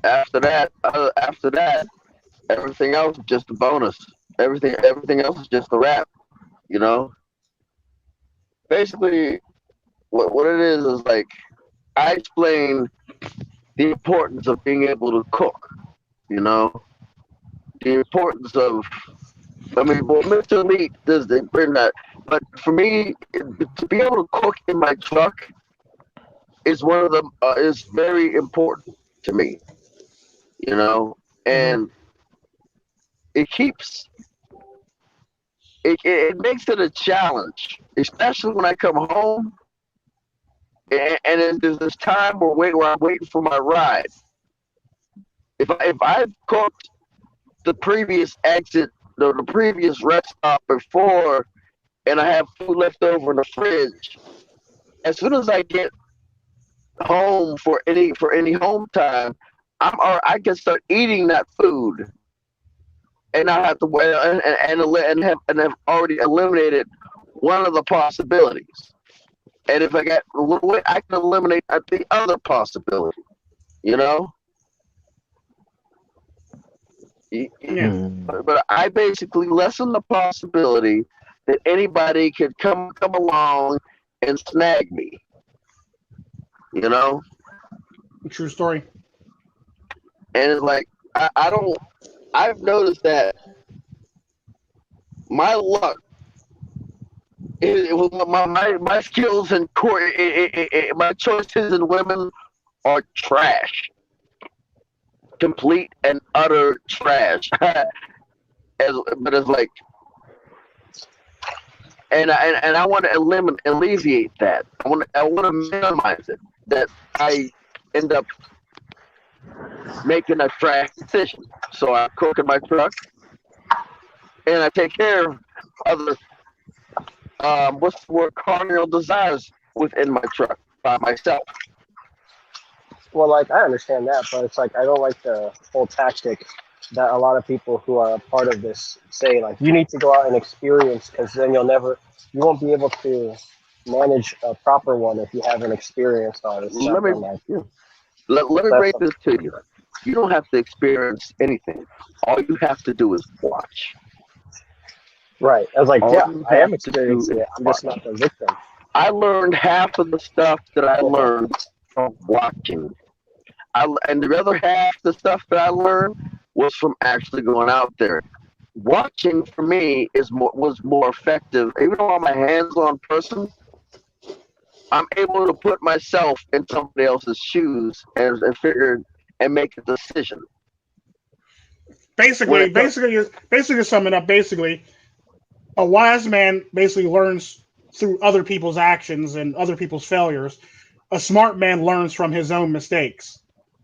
after that, everything else is just a bonus. Everything else is just a wrap. Basically, what it is like I explain the importance of being able to cook. The importance of, Mr. Meat does bring that, but for me, to be able to cook in my truck is one of the is very important to me, and it keeps it makes it a challenge, especially when I come home and there's this time where I'm waiting for my ride. If I've cooked the previous exit, the previous rest stop before, and I have food left over in the fridge, as soon as I get home for any home time, I can start eating that food, and I have to wait and have already eliminated one of the possibilities. And if I get a little bit, I can eliminate the other possibility. Yeah. But I basically lessen the possibility that anybody could come along and snag me. True story. And it's like I've noticed that my luck my skills and my choices in women are trash. Complete and utter trash. But it's like, and I want to alleviate that. I want to minimize it. That I end up making a trash decision. So I cook in my truck, and I take care of other what's the word, carnal desires within my truck by myself. Well, like, I understand that, but it's like I don't like the whole tactic that a lot of people who are a part of this say, like, you need to go out and experience, because then you won't be able to manage a proper one if you haven't experienced all this stuff. Let me break this to you. You don't have to experience anything. All you have to do is watch. Right. I was like, I am experiencing it. I'm just not the victim. I learned half of the stuff that I learned from watching. And the other half of the stuff that I learned was from actually going out there. Watching for me was more effective. Even though I'm a hands-on person, I'm able to put myself in somebody else's shoes and figure and make a decision. Basically, to sum it up, a wise man basically learns through other people's actions and other people's failures. A smart man learns from his own mistakes.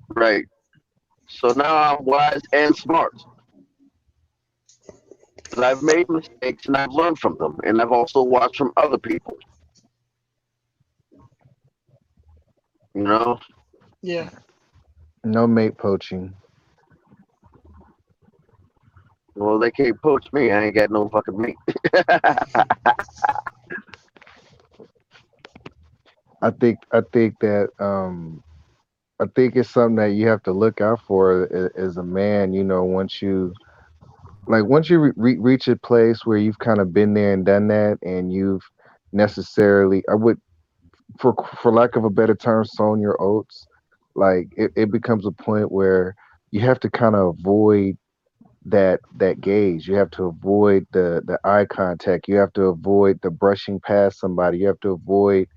Right. So now I'm wise and smart. But I've made mistakes and I've learned from them, and I've also watched from other people. You know? Yeah. No mate poaching. Well, they can't poach me. I ain't got no fucking mate. I think that I think it's something that you have to look out for as a man. You know, once you reach a place where you've kind of been there and done that, and you've necessarily, I would, for lack of a better term, sown your oats. Like it becomes a point where you have to kind of avoid that gaze. You have to avoid the eye contact. You have to avoid the brushing past somebody. You have to avoid,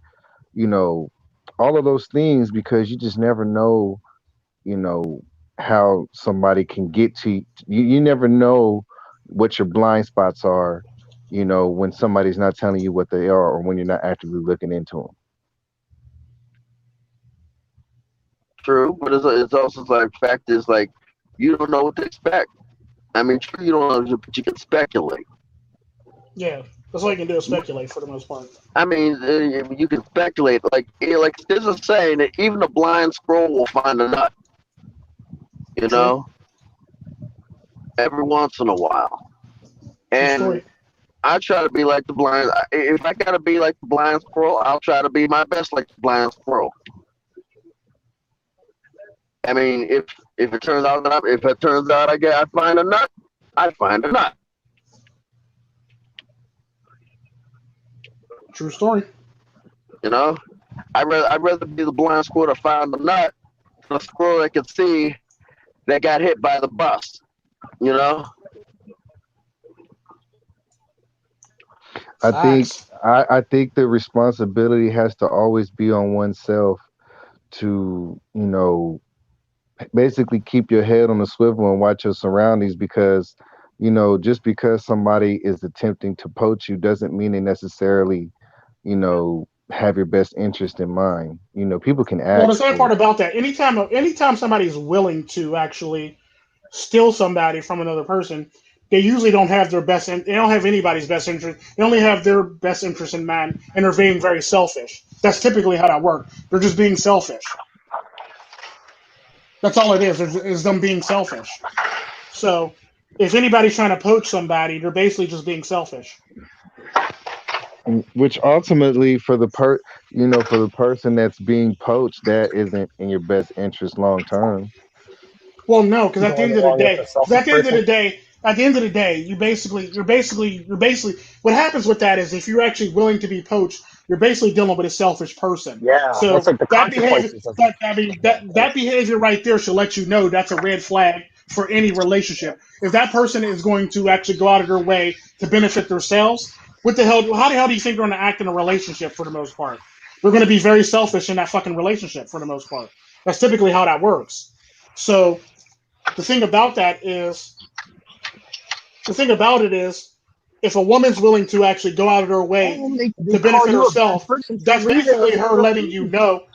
you know, all of those things, because you just never know, you know, how somebody can get to you. You never know what your blind spots are, you know, when somebody's not telling you what they are, or when you're not actively looking into them. True, but it's also like, fact is, like, you don't know what to expect. I mean, true, you don't know, but you can speculate. Yeah, that's all you can do is speculate for the most part. I mean, you can speculate. Like there's a saying that even a blind squirrel will find a nut. You know, every once in a while. And I try to be like the blind. If I gotta be like the blind squirrel, I'll try to be my best like the blind squirrel. I mean, if it turns out that I find a nut, I find a nut. True story. You know, I'd rather be the blind squirrel that found the nut than a squirrel that could see that got hit by the bus. You know. I think the responsibility has to always be on oneself to, you know, basically keep your head on the swivel and watch your surroundings, because, you know, just because somebody is attempting to poach you doesn't mean they necessarily, you know, have your best interest in mind. You know, people can act. Well, the sad part about that, anytime somebody's willing to actually steal somebody from another person, they usually don't have their best. They don't have anybody's best interest. They only have their best interest in mind, and they're being very selfish. That's typically how that works. They're just being selfish. That's all it is them being selfish. So, if anybody's trying to poach somebody, they're basically just being selfish. Which ultimately, for the person that's being poached, that isn't in your best interest long term. Well, no, because at the end of the day, you basically, what happens with that is, if you're actually willing to be poached, you're basically dealing with a selfish person. Yeah, so that's like the consequences. That behavior right there should let you know that's a red flag for any relationship. If that person is going to actually go out of their way to benefit themselves, how the hell do you think they're going to act in a relationship for the most part? They're going to be very selfish in that fucking relationship for the most part. That's typically how that works. So the thing about it is, if a woman's willing to actually go out of her way to benefit herself, that's basically her letting you know.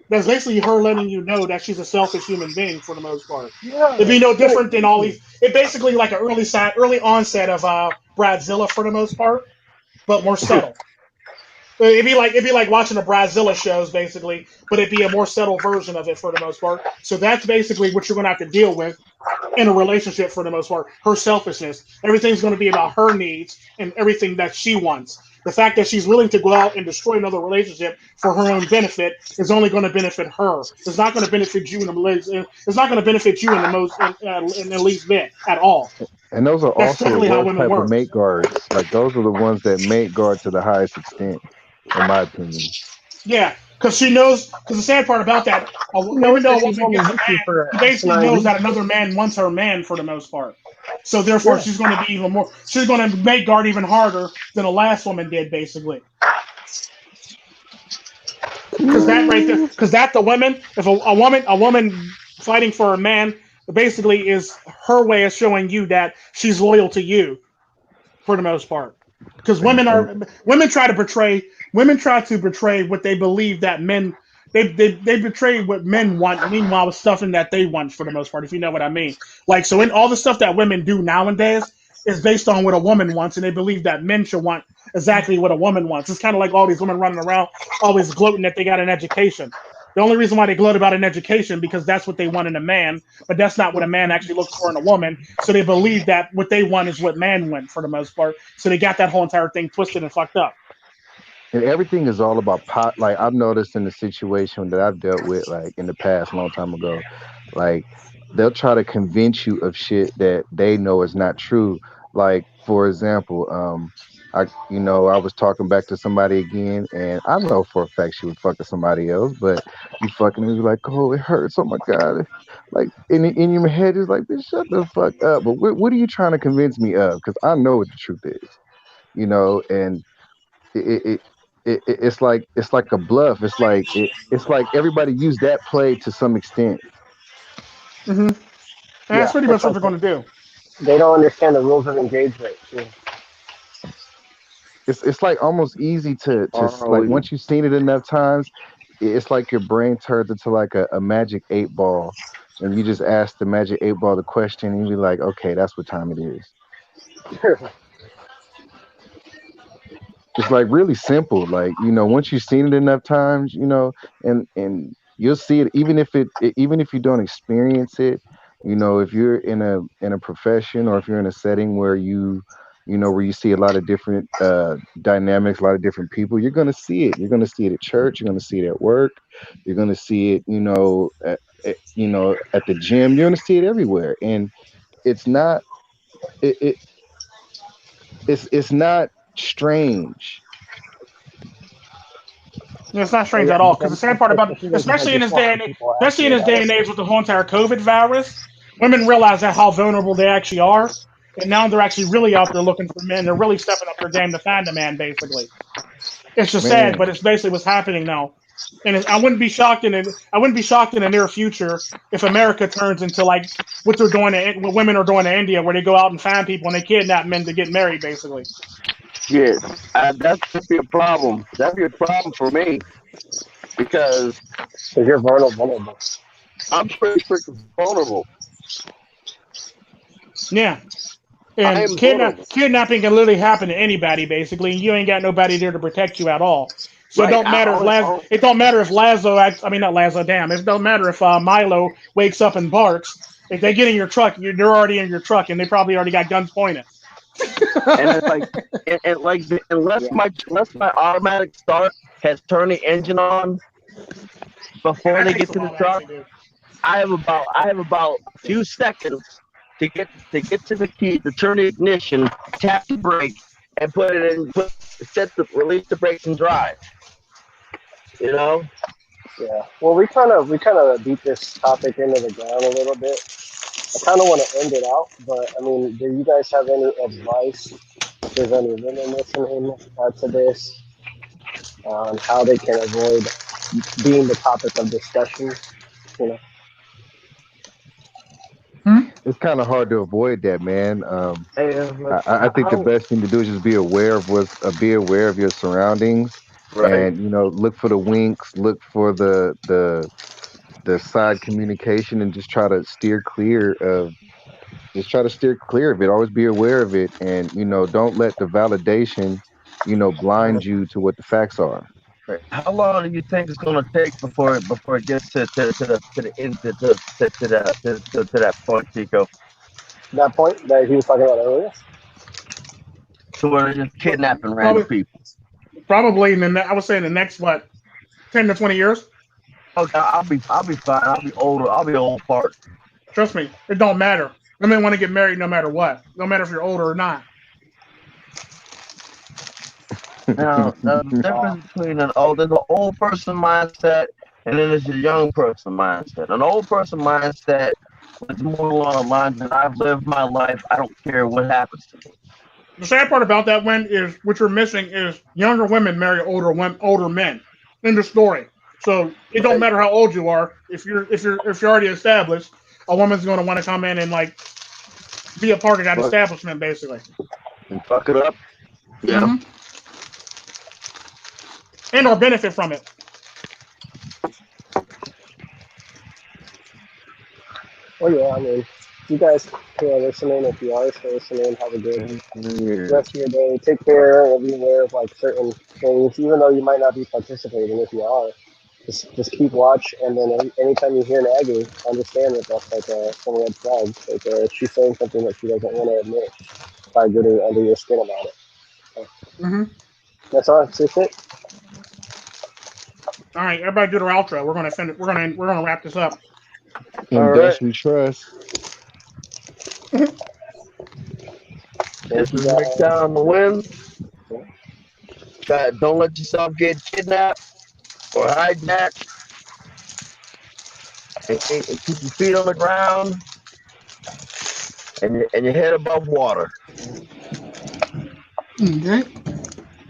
That's basically her letting you know that she's a selfish human being for the most part. Yeah, it'd be no different than all these. It's basically like an early onset of Bradzilla for the most part, but more subtle. It'd be like watching the Bradzilla shows, basically, but it'd be a more subtle version of it for the most part. So that's basically what you're going to have to deal with in a relationship for the most part. Her selfishness. Everything's going to be about her needs and everything that she wants. The fact that she's willing to go out and destroy another relationship for her own benefit is only going to benefit her. It's not going to benefit you in the least bit at all. And those are also the worst type of mate guards. Like, those are the ones that mate guard to the highest extent, in my opinion. Yeah, because she knows. Because the sad part about that, even though a woman gets a man, she basically knows that another man wants her man for the most part. So therefore, she's going to be even more. She's going to mate guard even harder than the last woman did, basically. Because that right there, the women. If a woman fighting for a man, basically is her way of showing you that she's loyal to you, for the most part. Because women try to portray what they believe that men they betray what men want. Meanwhile, it's something that they want for the most part, if you know what I mean. Like, so in all the stuff that women do nowadays is based on what a woman wants, and they believe that men should want exactly what a woman wants. It's kind of like all these women running around always gloating that they got an education. The only reason why they gloat about an education because that's what they want in a man, but that's not what a man actually looks for in a woman. So they believe that what they want is what man wants for the most part. So they got that whole entire thing twisted and fucked up. And everything is all about pot. Like, I've noticed in the situation that I've dealt with, like in the past, a long time ago, like they'll try to convince you of shit that they know is not true. Like, for example, I was talking back to somebody again, and I know for a fact she was fucking somebody else, but you fucking me like, oh, it hurts. Oh my god. Like in your head is like, bitch, shut the fuck up. But what are you trying to convince me of? Because I know what the truth is, and it's like a bluff. It's like everybody used that play to some extent. Mm-hmm. That's pretty much what they're going to do. They don't understand the rules of engagement. Yeah. It's like almost easy to like once you've seen it enough times, it's like your brain turns into like a magic 8-ball, and you just ask the magic 8-ball the question, and you be like, okay, that's what time it is. It's like really simple. Like, once you've seen it enough times, and you'll see it even if you don't experience it, if you're in a profession or if you're in a setting where you see a lot of different dynamics, a lot of different people, you're going to see it. You're going to see it at church. You're going to see it at work. You're going to see it, at the gym. You're going to see it everywhere. And it's not, it's not strange. It's not strange at all. Because the sad part about, especially in this day and age with the whole entire COVID virus, women realize that how vulnerable they actually are, and now they're actually really out there looking for men. They're really stepping up their game to find a man. Basically, it's just sad, but it's basically what's happening now. And I wouldn't be shocked in the near future if America turns into like what they're doing, what women are doing in India, where they go out and find people and they kidnap men to get married, basically. Shit, that should be a problem. That'd be a problem for me because you're vulnerable. I'm pretty freaking vulnerable. Yeah. And kidnapping can literally happen to anybody, basically, and you ain't got nobody there to protect you at all. So right. It don't matter if Milo wakes up and barks. If they get in your truck, they're already in your truck, and they probably already got guns pointed. And it's like, unless my automatic start has turned the engine on before they get to the truck, I have about a few seconds to get to the key, to turn the ignition, tap the brake, and put it in, release the brakes and drive. Yeah. Well, we kind of beat this topic into the ground a little bit. I kind of want to end it out, but I mean, do you guys have any advice? If there's any women listening to this, on how they can avoid being the topic of discussion? It's kind of hard to avoid that, man. I think the best thing to do is just be aware of your surroundings, right. And look for the winks, look for the side communication, and just try to steer clear of it. Always be aware of it, and don't let the validation blind you to what the facts are. Right. How long do you think it's going to take before it gets to that point, Tico? That point that he was talking about earlier. So we're just kidnapping random people. Probably I would say in the next 10 to 20 years. Okay, I'll be fine. I'll be older. I'll be old fart. Trust me, it don't matter. Women want to get married no matter what. No matter if you're older or not. Now, the difference between there's an old person mindset and then there's a young person mindset. An old person mindset is more along the lines that I've lived my life. I don't care what happens to me. The sad part about that, Wen, is what you're missing is younger women marry older men. In the story. So it don't matter how old you are. If you're already established, a woman's going to want to come in and like be a part of that establishment, basically. And fuck it up. Yeah. Mm-hmm. And or benefit from it. Well, yeah, I mean, you guys who are listening, if you are still listening, have a good rest of your day. Take care and be aware of like certain things, even though you might not be participating. If you are, just keep watch, and then anytime you hear nagging, understand that that's like some red flags. Like she's saying something that she doesn't want to admit by getting under your skin about it. So, that's all. That's it. All right, everybody do their outro. We're gonna finish. We're gonna wrap this up. And thus we trust. This is MGTOW on the win. Don't let yourself get kidnapped or hijacked. And keep your feet on the ground and your head above water. Okay.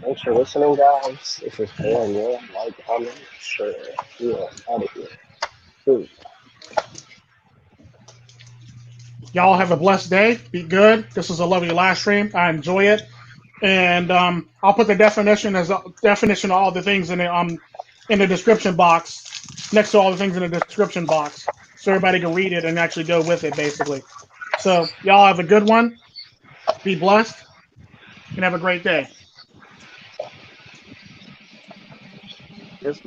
Thanks for listening, guys. This is Panal. Like, comment, share. Yeah, out of here. Dude. Y'all have a blessed day. Be good. This is a lovely live stream. I enjoy it, and I'll put the definition of all the things in the description box next to all the things in the description box, so everybody can read it and actually go with it, basically. So y'all have a good one. Be blessed, and have a great day. Yes,